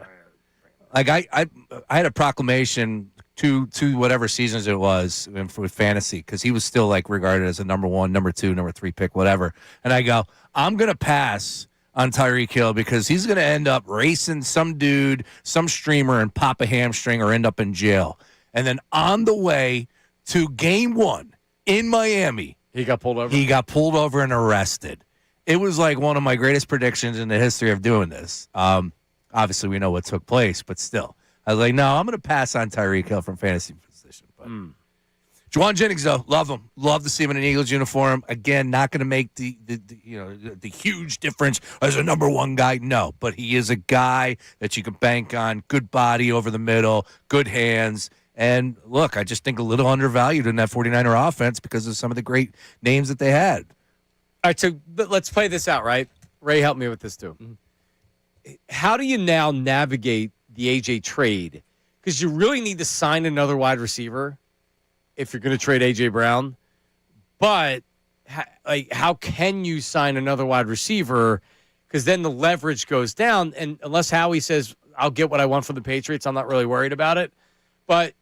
Like I had a proclamation two whatever seasons it was with fantasy because he was still regarded as a number 1, number 2, number 3 pick, whatever. And I go, I'm gonna pass on Tyreek Hill because he's going to end up racing some dude, some streamer, and pop a hamstring or end up in jail. And then on the way to game 1 in Miami, he got pulled over. He got pulled over and arrested. It was one of my greatest predictions in the history of doing this. Obviously, we know what took place, but still. I was like, no, I'm going to pass on Tyreek Hill from fantasy position. But Juwan Jennings, though, love him. Love to see him in an Eagles uniform. Again, not going to make the huge difference as a number 1 guy. No, but he is a guy that you can bank on. Good body over the middle, good hands. And look, I just think a little undervalued in that 49er offense because of some of the great names that they had. All right, so let's play this out, right? Ray, help me with this too. How do you now navigate the AJ trade? because you really need to sign another wide receiver if you're going to trade A.J. Brown. But, how can you sign another wide receiver? Because then the leverage goes down. And unless Howie says, I'll get what I want from the Patriots, I'm not really worried about it. But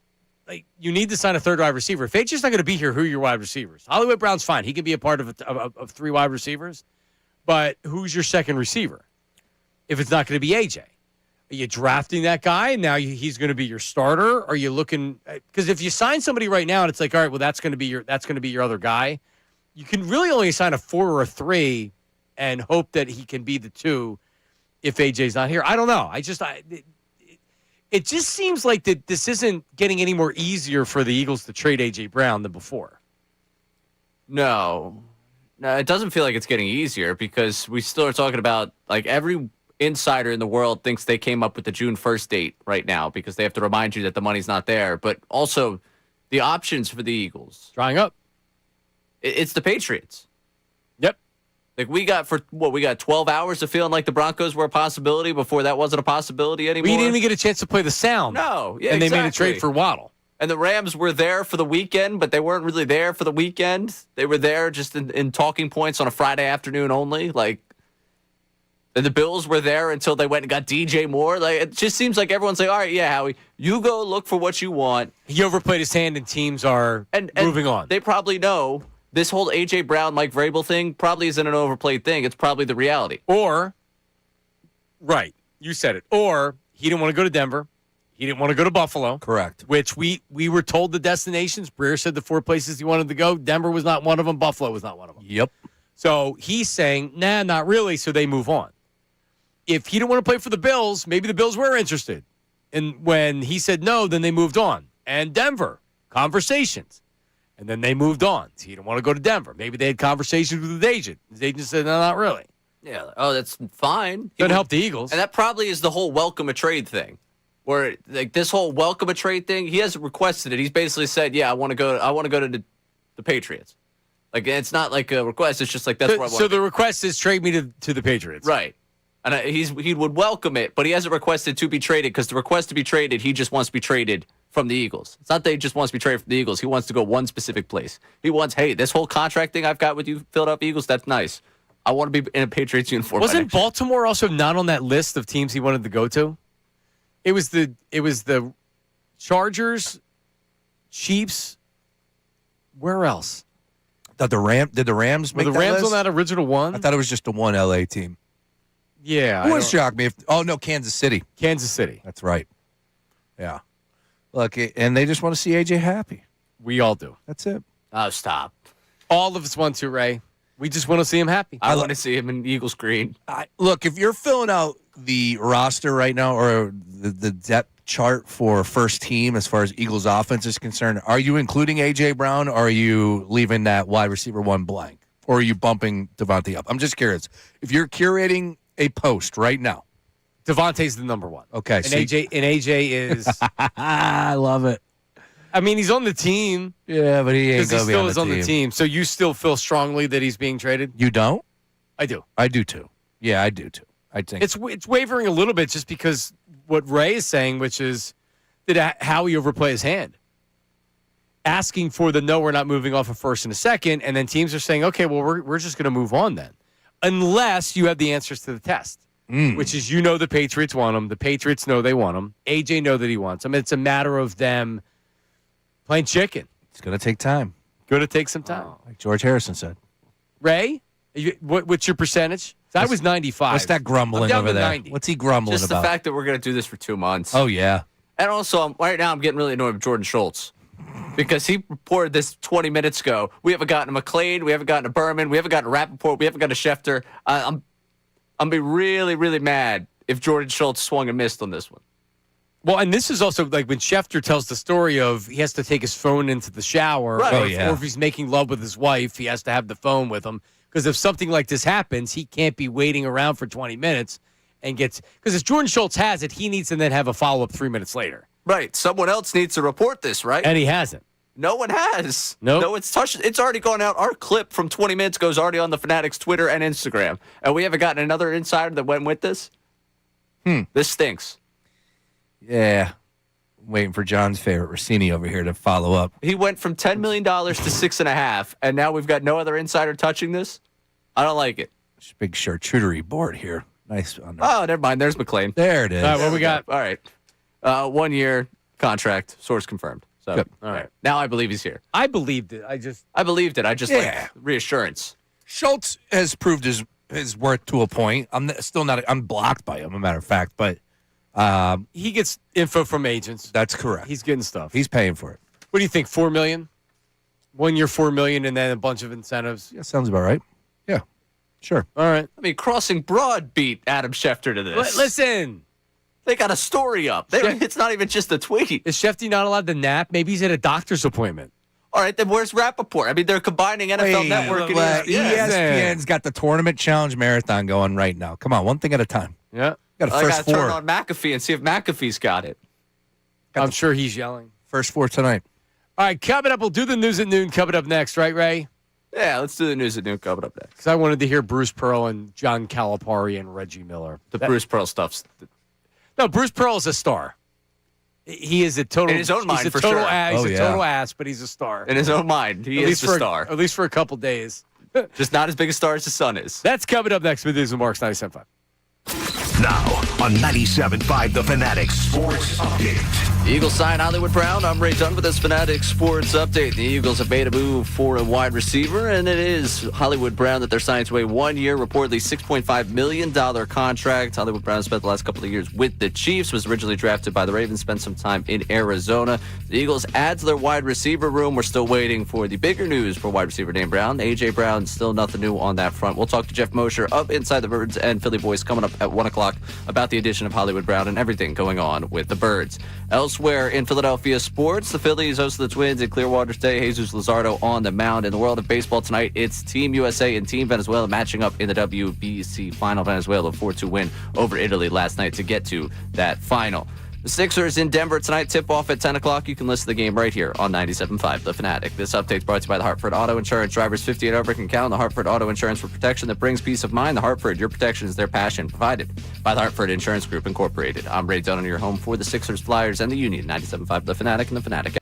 you need to sign a third wide receiver. If AJ's not going to be here, who are your wide receivers? Hollywood Brown's fine. He can be a part of three wide receivers. But who's your second receiver if it's not going to be AJ? Are you drafting that guy and now he's going to be your starter? Are you looking – because if you sign somebody right now and it's like, all right, well, that's going to be your other guy, you can really only sign a 4 or a 3 and hope that he can be the 2 if AJ's not here. I don't know. It just seems like that this isn't getting any more easier for the Eagles to trade A.J. Brown than before. No, it doesn't feel like it's getting easier because we still are talking about, like, every insider in the world thinks they came up with the June 1st date right now because they have to remind you that the money's not there. But also the options for the Eagles. Drying up. It's the Patriots. Yep. Like, we got 12 hours of feeling like the Broncos were a possibility before that wasn't a possibility anymore. We didn't even get a chance to play the sound. No. Yeah, and they exactly. made a trade for Waddle. And the Rams were there for the weekend, but they weren't really there for the weekend. They were there just in talking points on a Friday afternoon only. Like, and the Bills were there until they went and got DJ Moore. Like, it just seems like everyone's like, all right, yeah, Howie, you go look for what you want. He overplayed his hand and teams are moving on. They probably know this whole A.J. Brown, Mike Vrabel thing probably isn't an overplayed thing. It's probably the reality. Or, right, you said it. Or he didn't want to go to Denver. He didn't want to go to Buffalo. Correct. Which we were told the destinations. Breer said the 4 places he wanted to go. Denver was not one of them. Buffalo was not one of them. Yep. So he's saying, nah, not really, so they move on. If he didn't want to play for the Bills, maybe the Bills were interested. And when he said no, then they moved on. And Denver, conversations. And then they moved on. He didn't want to go to Denver. Maybe they had conversations with his agent. His agent said, no, not really. Yeah. Oh, that's fine. Doesn't help the Eagles. And that probably is the whole welcome a trade thing. Where, like, this whole welcome a trade thing, he hasn't requested it. He's basically said, yeah, I want to go to the Patriots. Like, it's not like a request. It's just like, that's where I want to So the request is trade me to the Patriots. Right. And he would welcome it, but he hasn't requested to be traded because the request to be traded, he just wants to be traded from the Eagles. It's not that he just wants to be traded from the Eagles. He wants to go one specific place. He wants, hey, this whole contract thing I've got with you, Philadelphia Eagles, that's nice. I want to be in a Patriots uniform. Wasn't Baltimore also not on that list of teams he wanted to go to? It was the Chargers, Chiefs. Where else? Did the Rams make Were the that Rams list? on that original one? I thought it was just the one LA team. Yeah. It would shock me if. Oh no, Kansas City. Kansas City. That's right. Yeah. Look, and they just want to see AJ happy. We all do. That's it. Oh, stop. All of us want to, Ray. We just want to see him happy. I want to see him in Eagles green. Look, if you're filling out the roster right now or the depth chart for first team as far as Eagles offense is concerned, are you including AJ Brown or are you leaving that wide receiver one blank? Or are you bumping Devontae up? I'm just curious. If you're curating a post right now, Devontae's the number one. Okay. And AJ is I love it. I mean, he's on the team. Yeah, but he ain't because he gonna be still on is on the team. So you still feel strongly that he's being traded? You don't? I do. I do too. Yeah, I do too. I think it's wavering a little bit just because what Ray is saying, which is did Howie overplay his hand? Asking for the no, we're not moving off a first and a second, and then teams are saying, okay, well, we're just going to move on then. Unless you have the answers to the test, which is the Patriots want him. The Patriots know they want him. AJ know that he wants him. It's a matter of them playing chicken. It's going to take time. Going to take some time. Like George Harrison said. Ray, what's your percentage? I was 95. What's that grumbling over there? 90. What's he grumbling Just about? the fact that we're going to do this for 2 months. Oh, yeah. And also, right now, I'm getting really annoyed with Jordan Schultz because he reported this 20 minutes ago. We haven't gotten a McLean. We haven't gotten a Berman. We haven't gotten a Rappaport. We haven't gotten a Schefter. I'm be really, really mad if Jordan Schultz swung and missed on this one. Well, and this is also like when Schefter tells the story of he has to take his phone into the shower, right. or if he's making love with his wife, he has to have the phone with him. Because if something like this happens, he can't be waiting around for 20 minutes and gets – because if Jordan Schultz has it, he needs to then have a follow-up 3 minutes later. Right. Someone else needs to report this, right? And he hasn't. No one has. Nope. No, it's already gone out. Our clip from 20 minutes ago is already on the Fanatic's Twitter and Instagram. And we haven't gotten another insider that went with this. This stinks. Yeah. Waiting for John's favorite Rossini over here to follow up. He went from $10 million to $6.5, and now we've got no other insider touching this? I don't like it. Big charcuterie board here. Nice. Oh, never mind. There's McLean. There it is. All right, what we got? All right. 1 year contract, source confirmed. So, Good. all right. Now I believe he's here. I believed it. I believed it. I just like reassurance. Schultz has proved his worth to a point. I'm blocked by him, a matter of fact, but he gets info from agents. That's correct. He's getting stuff. He's paying for it. What do you think? $4 million? 1 year, $4 million, and then a bunch of incentives. Yeah, sounds about right. Yeah, sure. All right. I mean, Crossing Broad beat Adam Schefter to this. Listen. They got a story up. It's not even just a tweet. Is Shefty not allowed to nap? Maybe he's at a doctor's appointment. All right, then where's Rappaport? I mean, they're combining NFL Network and ESPN. ESPN's got the Tournament Challenge Marathon going right now. Come on, one thing at a time. Yeah. Got a I first got to four. turn on McAfee and see if McAfee's got it. I'm sure he's yelling. First four tonight. All right, coming up, we'll do the news at noon. Coming up next, right, Ray? Yeah, let's do the news at noon coming up next. Because I wanted to hear Bruce Pearl and John Calipari and Reggie Miller. Bruce Pearl stuff's... No, Bruce Pearl is a star. He is a total... In his own mind, he's a for total sure. He's a total ass, but he's a star. In his own mind, he is the star. At least for a couple days. Just not as big a star as his son is. That's coming up next with News and Marks 97.5. Now on 97.5 The Fanatic Sports Update. The Eagles sign Hollywood Brown. I'm Ray Dunn with this Fanatic Sports Update. The Eagles have made a move for a wide receiver, and it is Hollywood Brown that they're signing to a 1 year, reportedly $6.5 million contract. Hollywood Brown spent the last couple of years with the Chiefs, was originally drafted by the Ravens, spent some time in Arizona. The Eagles add to their wide receiver room. We're still waiting for the bigger news for wide receiver named Brown. A.J. Brown, still nothing new on that front. We'll talk to Jeff Mosher of Inside the Birds and Philly Voice coming up at 1 o'clock about the addition of Hollywood Brown and everything going on with the Birds. Elsewhere in Philadelphia sports, the Phillies host the Twins in Clearwater today. Jesus Luzardo on the mound. In the world of baseball tonight, it's Team USA and Team Venezuela matching up in the WBC final. Venezuela 4-2 win over Italy last night to get to that final. The Sixers in Denver tonight, tip-off at 10 o'clock. You can listen to the game right here on 97.5 The Fanatic. This update's brought to you by the Hartford Auto Insurance. Drivers 50 and over can count on the Hartford Auto Insurance for protection that brings peace of mind. The Hartford, your protection is their passion. Provided by the Hartford Insurance Group, Incorporated. I'm Ray Dunn, your home for the Sixers, Flyers, and the Union. 97.5 The Fanatic and The Fanatic.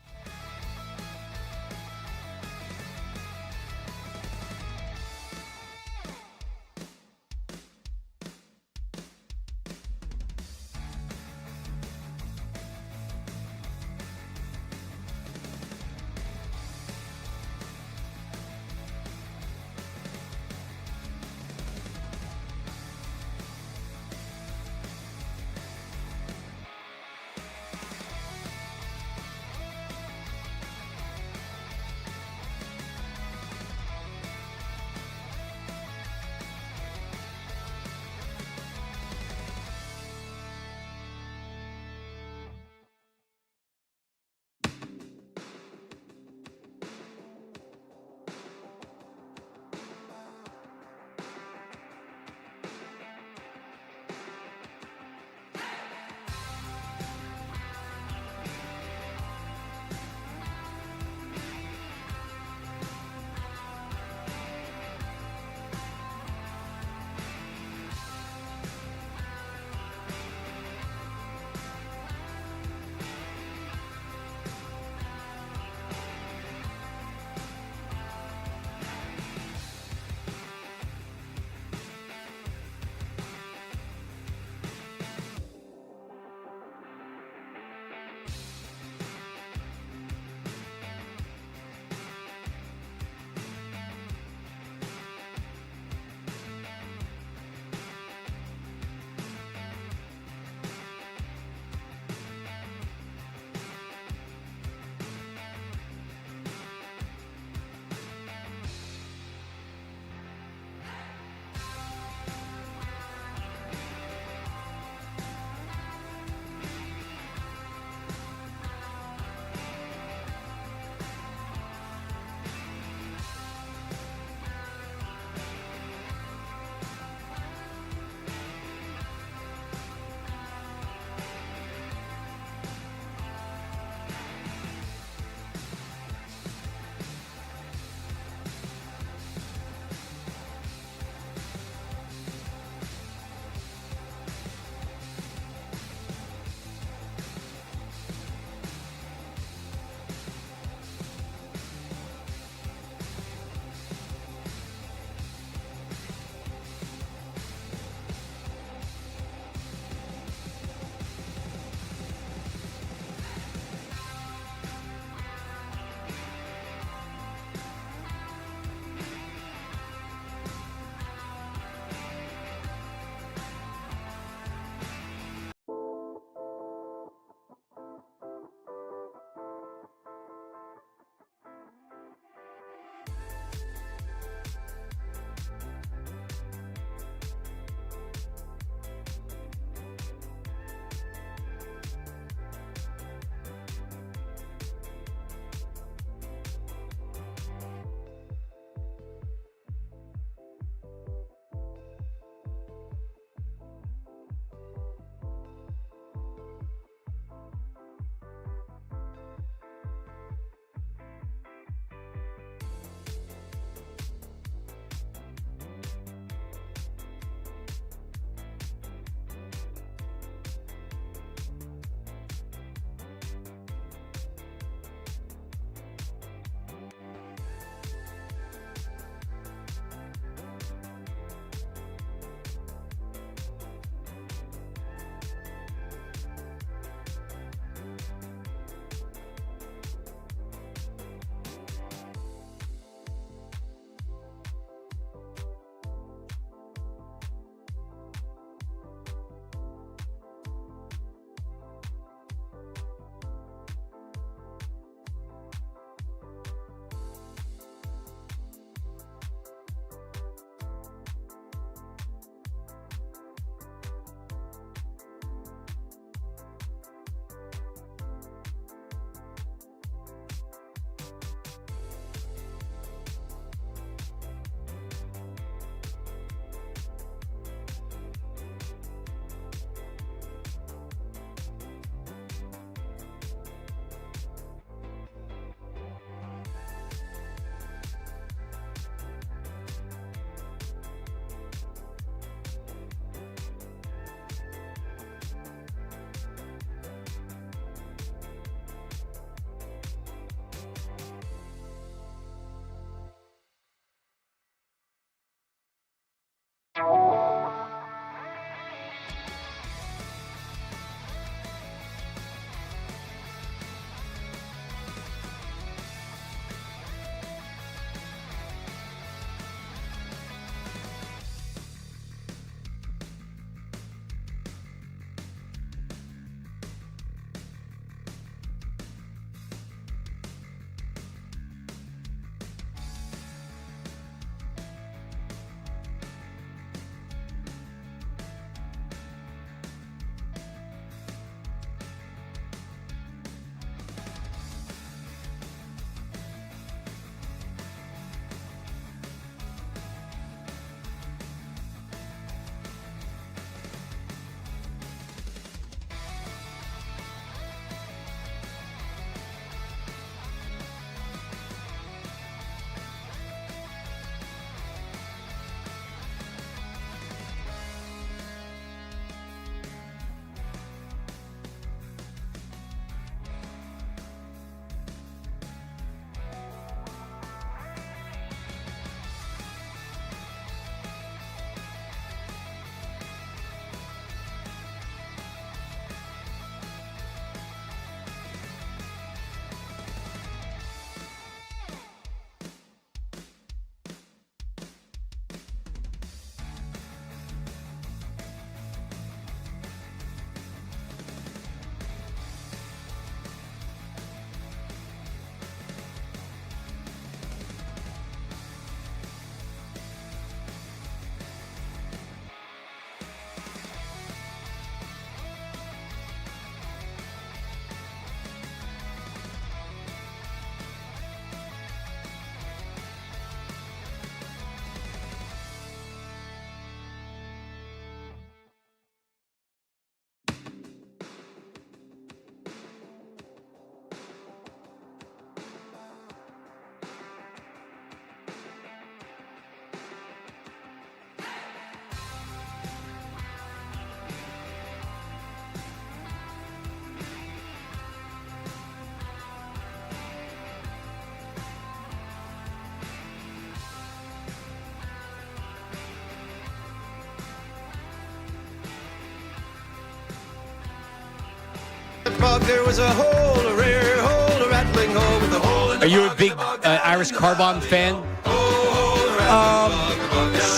there was a hole, a rare hole, a rattling hole with a hole in the Are you a bog, big in the bog, in the Irish car bomb fan?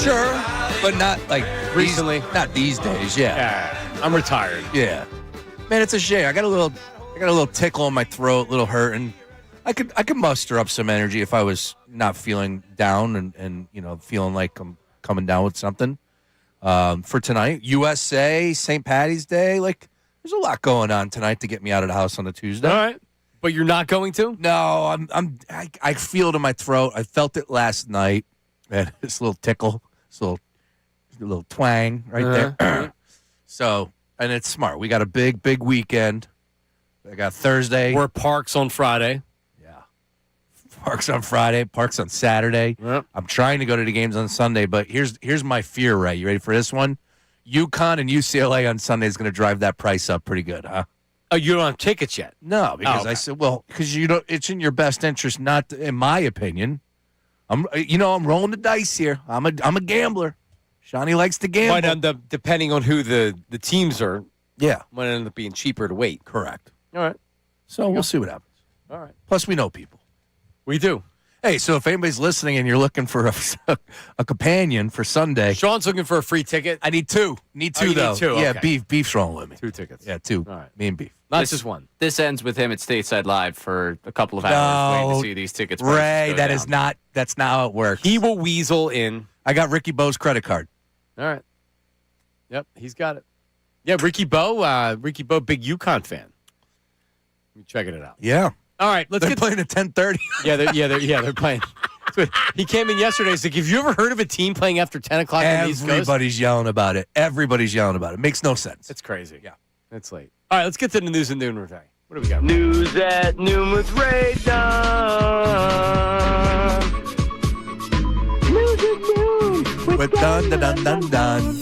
Sure, but not like Recently? not these days. Yeah. Yeah, I'm retired. Yeah. Man, it's a shame. I got a little tickle in my throat, a little hurting. I could muster up some energy if I was not feeling down and feeling like I'm coming down with something. For tonight, USA, St. Patty's Day, like there's a lot going on tonight to get me out of the house on a Tuesday. All right. But you're not going to? No, I feel it in my throat. I felt it last night. And this little tickle, this little twang right there. So, and it's smart. We got a big weekend. I got Thursday. We're Parks on Friday. Yeah. Parks on Friday, Parks on Saturday. Yep. I'm trying to go to the games on Sunday, but here's my fear, Ray. You ready for this one? UConn and UCLA on Sunday is going to drive that price up pretty good, huh? Oh, you don't have tickets yet? No, because okay. I said, because it's in your best interest, not in my opinion. I'm rolling the dice here. I'm a gambler. Shawnee likes to gamble. Might end up, depending on who the teams are. Yeah, might end up being cheaper to wait. Correct. All right. So we'll see what happens. All right. Plus, we know people. We do. Hey, so if anybody's listening and you're looking for a companion for Sunday, Sean's looking for a free ticket. I need two. Need two you though. Need two. Yeah, okay. Beef's rolling with me. 2 tickets. Yeah, 2. All right. Me and Beef. Not just one. This ends with him at Stateside Live for a couple of hours waiting to see these tickets. Ray, that's not how it works. He will weasel in. I got Ricky Bo's credit card. All right. Yep, he's got it. Yeah, Ricky Bo, big UConn fan. I'm checking it out. Yeah. All right, They're playing at 10:30. They're playing. He came in yesterday. He's like, "Have you ever heard of a team playing after 10 o'clock on the East Coast?" Everybody's yelling about it. Makes no sense. It's crazy. Yeah, it's late. All right, let's get to the news at noon, Ray. What do we got? News at noon with Ray Dunn. News at noon with dun.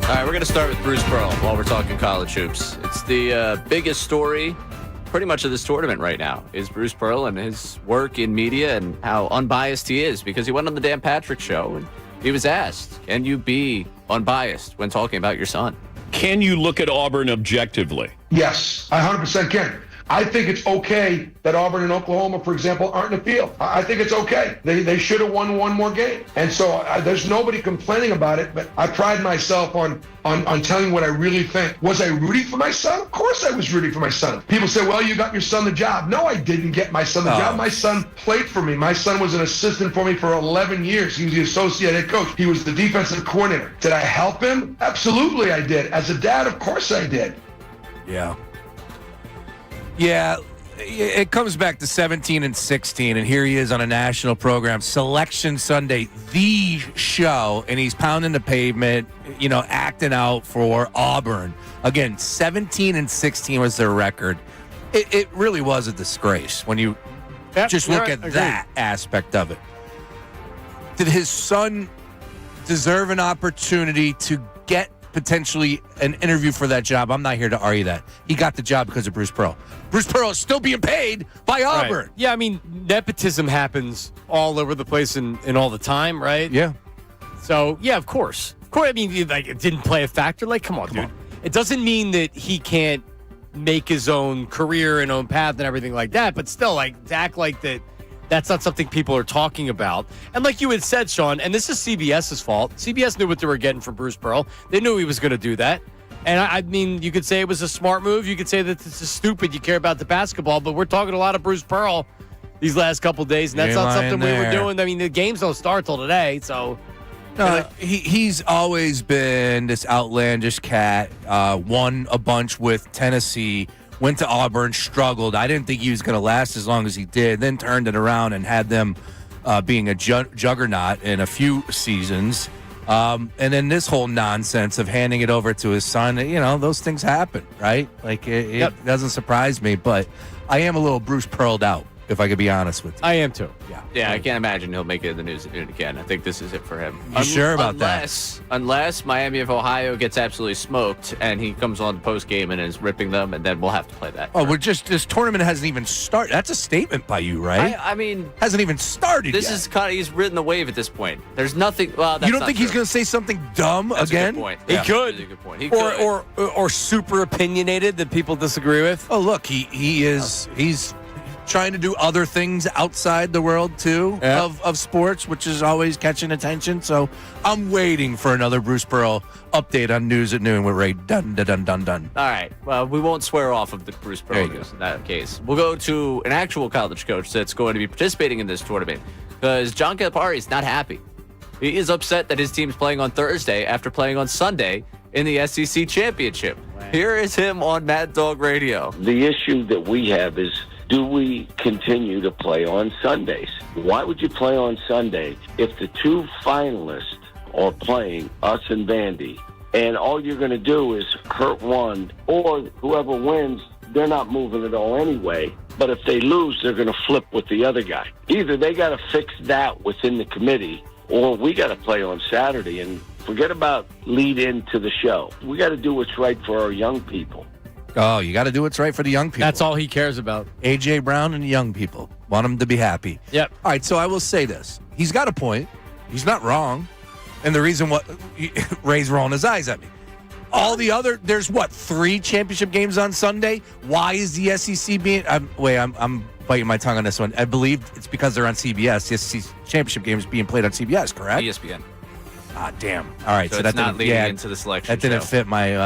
All right, we're going to start with Bruce Pearl while we're talking college hoops. It's the biggest story pretty much of this tournament right now is Bruce Pearl and his work in media and how unbiased he is, because he went on the Dan Patrick Show and he was asked, can you be unbiased when talking about your son? Can you look at Auburn objectively? Yes, I 100% can. I think it's okay that Auburn and Oklahoma, for example, aren't in the field. I think it's okay. They should have won one more game. And so there's nobody complaining about it, but I pride myself on telling what I really think. Was I rooting for my son? Of course I was rooting for my son. People say, well, you got your son the job. No, I didn't get my son the job. My son played for me. My son was an assistant for me for 11 years. He was the associate head coach. He was the defensive coordinator. Did I help him? Absolutely I did. As a dad, of course I did. Yeah. Yeah, it comes back to 17 and 16, and here he is on a national program, Selection Sunday, the show, and he's pounding the pavement, acting out for Auburn. Again, 17 and 16 was their record. It really was a disgrace when you just look at that aspect of it. Did his son deserve an opportunity to get potentially an interview for that job? I'm not here to argue that. He got the job because of Bruce Pearl. Bruce Pearl is still being paid by Auburn. Right. Yeah, I mean, nepotism happens all over the place and all the time, right? Yeah. So, yeah, of course. Of course, I mean, it didn't play a factor. Come on. It doesn't mean that he can't make his own career and own path and everything like that, but still, to act like that's not something people are talking about. And like you had said, Sean, and this is CBS's fault. CBS knew what they were getting from Bruce Pearl. They knew he was going to do that. And I mean, you could say it was a smart move. You could say that this is stupid. You care about the basketball, but we're talking a lot of Bruce Pearl these last couple of days, and that's not something we were doing. I mean, the games don't start till today, so. No, he's always been this outlandish cat. Won a bunch with Tennessee, went to Auburn, struggled. I didn't think he was going to last as long as he did. Then turned it around and had them being a juggernaut in a few seasons. And then this whole nonsense of handing it over to his son, those things happen, right? It doesn't surprise me, but I am a little Bruce Pearled out. if I could be honest with you. I am too. Yeah. Yeah, I can't imagine he'll make it in the news at noon again. I think this is it for him. You sure about that? Unless Miami of Ohio gets absolutely smoked and he comes on the post game and is ripping them, and then we'll have to play that. Oh, this tournament hasn't even started. That's a statement by you, right? I mean, hasn't even started this yet. is kind of, he's ridden the wave at this point. There's nothing. Well, that's you don't not think true. he's going to say something dumb That's again? A good point. He could. That's a good point. He Or super opinionated that people disagree with. Oh, look, he's trying to do other things outside the world too of sports, which is always catching attention. So I'm waiting for another Bruce Pearl update on News at Noon with Ray. Dun. All right. Well, we won't swear off of the Bruce Pearl news in that case. We'll go to an actual college coach that's going to be participating in this tournament because John Calipari is not happy. He is upset that his team's playing on Thursday after playing on Sunday in the SEC championship. Wow. Here is him on Mad Dog Radio. The issue that we have is, do we continue to play on Sundays? Why would you play on Sunday if the two finalists are playing, us and Vandy, and all you're going to do is hurt one, or whoever wins, they're not moving at all anyway. But if they lose, they're going to flip with the other guy. Either they got to fix that within the committee, or we got to play on Saturday and forget about lead into the show. We got to do what's right for our young people. Oh, you got to do what's right for the young people. That's all he cares about. A.J. Brown and the young people. Want them to be happy. Yep. All right, so I will say this. He's got a point. He's not wrong. And the reason Ray's rolling his eyes at me. All the other, there's 3 championship games on Sunday? Why is the SEC being, I'm biting my tongue on this one. I believe it's because they're on CBS. The SEC championship game is being played on CBS, correct? ESPN. Ah, damn. All right, so it's that not didn't, leading yeah, into the selection that didn't show. fit my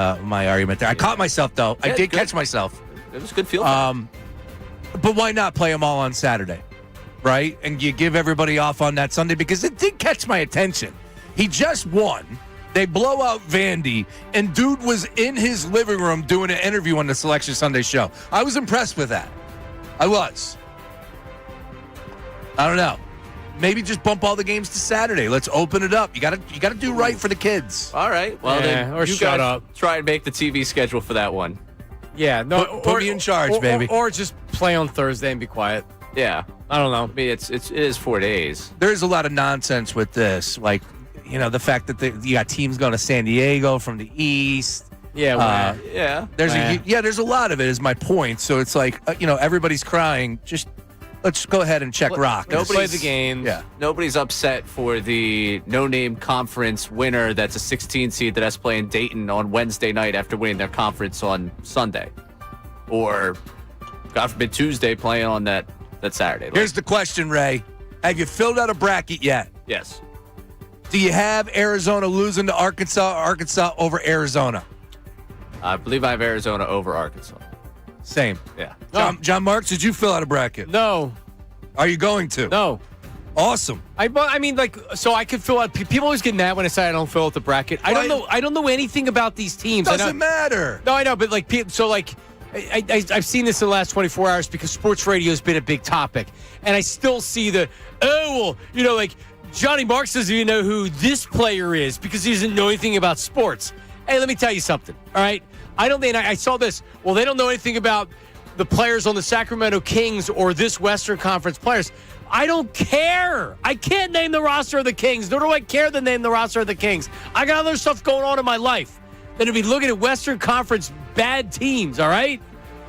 argument there. I caught myself, though. I did catch myself. It was a good field. But why not play them all on Saturday, right? And you give everybody off on that Sunday because it did catch my attention. He just won. They blow out Vandy, and dude was in his living room doing an interview on the Selection Sunday show. I was impressed with that. I was. I don't know. Maybe just bump all the games to Saturday. Let's open it up. You gotta do right for the kids. All right. Well, then or you shut guys up. Try and make the TV schedule for that one. Yeah. No. Put me in charge, baby. Or just play on Thursday and be quiet. Yeah. I don't know. I mean, it is 4 days. There's a lot of nonsense with this, like the fact that you got teams going to San Diego from the East. Yeah. Yeah. There's a lot of it. Is my point. So it's like everybody's crying. Just let's go ahead and check rock. Nobody play the game. Yeah. Nobody's upset for the no-name conference winner that's a 16 seed that has to play in Dayton on Wednesday night after winning their conference on Sunday. Or, God forbid, Tuesday playing on that Saturday. Here's the question, Ray. Have you filled out a bracket yet? Yes. Do you have Arizona losing to Arkansas or Arkansas over Arizona? I believe I have Arizona over Arkansas. Same. Yeah. John Marks, did you fill out a bracket? No. Are you going to? No. Awesome. I mean, so I could fill out. People always get mad when I say I don't fill out the bracket. I don't know anything about these teams. Doesn't matter. No, I know, but I've seen this in the last 24 hours because sports radio has been a big topic, and I still see Johnny Marks doesn't even know who this player is because he doesn't know anything about sports. Hey, let me tell you something. All right, I saw this. Well, they don't know anything about the players on the Sacramento Kings or this Western Conference players. I don't care. I can't name the roster of the Kings, nor do I care to name the roster of the Kings. I got other stuff going on in my life than to be looking at Western Conference bad teams, all right?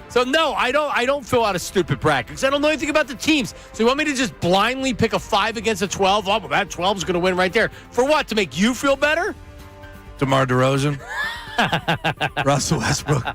So, no, I don't fill out a stupid bracket because I don't know anything about the teams. So you want me to just blindly pick a 5 against a 12? Oh, well, that 12 is going to win right there. For what? To make you feel better? DeMar DeRozan, Russell Westbrook,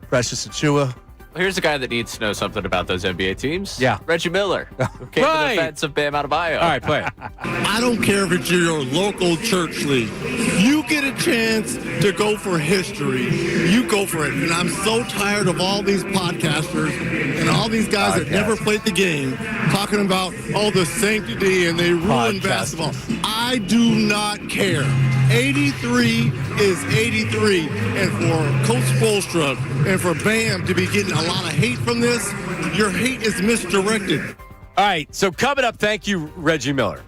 Precious Achiuwa. Well, here's a guy that needs to know something about those NBA teams. Yeah. Reggie Miller, who came to the defense of Bam Adebayo. All right, play it. I don't care if it's your local church league. You get a chance to go for history, you go for it. And I'm so tired of all these podcasters and all these guys that never played the game talking about all the sanctity and they ruin basketball. I do not care. 83 is 83. And for Coach Spoelstra and for Bam to be getting a lot of hate from this, your hate is misdirected. All right, so coming up, thank you, Reggie Miller.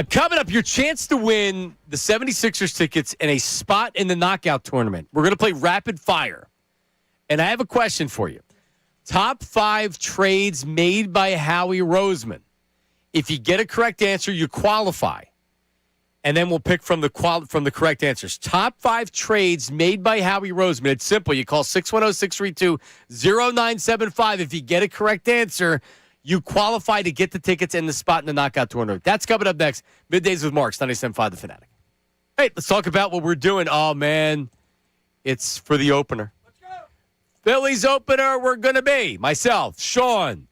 Coming up, your chance to win the 76ers tickets and a spot in the knockout tournament. We're going to play rapid fire. And I have a question for you. Top 5 trades made by Howie Roseman. If you get a correct answer, you qualify. And then we'll pick from the correct answers. Top 5 trades made by Howie Roseman. It's simple. You call 610-632-0975. If you get a correct answer, you qualify to get the tickets and the spot in the knockout tournament. That's coming up next. Middays with Marks, 97.5 The Fanatic. Hey, let's talk about what we're doing. Oh, man, it's for the opener. Let's go. Phillies opener, we're going to be myself, Sean,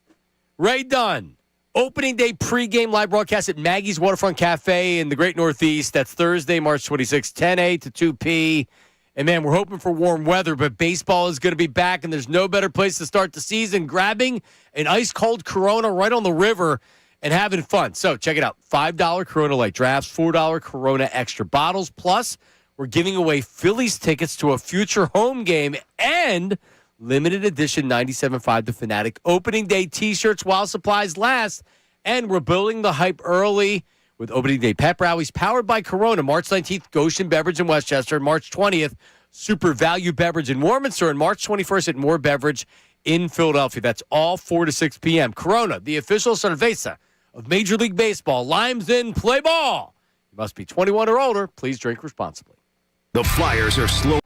Ray Dunn. Opening day pregame live broadcast at Maggie's Waterfront Cafe in the Great Northeast. That's Thursday, March 26th, 10 a to 2 p. And, man, we're hoping for warm weather, but baseball is going to be back, and there's no better place to start the season grabbing an ice-cold Corona right on the river and having fun. So check it out. $5 Corona Light drafts, $4 Corona extra bottles. Plus, we're giving away Phillies tickets to a future home game and limited edition 97.5 The Fanatic opening day T-shirts while supplies last. And we're building the hype early with opening day pep rallies powered by Corona. March 19th, Goshen Beverage in Westchester. March 20th, Super Value Beverage in Warminster. And March 21st at Moore Beverage in Philadelphia. That's all 4 to 6 p.m. Corona, the official cerveza of Major League Baseball. Limes in, play ball. You must be 21 or older. Please drink responsibly. The Flyers are slow.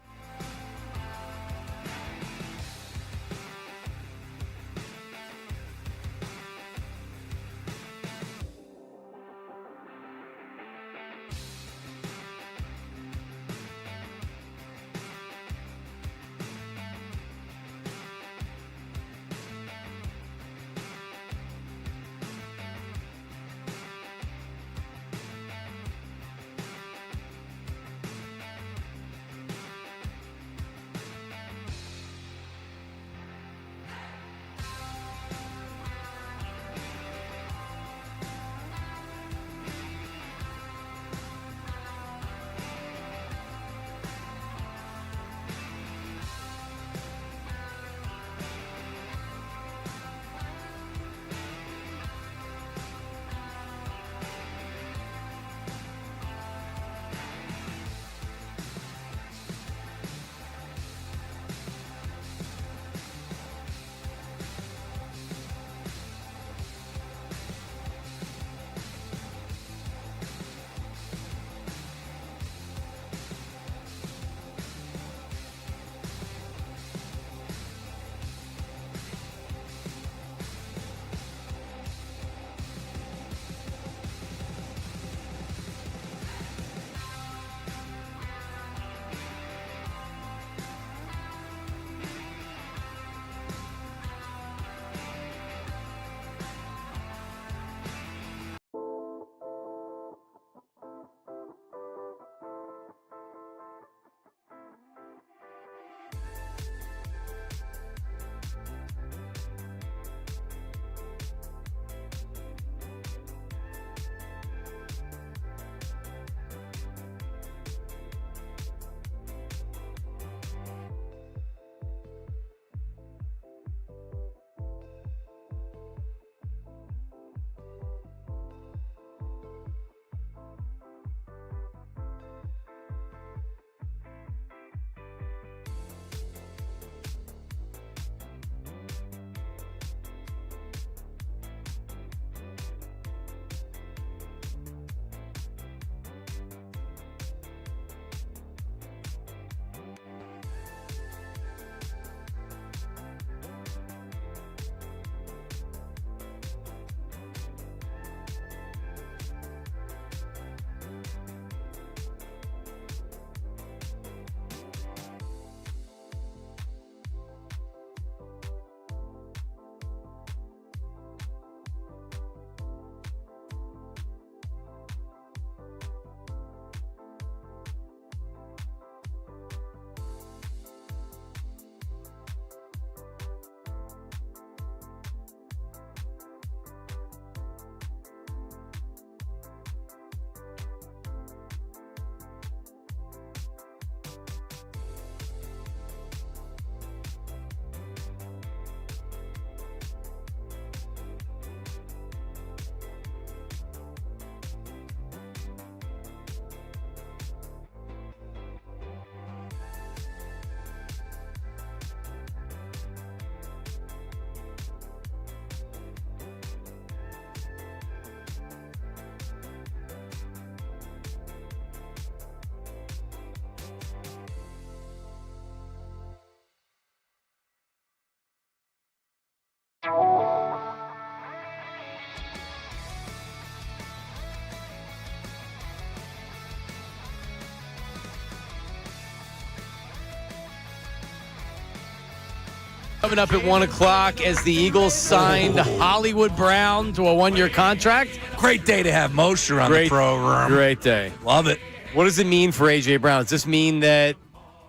Coming up at 1 o'clock as the Eagles signed Hollywood Brown to a 1-year contract. Great day to have Mosher on the program. Great day. Love it. What does it mean for A.J. Brown? Does this mean that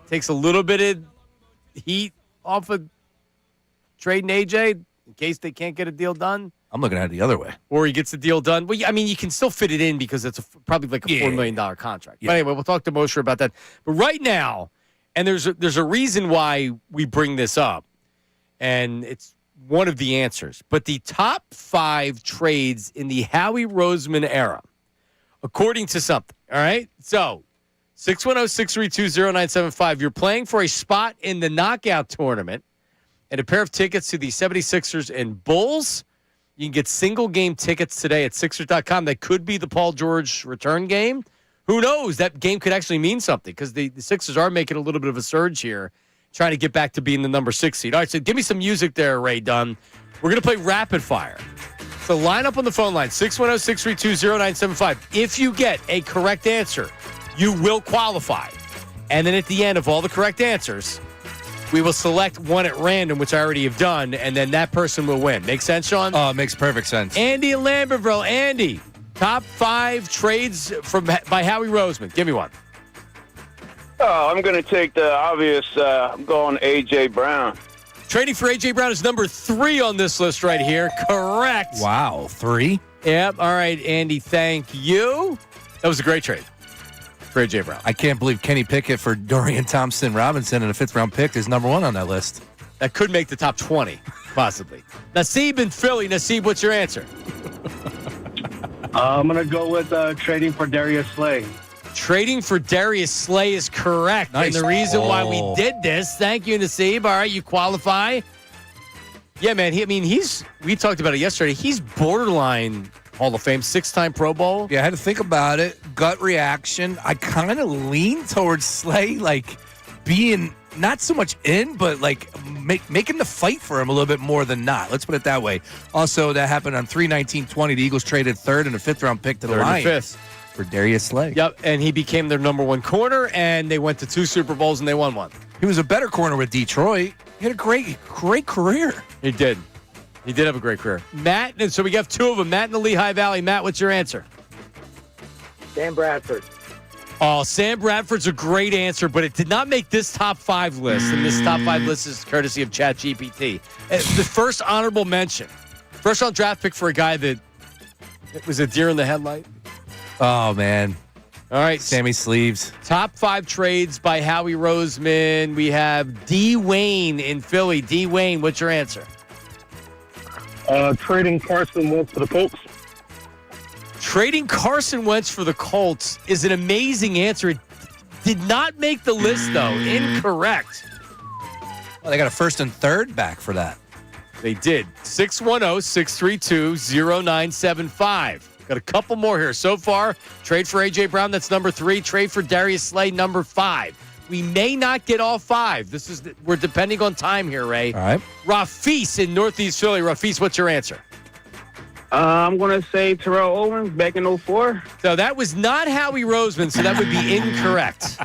takes a little bit of heat off of trading A.J. in case they can't get a deal done? I'm looking at it the other way. Or he gets the deal done. Well, I mean, you can still fit it in because it's probably like a $4 million contract. Yeah. But anyway, we'll talk to Mosher about that. But right now, and there's a reason why we bring this up, and it's one of the answers. But the top 5 trades in the Howie Roseman era, according to something, all right? So, 610-632-0975. You're playing for a spot in the knockout tournament and a pair of tickets to the 76ers and Bulls. You can get single-game tickets today at Sixers.com. That could be the Paul George return game. Who knows? That game could actually mean something because the Sixers are making a little bit of a surge here, trying to get back to being the number 6 seed. All right, so give me some music there, Ray Dunn. We're going to play Rapid Fire. So line up on the phone line, 610-632-0975. If you get a correct answer, you will qualify. And then at the end of all the correct answers, we will select one at random, which I already have done, and then that person will win. Make sense, Sean? Oh, it makes perfect sense. Andy in Lambertville. Andy, top 5 trades by Howie Roseman. Give me one. Oh, I'm going to take the obvious. I'm going A.J. Brown. Trading for A.J. Brown is number 3 on this list right here. Correct. Wow, 3? Yep. All right, Andy, thank you. That was a great trade for A.J. Brown. I can't believe Kenny Pickett for Dorian Thompson-Robinson and a 5th-round pick is number 1 on that list. That could make the top 20, possibly. Nasib in Philly. Nasib, what's your answer? I'm going to go with trading for Darius Slay. Trading for Darius Slay is correct. Nice. And the reason why we did this, thank you, Nasib. All right, you qualify. Yeah, man, we talked about it yesterday. He's borderline Hall of Fame, 6-time Pro Bowl. Yeah, I had to think about it. Gut reaction. I kind of lean towards Slay, like being not so much in, but like making the fight for him a little bit more than not. Let's put it that way. Also, that happened on 3/19/20. The Eagles traded 3rd and a 5th-round pick to the Lions for Darius Slay. Yep, and he became their number 1 corner, and they went to 2 Super Bowls, and they won 1. He was a better corner with Detroit. He had a great career. He did. He did have a great career. Matt, and so we have 2 of them. Matt in the Lehigh Valley. Matt, what's your answer? Sam Bradford. Oh, Sam Bradford's a great answer, but it did not make this top 5 list, and this top 5 list is courtesy of ChatGPT. The first honorable mention. First-round draft pick for a guy that was a deer in the headlight. Oh, man. All right. Sammy Sleeves. Top 5 trades by Howie Roseman. We have D. Wayne in Philly. D. Wayne, what's your answer? Trading Carson Wentz for the Colts. Trading Carson Wentz for the Colts is an amazing answer. It did not make the list, though. Incorrect. Well, they got a 1st and 3rd back for that. They did. 610-632-0975. Got a couple more here. So far, trade for A.J. Brown, that's number 3. Trade for Darius Slay, number 5. We may not get all 5. We're depending on time here, Ray. All right. Rafis in Northeast Philly. Rafis, what's your answer? I'm going to say Terrell Owens back in 04. So that was not Howie Roseman, so that would be incorrect.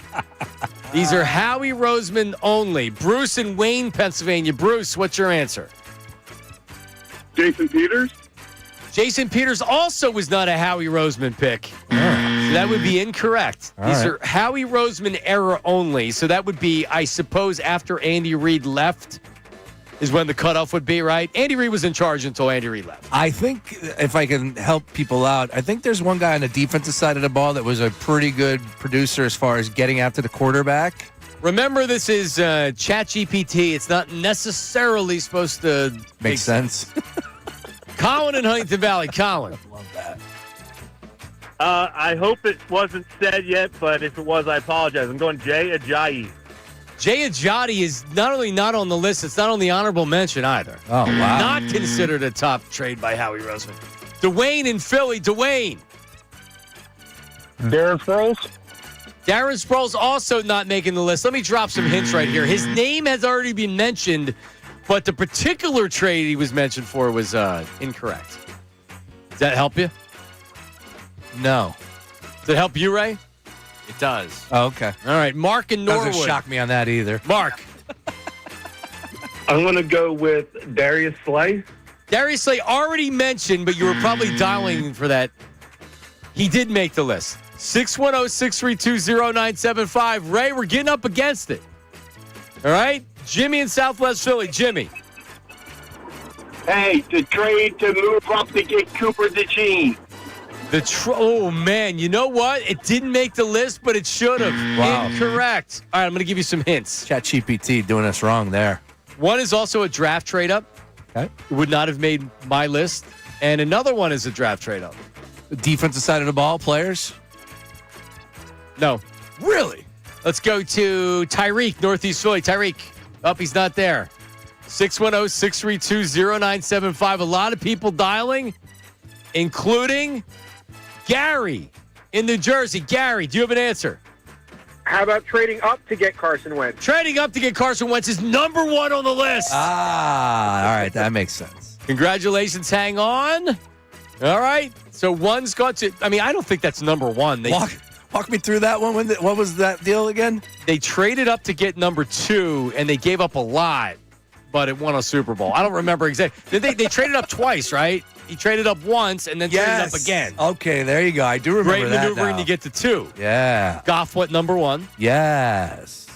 These are Howie Roseman only. Bruce in Wayne, Pennsylvania. Bruce, what's your answer? Jason Peters. Jason Peters also was not a Howie Roseman pick. So that would be incorrect. These are Howie Roseman era only. So that would be, I suppose, after Andy Reid left is when the cutoff would be, right? Andy Reid was in charge until Andy Reid left. I think if I can help people out, I think there's one guy on the defensive side of the ball that was a pretty good producer as far as getting after the quarterback. Remember, this is ChatGPT. It's not necessarily supposed to make sense. Colin in Huntington Valley. Colin. Love that. I hope it wasn't said yet, but if it was, I apologize. I'm going Jay Ajayi. Jay Ajayi is not only not on the list, it's not on the honorable mention either. Oh, wow. Not considered a top trade by Howie Roseman. Dwayne in Philly. Dwayne. Darren Sproles. Darren Sproles also not making the list. Let me drop some hints right here. His name has already been mentioned, but the particular trade he was mentioned for was incorrect. Does that help you? No. Does it help you, Ray? It does. Oh, okay. All right. Mark in Norwood. Doesn't shock me on that either. Mark. I'm going to go with Darius Slay. Darius Slay already mentioned, but you were probably dialing for that. He did make the list. 610-632-0975. Ray, we're getting up against it. All right? Jimmy in Southwest Philly. Jimmy. Hey, the trade to move up to get Cooper DeJean. Oh, man. You know what? It didn't make the list, but it should have. Wow. Incorrect. All right, I'm going to give you some hints. ChatGPT doing us wrong there. One is also a draft trade-up. Okay. It would not have made my list. And another one is a draft trade-up. The defensive side of the ball, players? No. Really? Let's go to Tyreek, Northeast Philly. Tyreek. Oh, he's not there. 610-632-0975. A lot of people dialing, including Gary in New Jersey. Gary, do you have an answer? How about trading up to get Carson Wentz? Trading up to get Carson Wentz is number one on the list. Ah, all right. That makes sense. Congratulations. Hang on. All right. So one's got to, I mean, I don't think that's number one. Walk me through that one. What was that deal again? They traded up to get number two, and they gave up a lot, but it won a Super Bowl. I don't remember exactly. They traded up twice, right? He traded up once and then traded up again. Okay, there you go. I do remember that. Great maneuvering to get to two. Yeah. Goff went number one. Yes.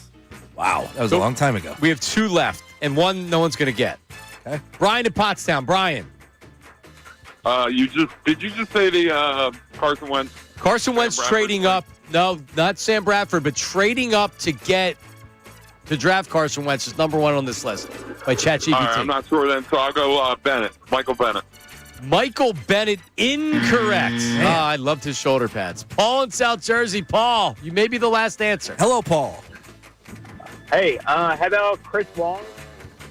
Wow, that was a long time ago. We have two left, and one no one's going to get. Okay. Brian in Pottstown. Brian. Did you just say the Carson Wentz? Carson Wentz trading up. No, not Sam Bradford, but trading up to draft Carson Wentz is number one on this list by ChatGPT. All right, I'm not sure then, so I'll go Michael Bennett. Michael Bennett, incorrect. I loved his shoulder pads. Paul in South Jersey. Paul, you may be the last answer. Hello, Paul. Hey, how about Chris Long?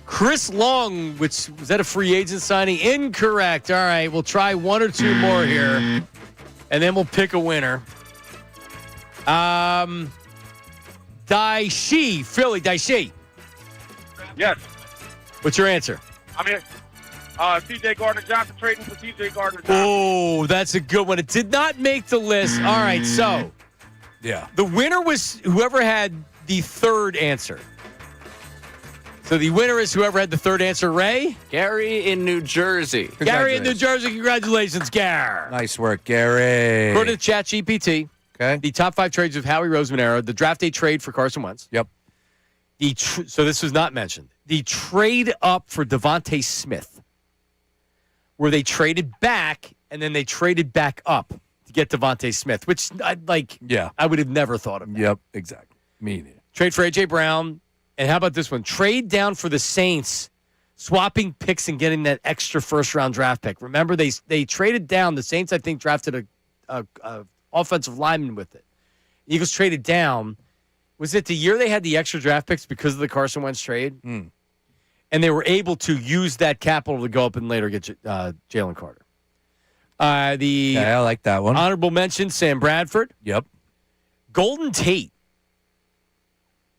Chris Long, which was that a free agent signing? Incorrect. All right, we'll try one or two more here, and then we'll pick a winner. Daishi, Philly, Daishi. Yes. What's your answer? I mean, C.J. Gardner-Johnson trading for C.J. Gardner-Johnson. Oh, that's a good one. It did not make the list. All right, so yeah, the winner was whoever had the third answer. So the winner is whoever had the third answer. Ray? Gary in New Jersey. Gary in New Jersey. Congratulations, Gary. Nice work, Gary. According to ChatGPT, okay, the top 5 trades of Howie Roseman era, the draft day trade for Carson Wentz. Yep. So this was not mentioned. The trade up for Devontae Smith, where they traded back and then they traded back up to get Devontae Smith, which I would have never thought of that. Yep, exactly. Me neither. Trade for A.J. Brown. And how about this one? Trade down for the Saints, swapping picks and getting that extra first-round draft pick. Remember, they traded down. The Saints, I think, drafted a offensive lineman with it. The Eagles traded down. Was it the year they had the extra draft picks because of the Carson Wentz trade? Mm. And they were able to use that capital to go up and later get Jalen Carter. I like that one. Honorable mention, Sam Bradford. Yep. Golden Tate.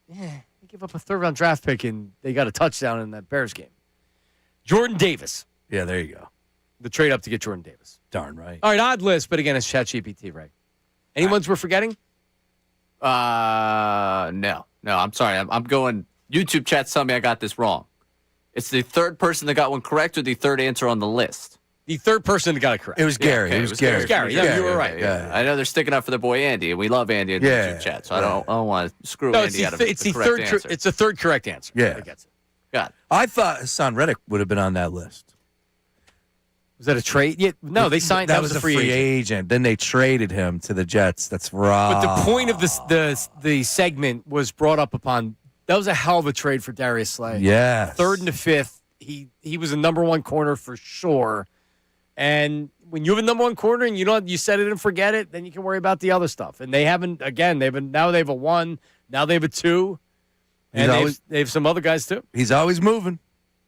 Yeah. Give up a third-round draft pick, and they got a touchdown in that Bears game. Jordan Davis. Yeah, there you go. The trade up to get Jordan Davis. Darn right. All right, odd list, but again, it's ChatGPT, right? Any ones we're forgetting? No. I'm sorry. I'm going. YouTube chat's telling me I got this wrong. It's the third person that got one correct or the third answer on the list? The third person that got it correct. It was Gary. Okay, it was Gary. Yeah, you were right. Yeah. I know they're sticking up for their boy Andy, and we love Andy in the YouTube chat, so I don't want to screw Andy out of it's the the correct third. answer. It's the third correct answer. Yeah. That gets it. Got it. I thought Hassan Reddick would have been on that list. Was that a trade? Yeah, no, they signed. That was a a free agent. Then they traded him to the Jets. That's right. But the point of the segment was brought up upon. That was a hell of a trade for Darius Slay. Yeah. Third and the fifth. He was a number one corner for sure. And when you have a number one corner and you set it and forget it, then you can worry about the other stuff. And they haven't. Again, now they have a 1. Now they have a 2. And they have some other guys too. He's always moving.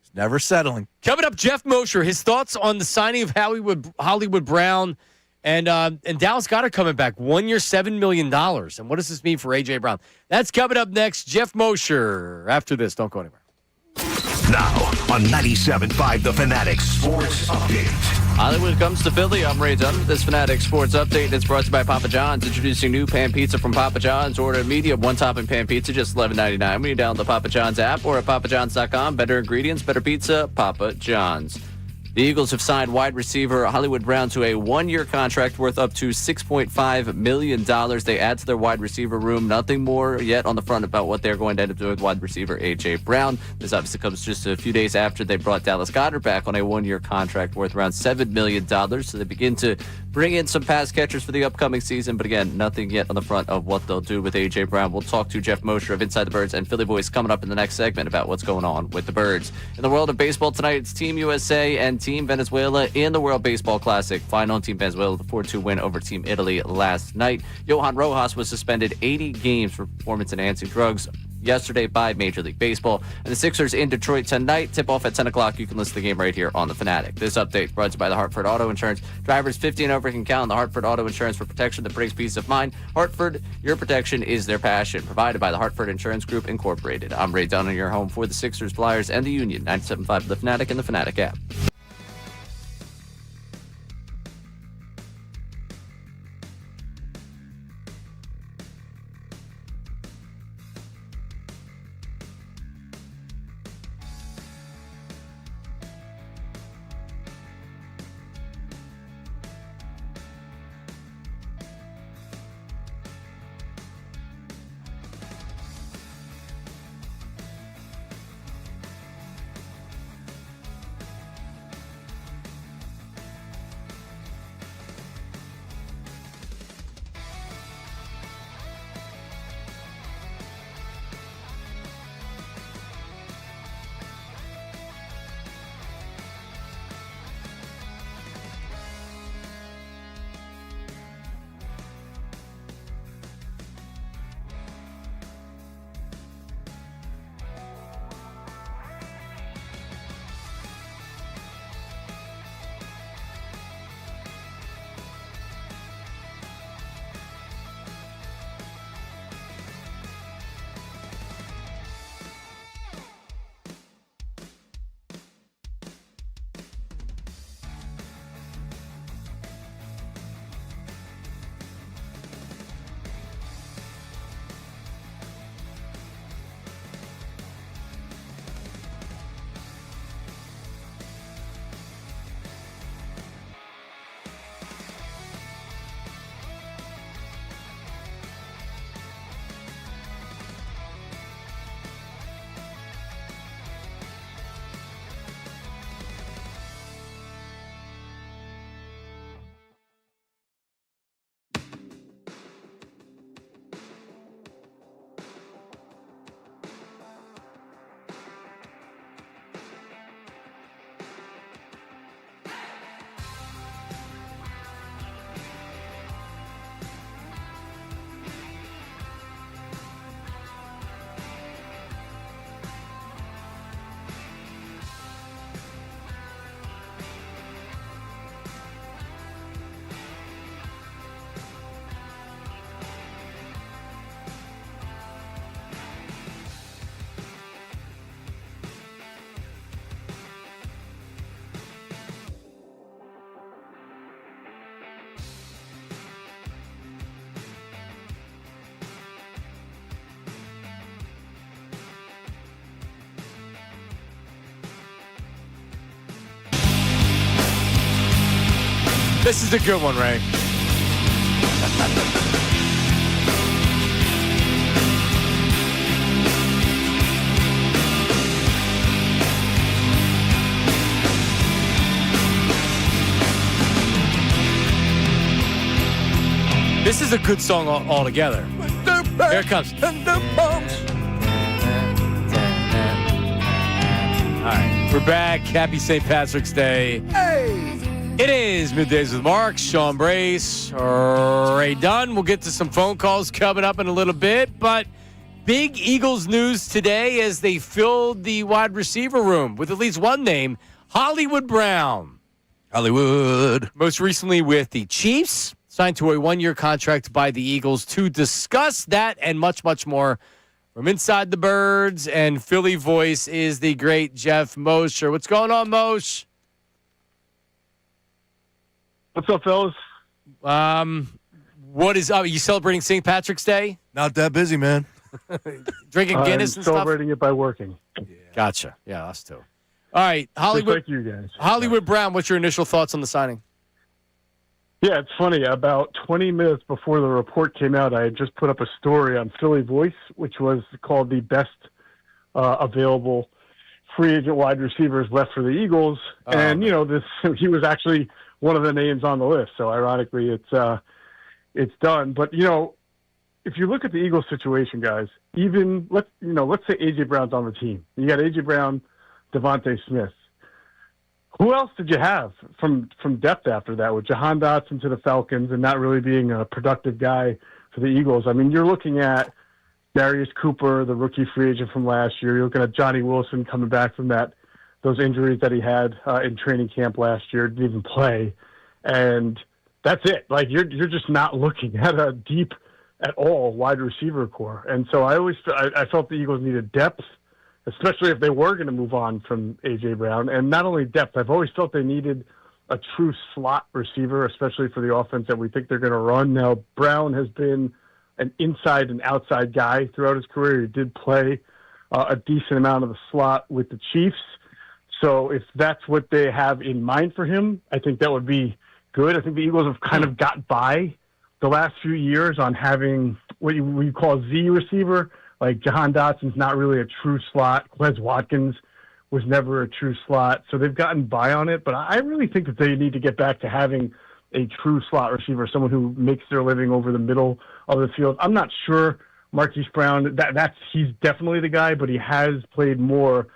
He's never settling. Coming up, Jeff Mosher, his thoughts on the signing of Hollywood Brown, and Dallas Goedert coming back. 1 year, $7 million. And what does this mean for A.J. Brown? That's coming up next. Jeff Mosher. After this, don't go anywhere. Now on 97.5 The Fanatic Sports Update. Hollywood comes to Philly. I'm Ray Dunn with this Fanatic Sports Update. It's brought to you by Papa John's. Introducing new pan pizza from Papa John's. Order a medium one-topping pan pizza, just $11.99 when you download the Papa John's app or at papajohns.com. Better ingredients, better pizza, Papa John's. The Eagles have signed wide receiver Hollywood Brown to a one-year contract worth up to $6.5 million. They add to their wide receiver room. Nothing more yet on the front about what they're going to end up doing with wide receiver A.J. Brown. This obviously comes just a few days after they brought Dallas Goedert back on a one-year contract worth around $7 million. So they begin to bring in some pass catchers for the upcoming season. But again, nothing yet on the front of what they'll do with A.J. Brown. We'll talk to Jeff Mosher of Inside the Birds and Philly Voice coming up in the next segment about what's going on with the Birds. In the world of baseball tonight, it's Team USA and Team Venezuela in the World Baseball Classic. Final, Team Venezuela, the 4-2 win over Team Italy last night. Johan Rojas was suspended 80 games for performance-enhancing drugs yesterday by Major League Baseball. And the Sixers in Detroit tonight. Tip-off at 10 o'clock. You can listen to the game right here on The Fanatic. This update brought to you by the Hartford Auto Insurance. Drivers 50 and over can count on the Hartford Auto Insurance for protection that brings peace of mind. Hartford, your protection is their passion. Provided by the Hartford Insurance Group, Incorporated. I'm Ray Dunn, your home for the Sixers, Flyers, and the Union. 97.5 The Fanatic and The Fanatic app. This is a good one, Ray. This is a good song altogether. Here it comes. All right, we're back. Happy St. Patrick's Day. Hey! It is Middays with Mark, Sean Brace, Ray Dunn. We'll get to some phone calls coming up in a little bit, but big Eagles news today as they filled the wide receiver room with at least one name, Hollywood Brown. Hollywood. Most recently with the Chiefs, signed to a one-year contract by the Eagles. To discuss that and much, much more, from Inside the Birds and Philly Voice is the great Jeff Mosher. What's going on, Mosh? What's up, fellas? What is up? Are you celebrating St. Patrick's Day? Not that busy, man. Drinking Guinness and stuff? Celebrating it by working. Gotcha. Yeah, us too. All right, Hollywood. Just like you guys. Hollywood Brown, what's your initial thoughts on the signing? Yeah, it's funny. About 20 minutes before the report came out, I had just put up a story on Philly Voice, which was called the best available free agent wide receivers left for the Eagles. And, he was actually one of the names on the list. So ironically, it's done. But, if you look at the Eagles situation, guys, even let's say A.J. Brown's on the team. You got A.J. Brown, Devontae Smith. Who else did you have from depth after that with Jahan Dotson to the Falcons and not really being a productive guy for the Eagles? I mean, you're looking at Darius Cooper, the rookie free agent from last year. You're looking at Johnny Wilson coming back from those injuries that he had in training camp last year, didn't even play. And that's it. Like, you're just not looking at a deep at all wide receiver core. And so I felt the Eagles needed depth, especially if they were going to move on from A.J. Brown. And not only depth, I've always felt they needed a true slot receiver, especially for the offense that we think they're going to run. Now, Brown has been an inside and outside guy throughout his career. He did play a decent amount of the slot with the Chiefs. So if that's what they have in mind for him, I think that would be good. I think the Eagles have kind of got by the last few years on having what you call Z receiver. Like Jahan Dotson's not really a true slot. Quez Watkins was never a true slot. So they've gotten by on it. But I really think that they need to get back to having a true slot receiver, someone who makes their living over the middle of the field. I'm not sure Marquise Brown, he's definitely the guy, but he has played more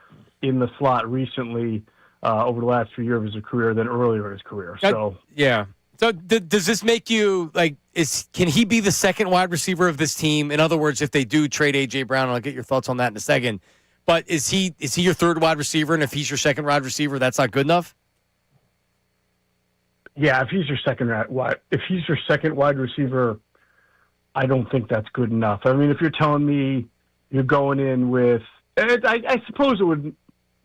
in the slot recently over the last few years of his career than earlier in his career. So yeah. So does this make you can he be the second wide receiver of this team? In other words, if they do trade A.J. Brown, and I'll get your thoughts on that in a second, but is he your third wide receiver? And if he's your second wide receiver, that's not good enough? Yeah, if he's your second wide receiver, I don't think that's good enough. I mean, if you're telling me you're going in with, I suppose it would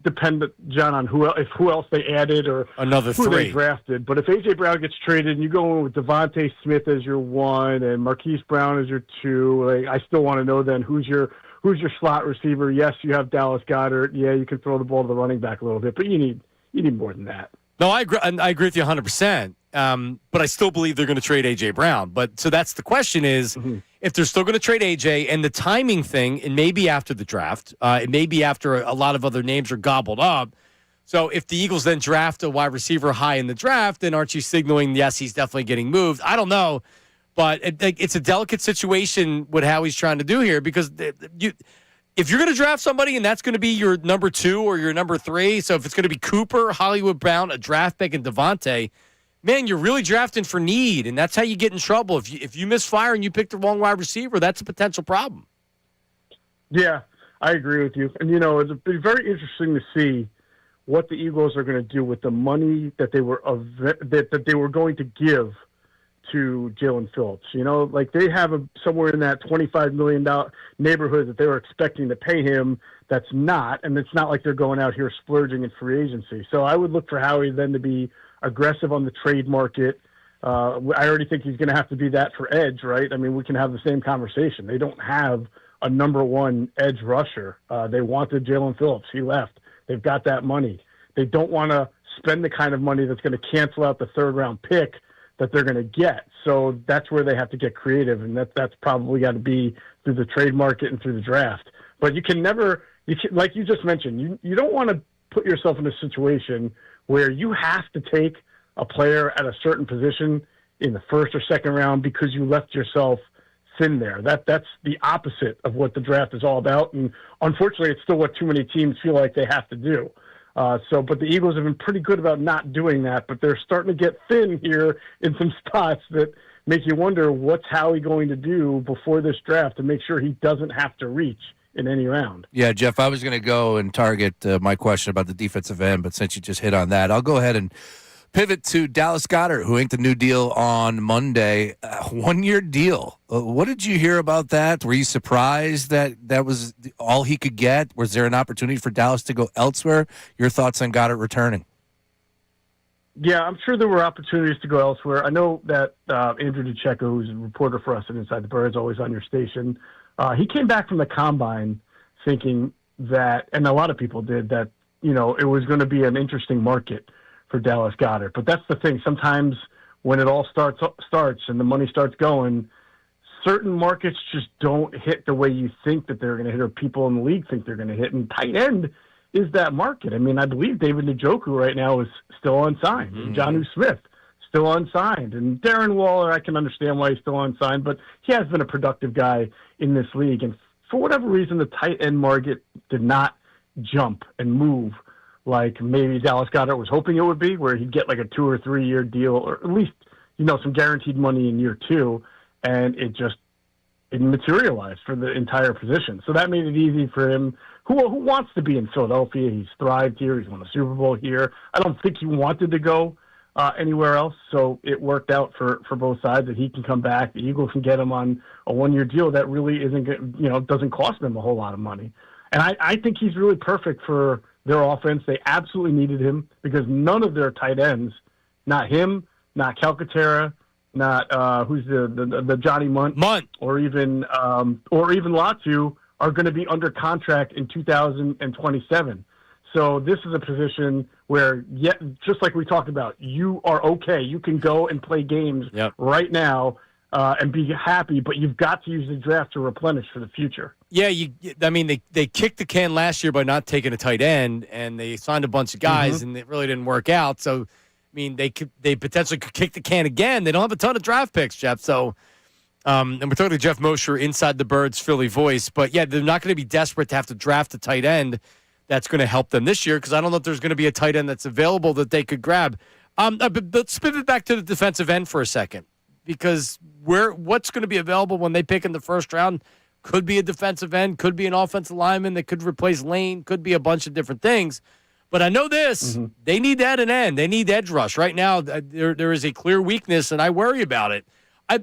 depend, John, on who else they added or another who three they drafted. But if A.J. Brown gets traded and you go in with Devontae Smith as your one and Marquise Brown as your two, I still want to know then who's your slot receiver. Yes, you have Dallas Goedert. Yeah, you can throw the ball to the running back a little bit, but you need more than that. No, I agree with you 100%. But I still believe they're going to trade A.J. Brown. But so that's the question is, if they're still going to trade A.J. and the timing thing, it may be after the draft. It may be after a lot of other names are gobbled up. So if the Eagles then draft a wide receiver high in the draft, then aren't you signaling, yes, he's definitely getting moved? I don't know. But it's a delicate situation with how he's trying to do here because if you're going to draft somebody and that's going to be your number 2 or your number 3, so if it's going to be Cooper, Hollywood Brown, a draft pick, and Devontae, man, you're really drafting for need, and that's how you get in trouble. If you misfire and you pick the wrong wide receiver, that's a potential problem. Yeah, I agree with you. And, it'll be very interesting to see what the Eagles are going to do with the money that they were that they were going to give to Jalen Phillips. They have somewhere in that $25 million neighborhood that they were expecting to pay him. That's not, and it's not like they're going out here splurging in free agency. So I would look for Howie then to be aggressive on the trade market. I already think he's going to have to be that for edge, right? I mean, we can have the same conversation. They don't have a number 1 edge rusher. They wanted Jalen Phillips. He left. They've got that money. They don't want to spend the kind of money that's going to cancel out the 3rd-round pick that they're going to get. So that's where they have to get creative, and that's probably got to be through the trade market and through the draft. But you can never, like you just mentioned, you don't want to put yourself in a situation where you have to take a player at a certain position in the 1st or 2nd round because you left yourself thin there. That's the opposite of what the draft is all about, and unfortunately, it's still what too many teams feel like they have to do. But the Eagles have been pretty good about not doing that, but they're starting to get thin here in some spots that make you wonder what's Howie going to do before this draft to make sure he doesn't have to reach in any round. Yeah, Jeff, I was going to go and target my question about the defensive end, but since you just hit on that, I'll go ahead and pivot to Dallas Goedert, who inked a new deal on Monday. 1-year deal. What did you hear about that? Were you surprised that that was all he could get? Was there an opportunity for Dallas to go elsewhere? Your thoughts on Goedert returning? Yeah, I'm sure there were opportunities to go elsewhere. I know that Andrew DeCecco, who's a reporter for us at Inside the Birds, always on your station, he came back from the Combine thinking that, and a lot of people did, that, it was going to be an interesting market for Dallas Goedert. But that's the thing. Sometimes when it all starts and the money starts going, certain markets just don't hit the way you think that they're going to hit or people in the league think they're going to hit. And tight end is that market. I mean, I believe David Njoku right now is still unsigned. Mm-hmm. Jonnu Smith still unsigned. And Darren Waller, I can understand why he's still unsigned, but he has been a productive guy in this league. And for whatever reason, the tight end market did not jump and move like maybe Dallas Goedert was hoping it would be, where he'd get like a 2 or 3 year deal, or at least, some guaranteed money in year 2. And it materialized for the entire position. So that made it easy for him, who wants to be in Philadelphia. He's thrived here. He's won a Super Bowl here. I don't think he wanted to go anywhere else. So it worked out for both sides that he can come back. The Eagles can get him on a 1 year deal that really doesn't cost them a whole lot of money. And I think he's really perfect for their offense. They absolutely needed him because none of their tight ends, not him, not Calcaterra, not who's the Johnny Munt, or even Latu, are going to be under contract in 2027. So this is a position where, just like we talked about, you are okay. You can go and play games right now and be happy, but you've got to use the draft to replenish for the future. Yeah, they kicked the can last year by not taking a tight end, and they signed a bunch of guys, and it really didn't work out. So, they potentially could kick the can again. They don't have a ton of draft picks, Jeff. So, and we're talking to Jeff Mosher, Inside the Birds, Philly voice. But, yeah, they're not going to be desperate to have to draft a tight end that's going to help them this year because I don't know if there's going to be a tight end that's available that they could grab. But let's pivot back to the defensive end for a second because what's going to be available when they pick in the first round could be a defensive end, could be an offensive lineman that could replace Lane, could be a bunch of different things. But I know this, they need that an end. They need edge rush. Right now, there is a clear weakness, and I worry about it.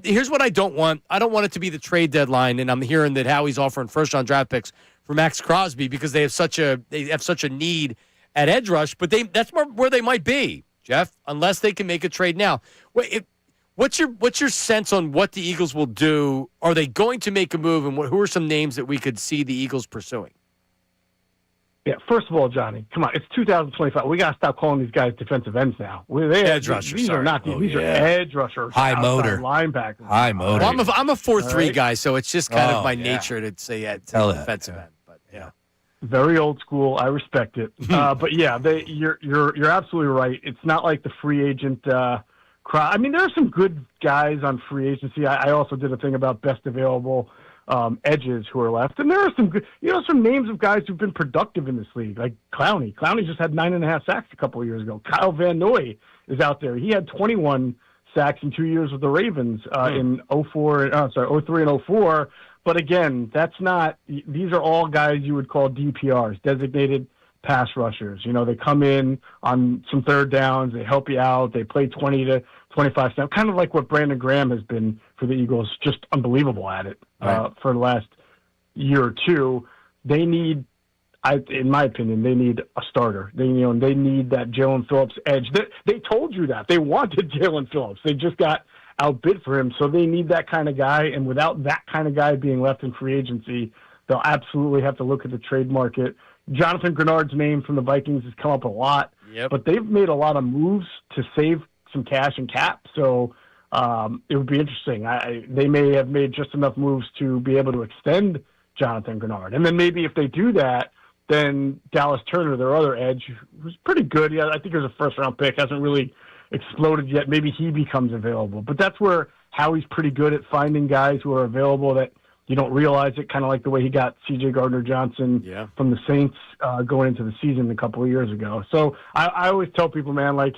Here's what I don't want. I don't want it to be the trade deadline, and I'm hearing that Howie's offering first-round draft picks for Max Crosby because they have such a need at edge rush, but that's more where they might be, Jeff, unless they can make a trade now. What's your sense on what the Eagles will do? Are they going to make a move, and who are some names that we could see the Eagles pursuing? Yeah, first of all, Johnny, come on. It's 2025. We got to stop calling these guys defensive ends now. Edge rushers. These are not. These are edge rushers. High motor. Linebackers. High motor. Well, I'm a 4-3 guy, so it's just kind of my nature to say defensive end. But yeah. Very old school. I respect it. But yeah, you're absolutely right. It's not like the free agent crowd. I mean, there are some good guys on free agency. I also did a thing about best available edges who are left. And there are some good, some names of guys who've been productive in this league, like Clowney. Clowney just had 9.5 sacks a couple of years ago. Kyle Van Noy is out there. He had 21 sacks in 2 years with the Ravens in 03 and 04. But again, these are all guys you would call DPRs, designated pass rushers. They come in on some third downs, they help you out, they play 20 to 25 snaps, kind of like what Brandon Graham has been for the Eagles, just unbelievable at it for the last year or two. They need, in my opinion, they need a starter. They need that Jalen Phillips edge. They told you that. They wanted Jalen Phillips. They just got outbid for him, so they need that kind of guy, and without that kind of guy being left in free agency, they'll absolutely have to look at the trade market. Jonathan Grenard's name from the Vikings has come up a lot, but they've made a lot of moves to save some cash and cap, so it would be interesting. They may have made just enough moves to be able to extend Jonathan Grenard. And then maybe if they do that, then Dallas Turner, their other edge, who's pretty good. Yeah, I think he was a first-round pick, hasn't really exploded yet. Maybe he becomes available. But that's where Howie's pretty good at finding guys who are available that you don't realize it, kind of like the way he got C.J. Gardner-Johnson from the Saints going into the season a couple of years ago. So I always tell people, man, like,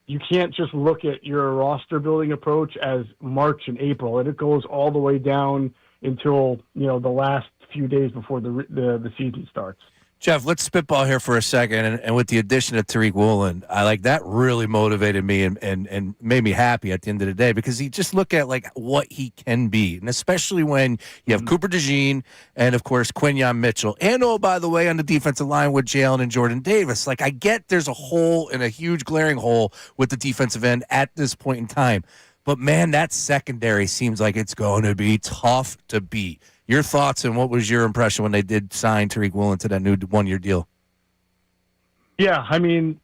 you can't just look at your roster-building approach as March and April. It goes all the way down until, the last few days before the season starts. Jeff, let's spitball here for a second. And with the addition of Tariq Woolen, I like that really motivated me and made me happy at the end of the day because you just look at like what he can be. And especially when you have Cooper DeJean and, of course, Quinyon Mitchell. And, oh, by the way, on the defensive line with Jalen and Jordan Davis. Like, I get there's a hole and a huge glaring hole with the defensive end at this point in time. But, man, that secondary seems like it's going to be tough to beat. Your thoughts and what was your impression when they did sign Tariq Woolen to that new one-year deal? Yeah, I mean,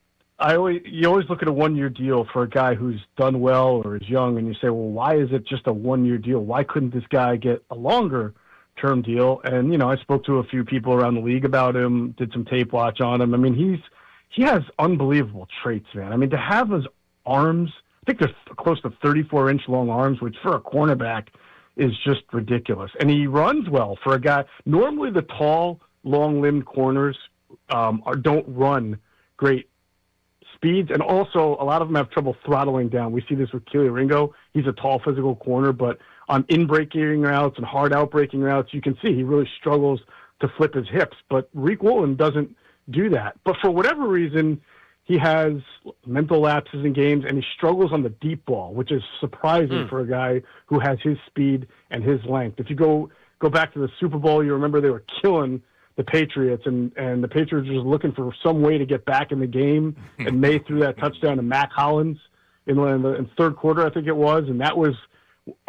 you always look at a one-year deal for a guy who's done well or is young, and you say, well, why is it just a one-year deal? Why couldn't this guy get a longer-term deal? And, I spoke to a few people around the league about him, did some tape watch on him. I mean, he has unbelievable traits, man. I mean, to have his arms, I think they're close to 34-inch long arms, which for a cornerback is just ridiculous. And he runs well for a guy. Normally the tall, long-limbed corners don't run great speeds, and also a lot of them have trouble throttling down. We see this with Keely Ringo. He's a tall physical corner, but on in-breaking routes and hard out-breaking routes, you can see he really struggles to flip his hips. But Tariq Woolen doesn't do that. But for whatever reason, he has mental lapses in games, and he struggles on the deep ball, which is surprising for a guy who has his speed and his length. If you go back to the Super Bowl, you remember they were killing the Patriots, and the Patriots were just looking for some way to get back in the game, and May threw that touchdown to Mac Hollins in the third quarter, I think it was, and that was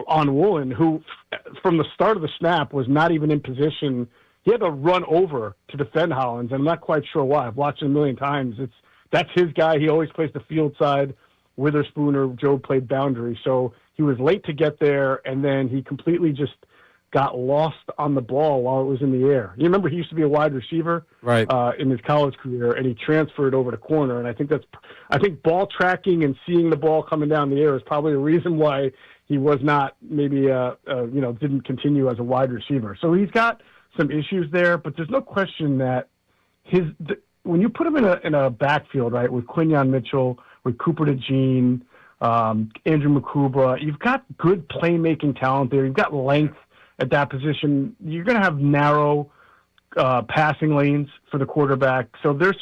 on Woolen, who from the start of the snap was not even in position. He had to run over to defend Hollins, and I'm not quite sure why. I've watched it a million times. That's his guy. He always plays the field side. Witherspoon or Joe played boundary. So he was late to get there, and then he completely just got lost on the ball while it was in the air. You remember he used to be a wide receiver in his college career, and he transferred over to corner. And I think ball tracking and seeing the ball coming down the air is probably a reason why he was not maybe didn't continue as a wide receiver. So he's got some issues there, but there's no question that when you put him in a backfield, right, with Quinyon Mitchell, with Cooper DeJean, Andrew Makuba, you've got good playmaking talent there. You've got length at that position. You're going to have narrow passing lanes for the quarterback. So there's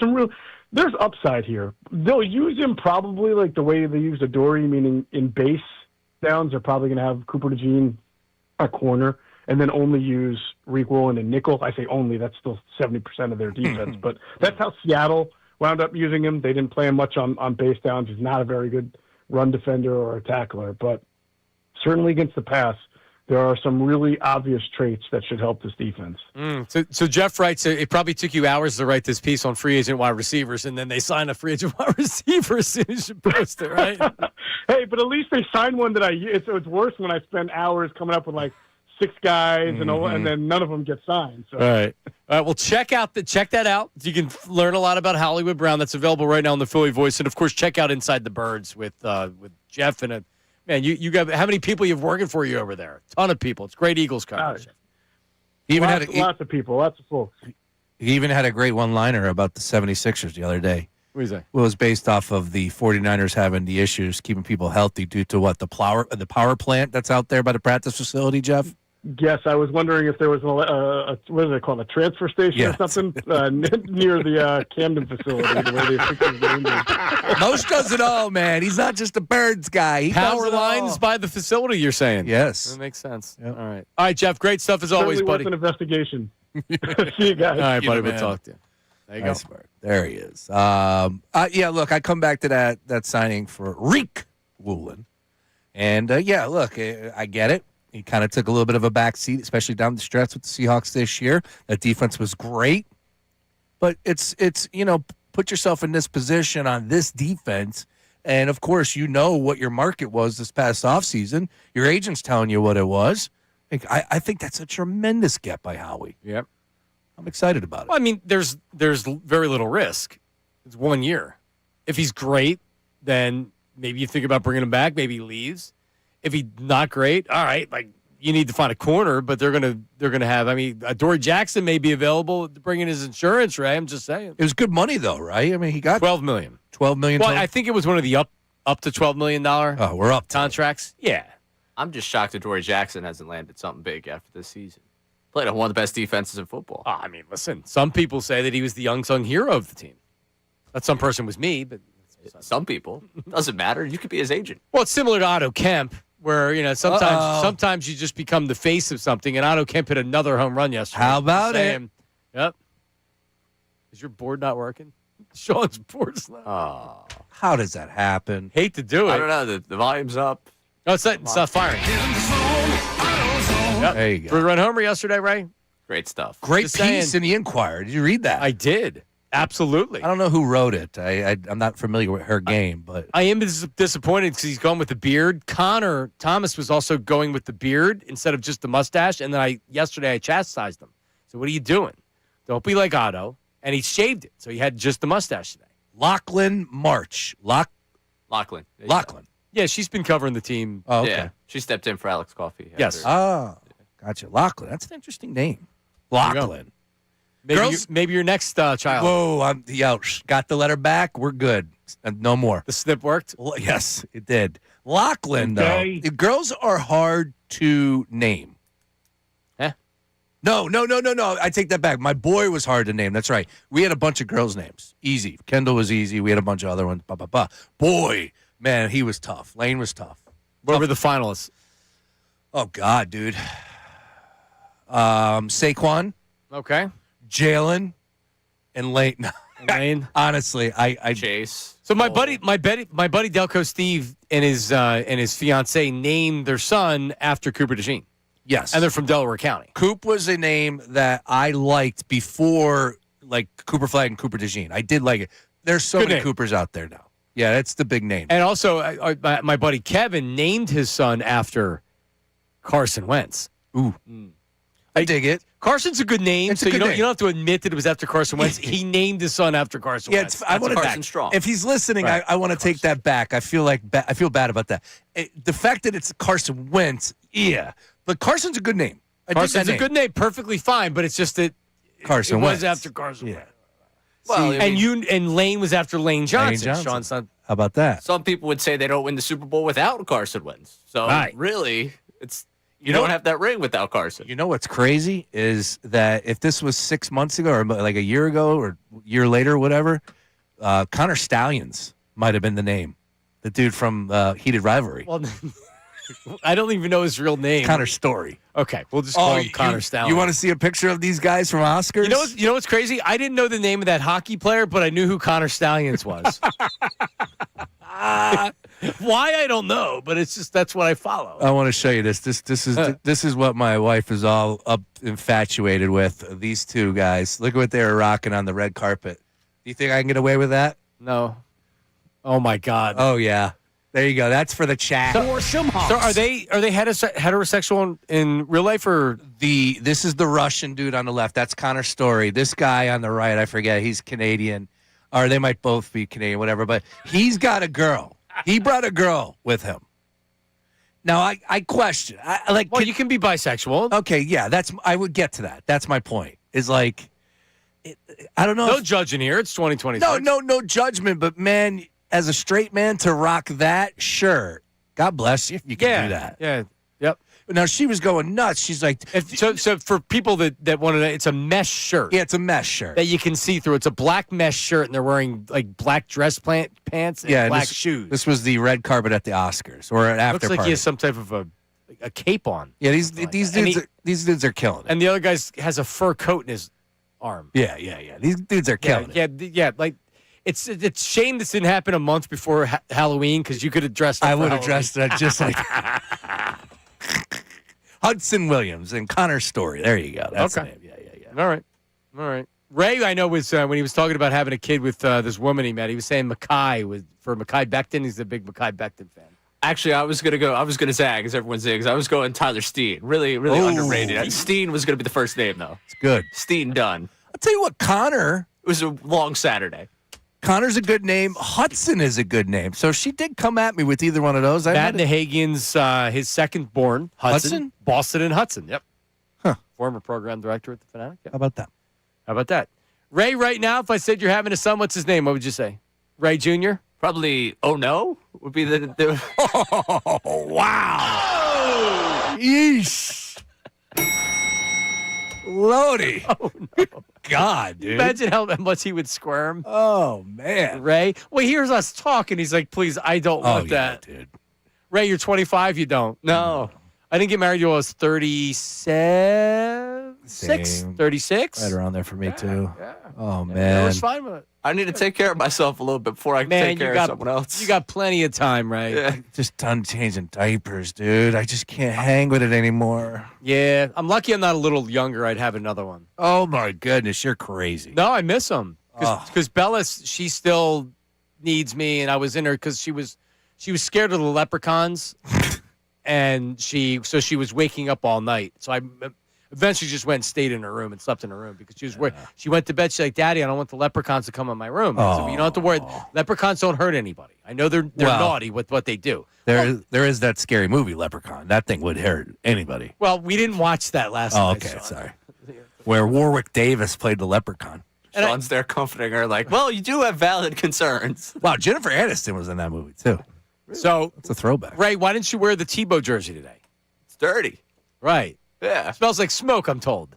upside here. They'll use him probably like the way they use Adoree, meaning in base downs. They're probably going to have Cooper DeJean a corner, and then only use Tariq Woolen and nickel. I say only, that's still 70% of their defense. But that's how Seattle wound up using him. They didn't play him much on base downs. He's not a very good run defender or a tackler. But certainly against the pass, there are some really obvious traits that should help this defense. So Jeff writes, it probably took you hours to write this piece on free agent wide receivers, and then they sign a free agent wide receiver as soon as you post it, right? Hey, but at least they signed one that it's worse when I spend hours coming up with like 6 guys and then none of them get signed. So. All right. Well, check that out. You can learn a lot about Hollywood Brown. That's available right now on the Philly Voice, and of course, check out Inside the Birds with Jeff and man. You got how many people you've working for you over there? A ton of people. It's great Eagles coverage. Lots of people, lots of folks. He even had a great one-liner about the 76ers the other day. What is that? It was based off of the 49ers having the issues keeping people healthy due to what the power plant that's out there by the practice facility, Jeff. Yes, I was wondering if there was what is it called, a transfer station or something near the Camden facility. The way they fix his game. Most does it all, man. He's not just a Birds guy. He Power lines by the facility, you're saying? Yes. That makes sense. Yep. All right, Jeff, great stuff as always, buddy. Certainly worth an investigation. See you guys. All right, buddy, we'll talk to you. There you go. There he is. Look, I come back to that signing for Tariq Woolen. And, look, I get it. He kind of took a little bit of a backseat, especially down the stretch with the Seahawks this year. That defense was great. But it's put yourself in this position on this defense, and, of course, what your market was this past offseason. Your agent's telling you what it was. I think that's a tremendous get by Howie. Yep. I'm excited about it. Well, I mean, there's very little risk. It's 1 year. If he's great, then maybe you think about bringing him back. Maybe he leaves. If he's not great, all right, like you need to find a corner, but they're gonna have. I mean, Dory Jackson may be available to bring in his insurance, right? I'm just saying. It was good money though, right? I mean, he got $12 million. $12 million. Well, I think it was one of the up to $12 million. Oh, we're up contracts. Yeah. I'm just shocked that Dory Jackson hasn't landed something big after this season. Played on one of the best defenses in football. I mean, listen, some people say that he was the unsung hero of the team. That some person was me, but some people. Doesn't matter. You could be his agent. Well, it's similar to Otto Kemp, where sometimes you just become the face of something, and Otto Kemp hit another home run yesterday. How about it? Yep. Is your board not working? Sean's board's not. Oh, how does that happen? Hate to do it. I don't know. The volume's up. No, it's not firing. Yep. There you go. Three-run homer yesterday, Ray. Great stuff. Great Just piece saying. in the Inquirer. Did you read that? I did. Absolutely. I don't know who wrote it. I'm not familiar with her game, but I am disappointed because he's going with the beard. Connor Thomas was also going with the beard instead of just the mustache. And then yesterday I chastised him. So what are you doing? Don't be like Otto. And he shaved it, so he had just the mustache today. Lachlan March. Lachlan. Lachlan. Yeah, she's been covering the team. Oh, okay. Yeah, she stepped in for Alex Coffey. Yes. Oh, gotcha. Lachlan. That's an interesting name. Lachlan. Maybe your next child. Whoa, I'm got the letter back. We're good. No more. The snip worked? Yes, it did. Lachlan, Okay. though. Girls are hard to name. Huh? No. I take that back. My boy was hard to name. That's right. We had a bunch of girls' names. Easy. Kendall was easy. We had a bunch of other ones. Boy, man, he was tough. Lane was tough. What were the finalists? Oh, God, dude. Saquon. Okay. Jalen and Lane. Lane. Honestly, I Chase. So my buddy Delco Steve and his fiance named their son after Cooper DeJean. Yes. And they're from Delaware County. Coop was a name that I liked before, like Cooper Flag and Cooper DeJean. I did like it. There's so many Coopers out there now. Yeah, that's the big name. And also, my buddy Kevin named his son after Carson Wentz. Ooh. I dig it. Carson's a good name, so you don't have to admit that it was after Carson Wentz. He named his son after Carson Wentz. Yeah, I want Carson Strong. If he's listening, right. I want to take that back. I feel bad about that. The fact that it's Carson Wentz, yeah, but Carson's a good name. Carson's a good name, perfectly fine, but it's just that Carson was Wentz. after Carson Wentz. Well, and Lane was after Lane Johnson. Lane Johnson. Sean's son. How about that? Some people would say they don't win the Super Bowl without Carson Wentz. So really, it's you don't have that ring without Carson. You know what's crazy is that if this was 6 months ago or like a year ago or a year later, whatever, Connor Stallions might have been the name. The dude from Heated Rivalry. Well, I don't even know his real name. Connor Story. Okay, we'll just call him Connor Stallions. You want to see a picture of these guys from Oscars? You know what's crazy? I didn't know the name of that hockey player, but I knew who Connor Stallions was. Why I don't know, but it's just that's what I follow. I want to show you this. This is what my wife is all up infatuated with. These two guys. Look at what they were rocking on the red carpet. Do you think I can get away with that? No. Oh my God. Oh yeah. There you go. That's for the chat. So are they heterosexual in real life or this is the Russian dude on the left. That's Connor Story. This guy on the right, I forget. He's Canadian, or they might both be Canadian, whatever. But he's got a girl. He brought a girl with him. Now I question. You can be bisexual. Okay, yeah. I would get to that. That's my point. Is like, I don't know. No judging here. It's 2020. No judgment. But man, as a straight man to rock that, sure. God bless you if you can do that. Yeah. Yep. Now she was going nuts. She's like, so for people that want to know, it's a mesh shirt. Yeah, it's a mesh shirt that you can see through. It's a black mesh shirt, and they're wearing like black dress pants and black shoes. This was the red carpet at the Oscars or an after Looks like party. he has some type of a cape on. Yeah, these dudes are killing it. And the other guy has a fur coat in his arm. Yeah. These dudes are killing it. Yeah. Like it's shame this didn't happen a month before Halloween because you could have dressed up. I would have dressed up just like Hudson Williams and Connor Story. There you go. That's the name. Yeah. All right. Ray, I know, was when he was talking about having a kid with this woman he met, he was saying Mekhi for Mekhi Becton. He's a big Mekhi Becton fan. Actually, I was gonna zag as everyone zigs. I was going Tyler Steen. Really underrated. Steen was gonna be the first name though. It's good. Steen done. I'll tell you what, Connor. It was a long Saturday. Connor's a good name. Hudson is a good name. So she did come at me with either one of those. Matt Nahagian's his second born, Hudson? Boston and Hudson. Yep. Huh. Former program director at the Fanatic. Yep. How about that? Ray, right now, if I said you're having a son, what's his name? What would you say? Ray Jr.? Probably Oh No would be the Oh, wow. Yeesh. Lodi. Oh, no. God, dude. Imagine how much he would squirm. Oh, man. Ray, well, he hears us talking. He's like, please, I don't want that. Dude. Ray, you're 25. You don't. No. I didn't get married till I was 36. Right around there for me, too. Yeah. Oh, I man. was fine with it. I need to take care of myself a little bit before I can take care of someone else. You got plenty of time, right? Yeah. Just done changing diapers, dude. I just can't hang with it anymore. Yeah. I'm lucky I'm not a little younger. I'd have another one. Oh, my goodness. You're crazy. No, I miss them. Because Bella, she still needs me, and I was in her because she was scared of the leprechauns, and she was waking up all night. So I eventually just went and stayed in her room and slept in her room because she was worried. She went to bed. She's like, Daddy, I don't want the leprechauns to come in my room. I said, you don't have to worry. Leprechauns don't hurt anybody. I know they're naughty with what they do. There is that scary movie, Leprechaun. That thing would hurt anybody. Well, we didn't watch that last night. Okay, sorry. Where Warwick Davis played the leprechaun. Sean's there comforting her like, well, you do have valid concerns. Wow, Jennifer Aniston was in that movie, too. So it's a throwback. Ray, why didn't you wear the Tebow jersey today? It's dirty. Right. Yeah. It smells like smoke, I'm told.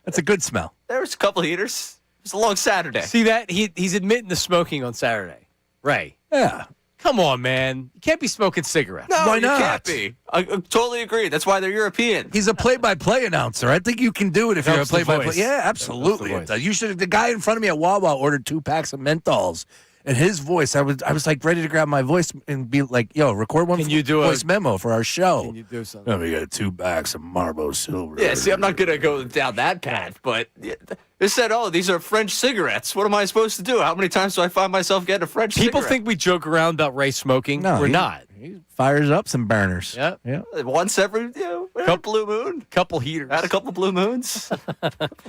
That's a good smell. There was a couple heaters. It was a long Saturday. See that? He's admitting to smoking on Saturday. Ray. Yeah. Come on, man. You can't be smoking cigarettes. No, Why you not? can't be. I totally agree. That's why they're European. He's a play-by-play announcer. I think you can do it if you're a Helps the play-by-play. voice. Yeah, absolutely. Helps the It does. You should. The guy in front of me at Wawa ordered 2 packs of menthols. And his voice, I was like ready to grab my voice and be like, "Yo, record one voice memo for our show." Can you do something? Oh, we got 2 bags of Marlboro Silver. Yeah, see, I'm not going to go down that path, but they said, oh, these are French cigarettes. What am I supposed to do? How many times do I find myself getting a French People cigarette? think we joke around about Ray smoking. No, We're not. He fires up some burners. Yeah. Yeah. Once every blue moon. Couple heaters. Had a couple blue moons.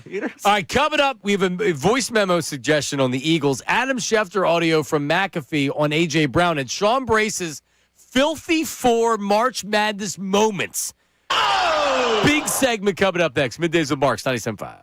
Heaters. All right, coming up, we have a voice memo suggestion on the Eagles. Adam Schefter audio from McAfee on A.J. Brown and Sean Brace's Filthy 4 March Madness moments. Oh! Big segment coming up next. Middays with Marks, 97.5.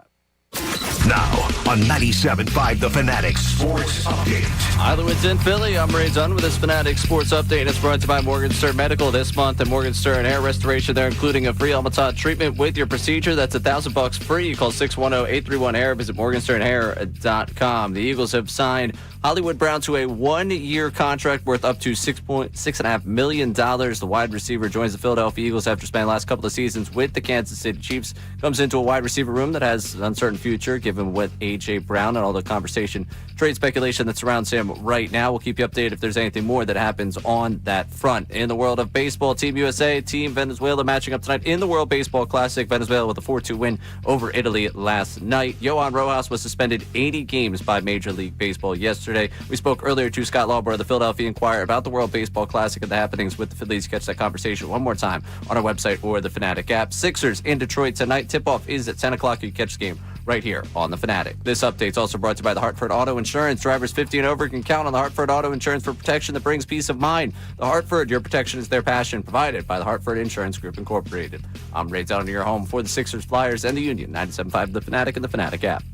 Now on 97.5 The Fanatic Sports Update. Eilerwood's in Philly. I'm Ray Dunn with this Fanatic Sports Update. It's brought to you by Morgenstern Medical this month and Morgenstern Hair Restoration. They're including a free Almatot treatment with your procedure. That's $1,000 free. You call 610-831-HAIR. Visit morgensternhair.com. The Eagles have signed Hollywood Brown to a 1-year contract worth up to $6.5 million. The wide receiver joins the Philadelphia Eagles after spending the last couple of seasons with the Kansas City Chiefs. Comes into a wide receiver room that has an uncertain future given what A.J. Brown and all the conversation, trade speculation that surrounds him right now. We'll keep you updated if there's anything more that happens on that front. In the world of baseball, Team USA, Team Venezuela matching up tonight in the World Baseball Classic. Venezuela with a 4-2 win over Italy last night. Johan Rojas was suspended 80 games by Major League Baseball yesterday. We spoke earlier to Scott Lauber of the Philadelphia Inquirer about the World Baseball Classic and the happenings with the Phillies. Catch that conversation one more time on our website or the Fanatic app. Sixers in Detroit tonight. Tip-off is at 10 o'clock. You catch the game right here on the Fanatic. This update is also brought to you by the Hartford Auto Insurance. Drivers 50 and over can count on the Hartford Auto Insurance for protection that brings peace of mind. The Hartford, your protection is their passion, provided by the Hartford Insurance Group Incorporated. I'm Ray down to your home for the Sixers, Flyers, and the Union. 97.5 The Fanatic and the Fanatic app.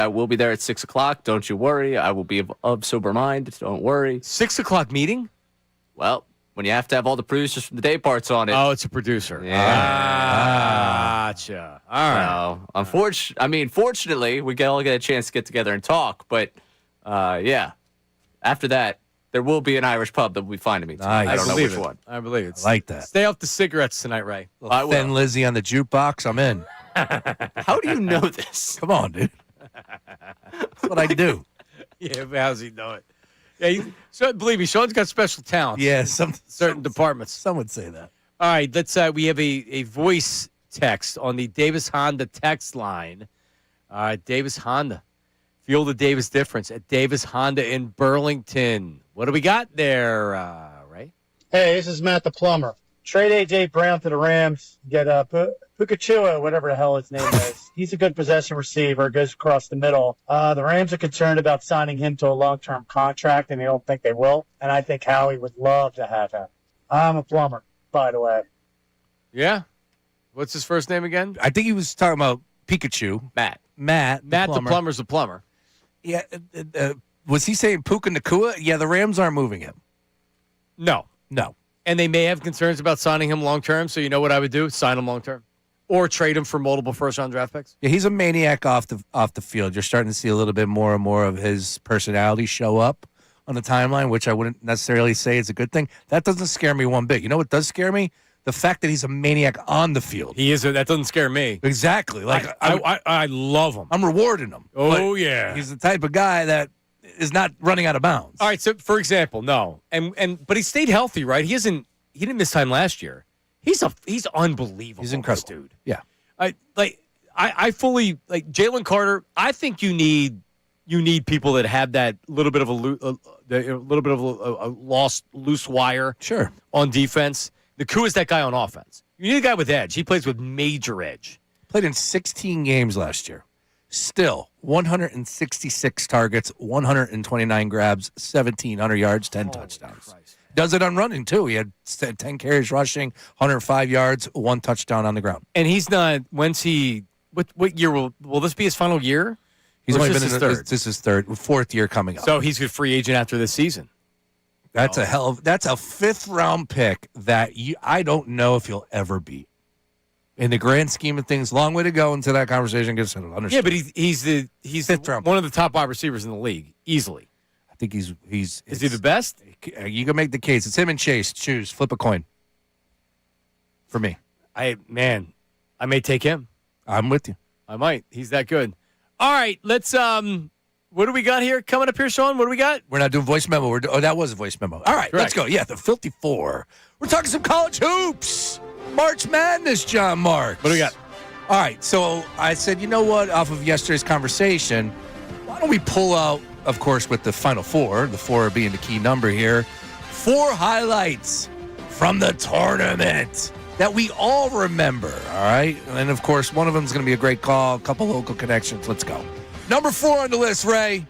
I will be there at 6 o'clock. Don't you worry. I will be of sober mind. Don't worry. 6 o'clock meeting? Well, when you have to have all the producers from the day parts on it. Oh, it's a producer. Yeah. Gotcha. All right. So, fortunately, we all get a chance to get together and talk. But, yeah, after that, there will be an Irish pub that will be finding me. Nice. I don't know which one. I believe it. I like that. Stay off the cigarettes tonight, Ray. I will. Thin Lizzy on the jukebox. I'm in. How do you know this? Come on, dude. That's what I do. Yeah, but how's he know it? Yeah, so believe me, Sean's got special talents. Yeah, certain departments. Some would say that. All right, let's. We have a voice text on the Davis Honda text line. Davis Honda, feel the Davis difference at Davis Honda in Burlington. What do we got there, Ray? Hey, this is Matt the plumber. Trade A.J. Brown to the Rams. Get Pukachua, whatever the hell his name is. He's a good possession receiver, goes across the middle. The Rams are concerned about signing him to a long-term contract, and they don't think they will. And I think Howie would love to have him. I'm a plumber, by the way. Yeah? What's his first name again? I think he was talking about Pikachu. Matt the plumber's a plumber. Yeah. Was he saying Puka Nakua? Yeah, the Rams aren't moving him. No. And they may have concerns about signing him long-term, so you know what I would do? Sign him long-term. Or trade him for multiple first-round draft picks. Yeah, he's a maniac off the field. You're starting to see a little bit more and more of his personality show up on the timeline, which I wouldn't necessarily say is a good thing. That doesn't scare me one bit. You know what does scare me? The fact that he's a maniac on the field. He is. That doesn't scare me. Exactly. Like I love him. I'm rewarding him. Oh, yeah. He's the type of guy that is not running out of bounds. All right, so for example, no. But he stayed healthy, right? He didn't miss time last year. He's unbelievable. He's incredible, dude. Yeah. I fully like Jalen Carter. I think you need people that have that little bit of a lost loose wire. Sure. On defense, Nakua is that guy on offense. You need a guy with edge. He plays with major edge. Played in 16 games last year. Still 166 targets, 129 grabs, 1,700 yards, 10 touchdowns. Christ. Does it on running, too. He had 10 carries rushing, 105 yards, 1 touchdown on the ground. And he's not, when's he, what year will this be his final year? He's only been his in third. This is fourth year coming up. So he's a free agent after this season. That's that's a 5th round pick that I don't know if you'll ever beat. In the grand scheme of things, long way to go until that conversation gets understood. Yeah, but he's 5th round one of the top wide receivers in the league, easily. I think is he the best? You can make the case. It's him and Chase. Choose. Flip a coin. For me. I may take him. I'm with you. I might. He's that good. All right, let's what do we got here coming up here, Sean? What do we got? We're not doing voice memo. That was a voice memo. All right, Let's go. Yeah, the Filthy Four. We're talking some college hoops. March Madness, John Marks. What do we got? All right, so I said, you know what? Off of yesterday's conversation, why don't we pull out, of course, with the Final Four, the 4 being the key number here, 4 highlights from the tournament that we all remember, all right? And, of course, one of them is going to be a great call, a couple local connections. Let's go. Number 4 on the list, Ray.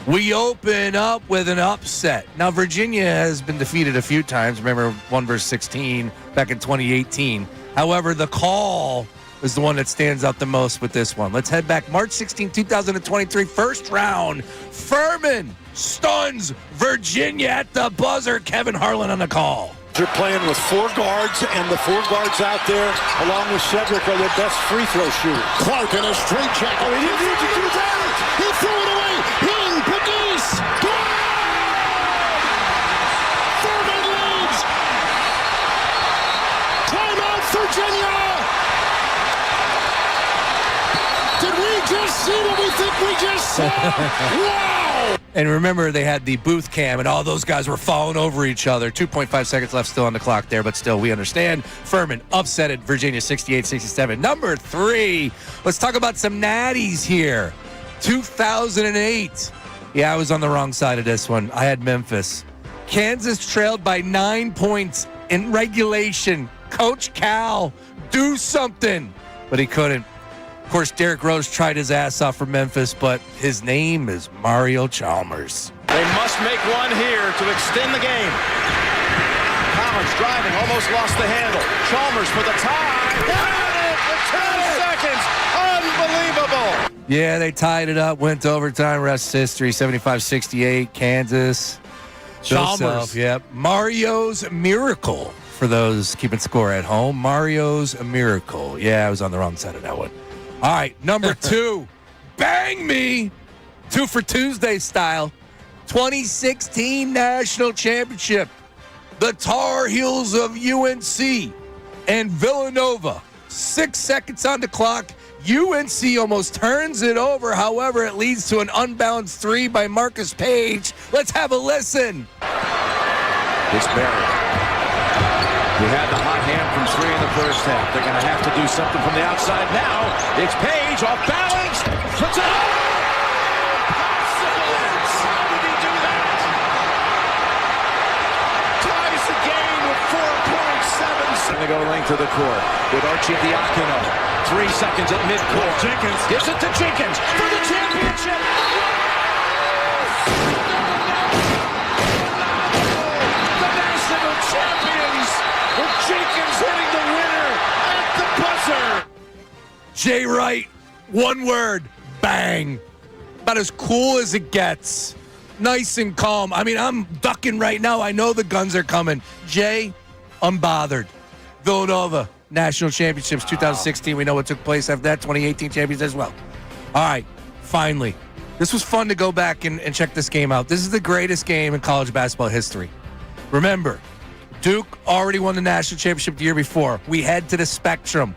We open up with an upset. Now, Virginia has been defeated a few times. Remember, 1-16 back in 2018. However, the call is the one that stands out the most with this one. Let's head back. March 16, 2023, first round. Furman stuns Virginia at the buzzer. Kevin Harlan on the call. They're playing with 4 guards, and the 4 guards out there, along with Cedric, are their best free throw shooters. Clark in a straight check. Oh, he didn't need to do that. He threw it away. Hill, Pegues. Furman leads. Timeout, Virginia. Did we just see what we think we just saw? Wow. And remember, they had the booth cam, and all those guys were falling over each other. 2.5 seconds left still on the clock there, but still, we understand. Furman upsetted Virginia 68-67. Number 3, let's talk about some natties here. 2008. Yeah, I was on the wrong side of this one. I had Memphis. Kansas trailed by 9 points in regulation. Coach Cal, do something. But he couldn't. Of course, Derrick Rose tried his ass off for Memphis, but his name is Mario Chalmers. They must make one here to extend the game. Collins driving, almost lost the handle. Chalmers for the tie. Got it! The 10 seconds. Unbelievable. Yeah, they tied it up, went to overtime, rest history, 75-68, Kansas. Chalmers. Yep. Mario's Miracle for those keeping score at home. Mario's Miracle. Yeah, I was on the wrong side of that one. All right, number 2. Bang me. 2 for Tuesday style. 2016 National Championship. The Tar Heels of UNC and Villanova. 6 seconds on the clock. UNC almost turns it over. However, it leads to an unbalanced 3 by Marcus Page. Let's have a listen. It's Barry. Who had the hot hand from 3 in the first half. They're going to have to do something from the outside now. It's Page off balance. Puts it up. How did he do that? Ties the game with 4.7. They go length of the court with Archie Diacono. 3 seconds at midcourt. Jenkins gives it to Jenkins for the championship. The national champions with Jenkins hitting the winner at the buzzer. Jay Wright, one word, bang. About as cool as it gets. Nice and calm. I mean, I'm ducking right now. I know the guns are coming. Jay, unbothered. Villanova, National Championships 2016. We know what took place after that. 2018 champions as well. All right, finally. This was fun to go back and check this game out. This is the greatest game in college basketball history. Remember, Duke already won the national championship the year before. We head to the Spectrum.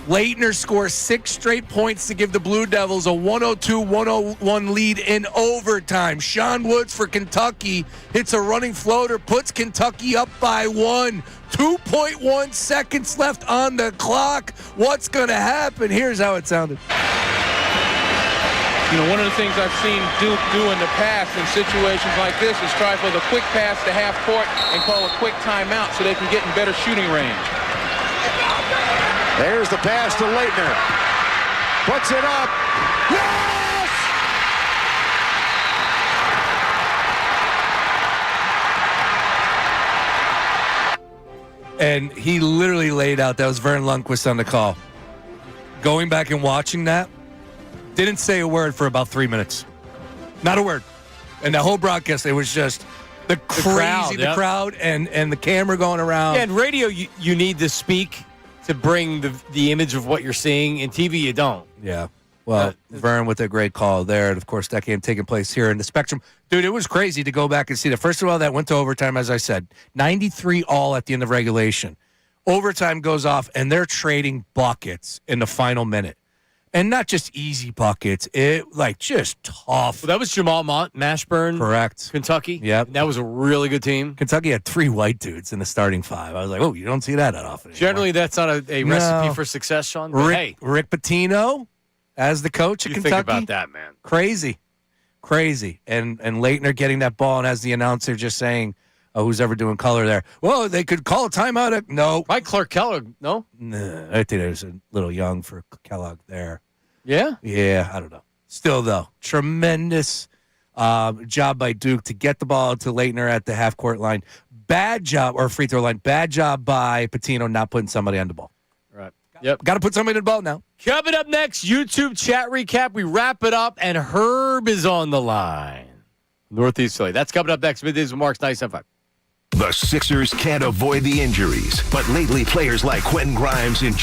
Leitner scores 6 straight points to give the Blue Devils a 102-101 lead in overtime. Sean Woods for Kentucky hits a running floater, puts Kentucky up by 1. 2.1 seconds left on the clock. What's going to happen? Here's how it sounded. You know, one of the things I've seen Duke do in the past in situations like this is try for the quick pass to half court and call a quick timeout so they can get in better shooting range. There's the pass to Leitner. Puts it up. Yes! And he literally laid out. That was Vern Lundquist on the call. Going back and watching that, didn't say a word for about 3 minutes. Not a word. And the whole broadcast, it was just the crowd and the camera going around. Yeah, and radio, you need to speak to bring the image of what you're seeing. In TV, you don't. Yeah. Well, Vern with a great call there. And, of course, that game taking place here in the Spectrum. Dude, it was crazy to go back and see that. First of all, that went to overtime, as I said. 93 all at the end of regulation. Overtime goes off, and they're trading buckets in the final minute. And not just easy buckets. Just tough. Well, that was Jamal Mashburn. Correct. Kentucky. Yep. That was a really good team. Kentucky had 3 white dudes in the starting 5. I was like, oh, you don't see that often anymore. Generally, that's not a recipe for success, Sean. But Rick Pitino as the coach of Kentucky. Think about that, man. Crazy. And Leitner getting that ball, and as the announcer just saying, who's ever doing color there? Well, they could call a timeout. No. Mike Clark Kellogg, no? Nah, I think it was a little young for Kellogg there. Yeah? Yeah, I don't know. Still, though, tremendous job by Duke to get the ball to Leitner at the half-court line. Bad job, or free throw line. Bad job by Pitino not putting somebody on the ball. Right. Yep. Got to put somebody on the ball now. Coming up next, YouTube chat recap. We wrap it up, and Herb is on the line. Northeast Philly. That's coming up next. Middays with Marks 97.5. The Sixers can't avoid the injuries, but lately players like Quentin Grimes and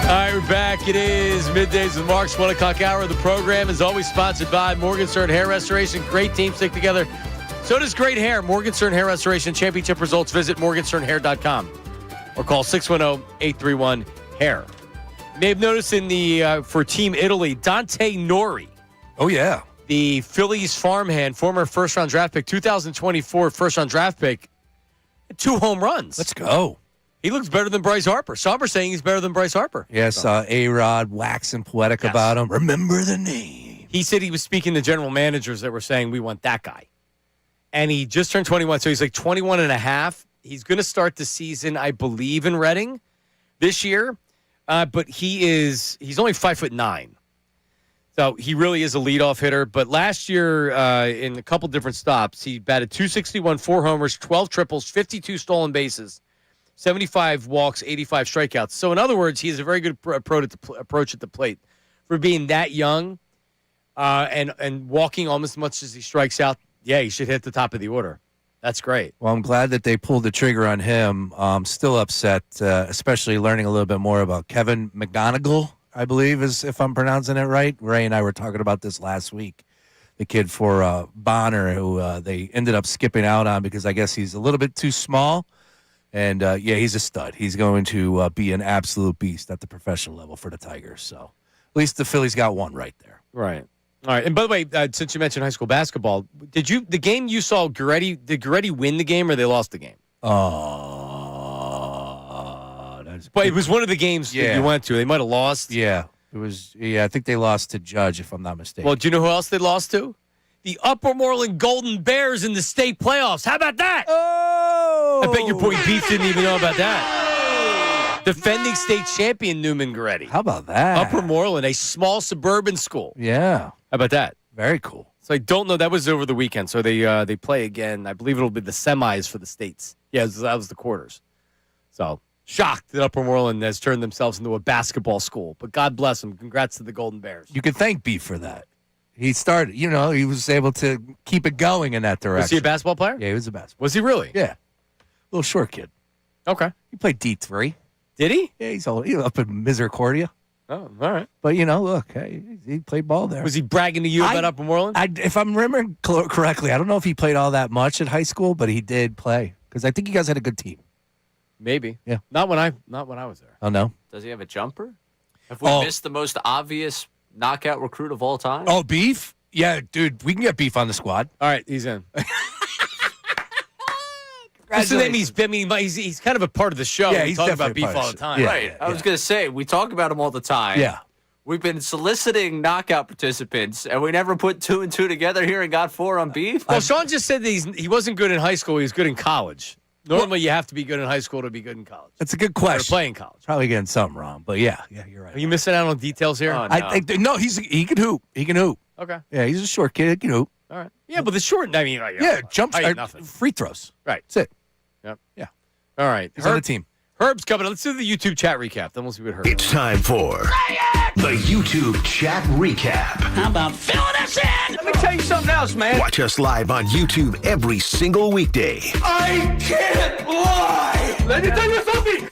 All right, we're back. It is Middays with Marks, 1 o'clock hour of the program. Is always sponsored by Morgenstern Hair Restoration. Great team stick together. So does great hair. Morgenstern Hair Restoration championship results. Visit morgensternhair.com or call 610-831-HAIR. You may have noticed in the for Team Italy, Dante Nori. Oh, yeah. The Phillies farmhand, former first-round draft pick, 2024 first-round draft pick, 2 home runs. Let's go. He looks better than Bryce Harper. Somers saying he's better than Bryce Harper. Yes, A-Rod waxing poetic about him. Remember the name. He said he was speaking to general managers that were saying, we want that guy. And he just turned 21, so he's like 21 and a half. He's going to start the season, I believe, in Reading this year. But he's only 5'9". So he really is a leadoff hitter. But last year, in a couple different stops, he batted .261, 4 homers, 12 triples, 52 stolen bases, 75 walks, 85 strikeouts. So in other words, he has a very good approach at the plate for being that young and walking almost as much as he strikes out. Yeah, he should hit the top of the order. That's great. Well, I'm glad that they pulled the trigger on him. Still upset, especially learning a little bit more about Kevin McGonigal, I believe, is if I'm pronouncing it right. Ray and I were talking about this last week. The kid for Bonner, who they ended up skipping out on because I guess he's a little bit too small. And, he's a stud. He's going to be an absolute beast at the professional level for the Tigers. So at least the Phillies got one right there. Right. All right. And by the way, since you mentioned high school basketball, the game you saw, did Goretti win the game or they lost the game? But it was one of the games that you went to. They might have lost. Yeah. It was. Yeah, I think they lost to Judge, if I'm not mistaken. Well, do you know who else they lost to? The Upper Moreland Golden Bears in the state playoffs. How about that? Oh! I bet your boy Beef didn't even know about that. Defending state champion Newman Goretti. How about that? Upper Moreland, a small suburban school. Yeah. How about that? Very cool. So I don't know. That was over the weekend. So they play again. I believe it'll be the semis for the states. Yeah, that was the quarters. So shocked that Upper Moreland has turned themselves into a basketball school. But God bless them. Congrats to the Golden Bears. You can thank Beef for that. He started, he was able to keep it going in that direction. Was he a basketball player? Yeah, he was a basketball. Was he really? Yeah. Little short kid. Okay. He played D3. Did he? Yeah, he's up in Misericordia. Oh, all right. But, look, hey, he played ball there. Was he bragging to you about Upper Moreland? If I'm remembering correctly, I don't know if he played all that much at high school, but he did play. Because I think you guys had a good team. Maybe. Yeah. Not when I was there. Oh, no? Does he have a jumper? Have we missed the most obvious knockout recruit of all time? Oh, Beef? Yeah, dude, we can get Beef on the squad. All right, he's in. He's kind of a part of the show. Yeah, we he's talk definitely about Beef all the time. Yeah, right. I was going to say, we talk about him all the time. Yeah. We've been soliciting knockout participants, and we never put 2 and 2 together here and got 4 on Beef. Well, Sean just said that he wasn't good in high school. He was good in college. Normally, you have to be good in high school to be good in college. That's a good question. Or play in college. Probably getting something wrong, but yeah, you're right. Are you missing out on details here? Oh, no. No, he can hoop. He can hoop. Okay. Yeah, he's a short kid. He can hoop. All right. Yeah, but the short, jumps, nothing. free throws. Right. That's it. Yep. Yeah. All right. He's on the team. Herb's coming. Let's do the YouTube chat recap. Then we'll see what Herb. It's time for the YouTube chat recap. How about filling us in? Let me tell you something else, man. Watch us live on YouTube every single weekday. I can't lie. Let me tell you something.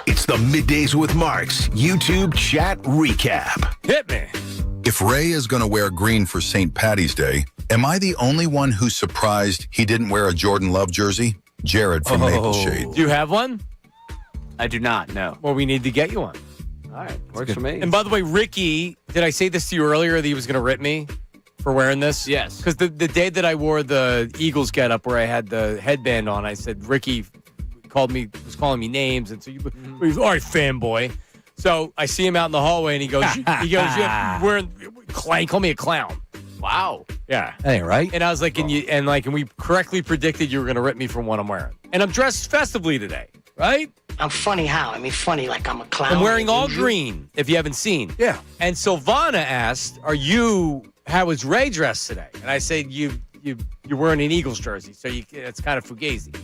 It's the Middays with Marks YouTube chat recap. Hit me. If Ray is going to wear green for St. Patty's Day, am I the only one who's surprised he didn't wear a Jordan Love jersey? Jared from Maple Shade. Do you have one? I do not, no. Well, we need to get you one. All right, works for me. And by the way, Ricky, did I say this to you earlier that he was going to rip me for wearing this? Yes. Because the day that I wore the Eagles getup where I had the headband on, I said Ricky was calling me names, and so he's all right, fanboy. So I see him out in the hallway, and he goes, call me a clown. Wow. Yeah. That ain't right. And I was like, and we correctly predicted you were going to rip me from what I'm wearing. And I'm dressed festively today, right? I'm funny how? I mean, funny like I'm a clown. I'm wearing all green, if you haven't seen. Yeah. And Silvana asked, how is Ray dressed today? And I said, you're wearing an Eagles jersey, so it's kind of fugazi.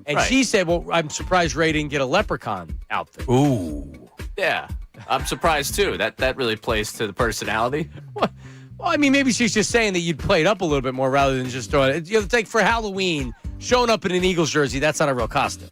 And she said, well, I'm surprised Ray didn't get a leprechaun outfit. Ooh. Yeah. I'm surprised, too. That really plays to the personality. Well, I mean, maybe she's just saying that you'd play it up a little bit more rather than just throwing it. It's like for Halloween, showing up in an Eagles jersey, that's not a real costume.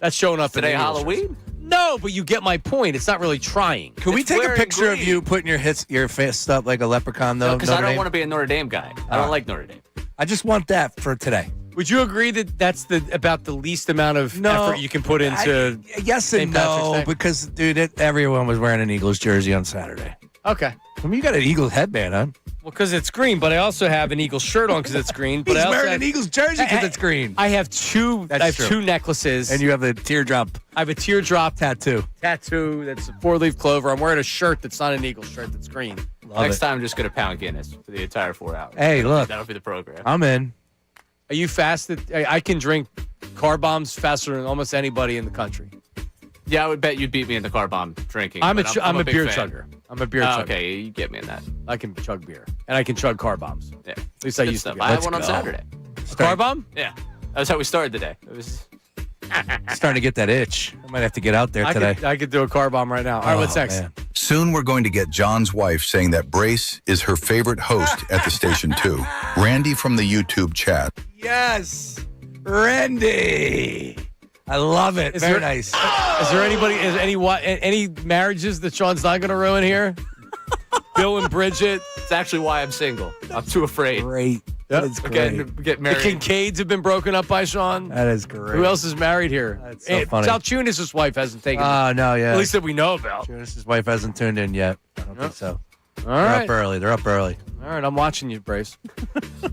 That's showing up today in an Halloween? Jersey. No, but you get my point. It's not really trying. Can we take a picture of you putting your fist up like a leprechaun, though? Because I don't want to be a Notre Dame guy. I don't like Notre Dame. I just want that for today. Would you agree that that's about the least amount of effort you can put into? Yes and St. Patrick's no, Day? because dude, everyone was wearing an Eagles jersey on Saturday. Okay. I mean, you got an Eagles headband on. Well, because it's green, but I also have an Eagles shirt on because it's green. But He's I also wearing have, an Eagles jersey because it's green. I have two. That's I have true. two necklaces, And you have the teardrop. I have a teardrop tattoo. Tattoo that's a 4-leaf clover. I'm wearing a shirt that's not an Eagles shirt that's green. Next time, just get a pound Guinness for the entire 4 hours. Hey, look. That'll be the program. I'm in. Are you fasted? I can drink car bombs faster than almost anybody in the country. Yeah, I would bet you'd beat me in the car bomb drinking. I'm a big beer fan. chugger. I'm a beer chugger. Okay, you get me in that. I can chug beer. And I can chug car bombs. Yeah. At least I Good used stuff. to. I had one on Saturday. A car bomb? Yeah. That's how we started the day. It was Starting to get that itch. I might have to get out there today. I could do a car bomb right now. All right, what's next? Man. Soon we're going to get John's wife saying that Brace is her favorite host at the station too. Randy from the YouTube chat. Yes, Randy. I love it. Very nice. Is there any marriages that Sean's not going to ruin here? Bill and Bridget. It's actually why I'm single. I'm too afraid. Great. That is great. Get The married. Kincades have been broken up by Sean. That is great. Oh, Who else is married here? That's so funny. Salciunas' wife hasn't taken Oh, no, yeah. At least that we know about. His wife hasn't tuned in yet. I don't think so. All They're right. up early. They're up early. All right, I'm watching you, Brace.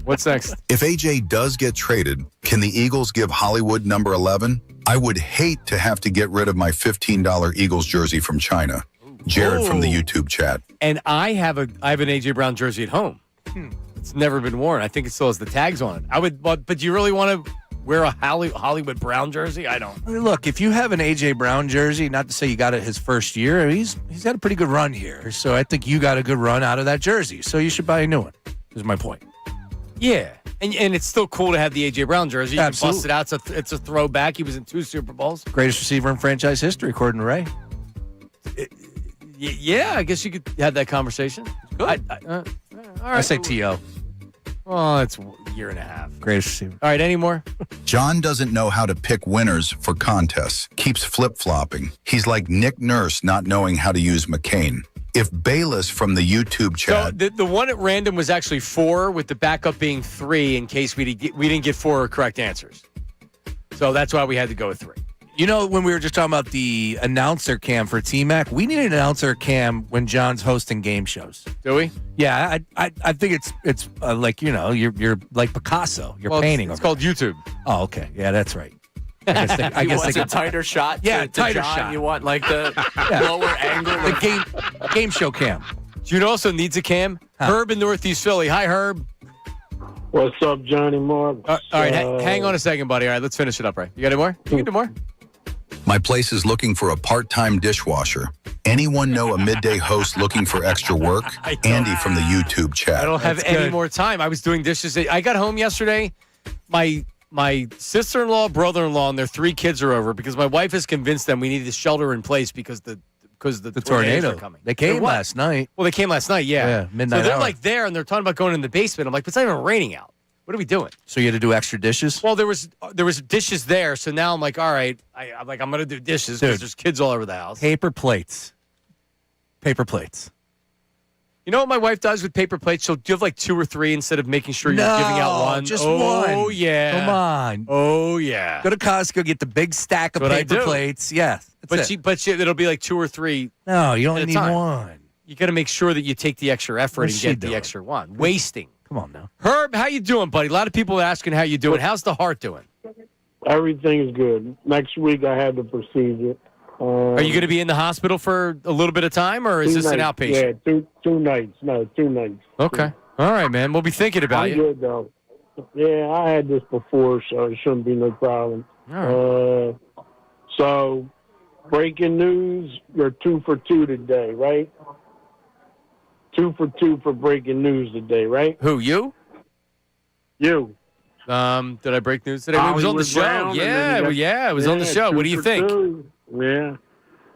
What's next? If AJ does get traded, can the Eagles give Hollywood number 11? I would hate to have to get rid of my $15 Eagles jersey from China. Jared from the YouTube chat. And I have an AJ Brown jersey at home. It's never been worn. I think it still has the tags on it. I would, but do you really want to wear a Hollywood Brown jersey? I don't. I mean, look, if you have an AJ Brown jersey, not to say you got it his first year, he's had a pretty good run here. So I think you got a good run out of that jersey. So you should buy a new one. Is my point. Yeah, and it's still cool to have the AJ Brown jersey. You can Absolutely. bust it out. It's a throwback. He was in 2 Super Bowls. Greatest receiver in franchise history, according to Ray. Yeah, I guess you could have that conversation. All right. I say T.O. Well, it's a year and a half. Greatest receiver. All right, any more? John doesn't know how to pick winners for contests. Keeps flip-flopping. He's like Nick Nurse not knowing how to use McCain. If Bayless from the YouTube So chat... the one at random was actually 4, with the backup being 3 in case we didn't get 4 correct answers. So that's why we had to go with 3. You know, when we were just talking about the announcer cam for T-Mac, we need an announcer cam when John's hosting game shows. Do we? Yeah, I think it's like, you know, you're like Picasso. You're painting. It's called YouTube. Oh, okay. Yeah, that's right. I You guess want they a tighter shot? Yeah, to tighter John? shot. You want like the lower angle? The game show cam. Do you know also needs a cam? Herb in Northeast Philly. Hi, Herb. What's up, Johnny Mark? All right, hang on a second, buddy. All right, let's finish it up, right? You got any more? You can do more. My place is looking for a part-time dishwasher. Anyone know a midday host looking for extra work? Andy from the YouTube chat. I don't have any more time. I was doing dishes. I got home yesterday. My sister-in-law, brother-in-law, and their 3 kids are over because my wife has convinced them we need to shelter in place because the tornadoes are coming. They came last night. Well, they came last night, yeah. Midnight So they're hour. like there, and they're talking about going in the basement. I'm like, but it's not even raining out. What are we doing? So you had to do extra dishes? Well, there was dishes there, so now I'm like, all right, I'm going to do dishes because Dude. there's kids all over the house. Paper plates. Paper plates. You know what my wife does with paper plates? She'll give like 2 or 3 instead of making sure you're giving out one. Just one. one. Oh, yeah. Come on. Oh, yeah. Go to Costco, get the big stack of That's what I paper do. plates. Yeah. But it'll be like 2 or 3. No, you only at a need time. one. You got to make sure that you take the extra effort What's and she get the doing? extra one. Wasting. Come on now. Herb, how you doing, buddy? A lot of people are asking how you doing. How's the heart doing? Everything's good. Next week I have the procedure. Are you going to be in the hospital for a little bit of time, or is 2 this an nights. outpatient? Yeah, two nights. No, 2 nights. Okay. All right, man. We'll be thinking about I'm you. good though. Yeah, I had this before, so it shouldn't be no problem. All So, breaking news: you're 2 for 2 today, right? 2 for 2 for breaking news today, right? Who, you? You. Did I break news today? It was on the Hollywood show. Brown, and then you Yeah, got- it was on the show. 2 What do you for think? 2. Yeah,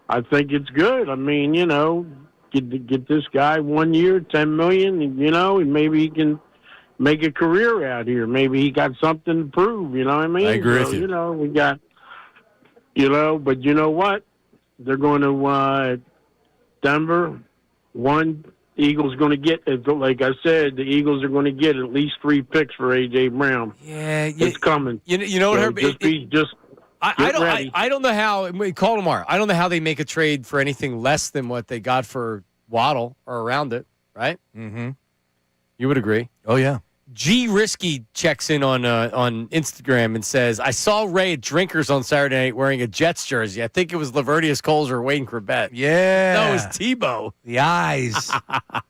I think it's good. I mean, you know, get this guy 1 year, $10 million, you know, and maybe he can make a career out here. Maybe he got something to prove. You know what I mean? I agree with So, you. You know, we got, you know, but you know what? They're going to Denver. One, Eagles going to get, like I said, the Eagles are going to get at least 3 picks for A.J. Brown. Yeah, it's coming. You know what, so Herb? I don't know how. Call tomorrow. I don't know how they make a trade for anything less than what they got for Waddle or around it, right? Mm-hmm. You would agree? Oh yeah. G Risky checks in on Instagram and says, I saw Ray at Drinkers on Saturday night wearing a Jets jersey. I think it was Lavertius Coles or Wayne Corbett. Yeah. No, it was Tebow. The eyes.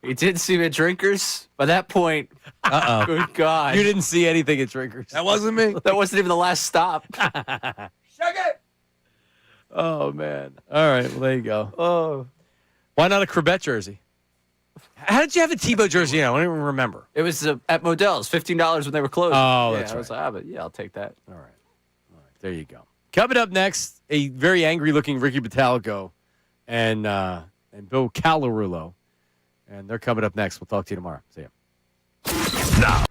You did see me at Drinkers? By that point, good God. You didn't see anything at Drinkers. That wasn't me. That wasn't even the last stop. Oh, man. All right, well, there you go. Oh. Why not a Corbett jersey? How did you have a Tebow jersey? I don't even remember. It was at Modell's, $15 when they were closed. Oh, yeah, that's I was right. like, I'll take that. All right. There you go. Coming up next, a very angry-looking Ricky Bottalico and Bill Calarulo. And they're coming up next. We'll talk to you tomorrow. See ya. Now,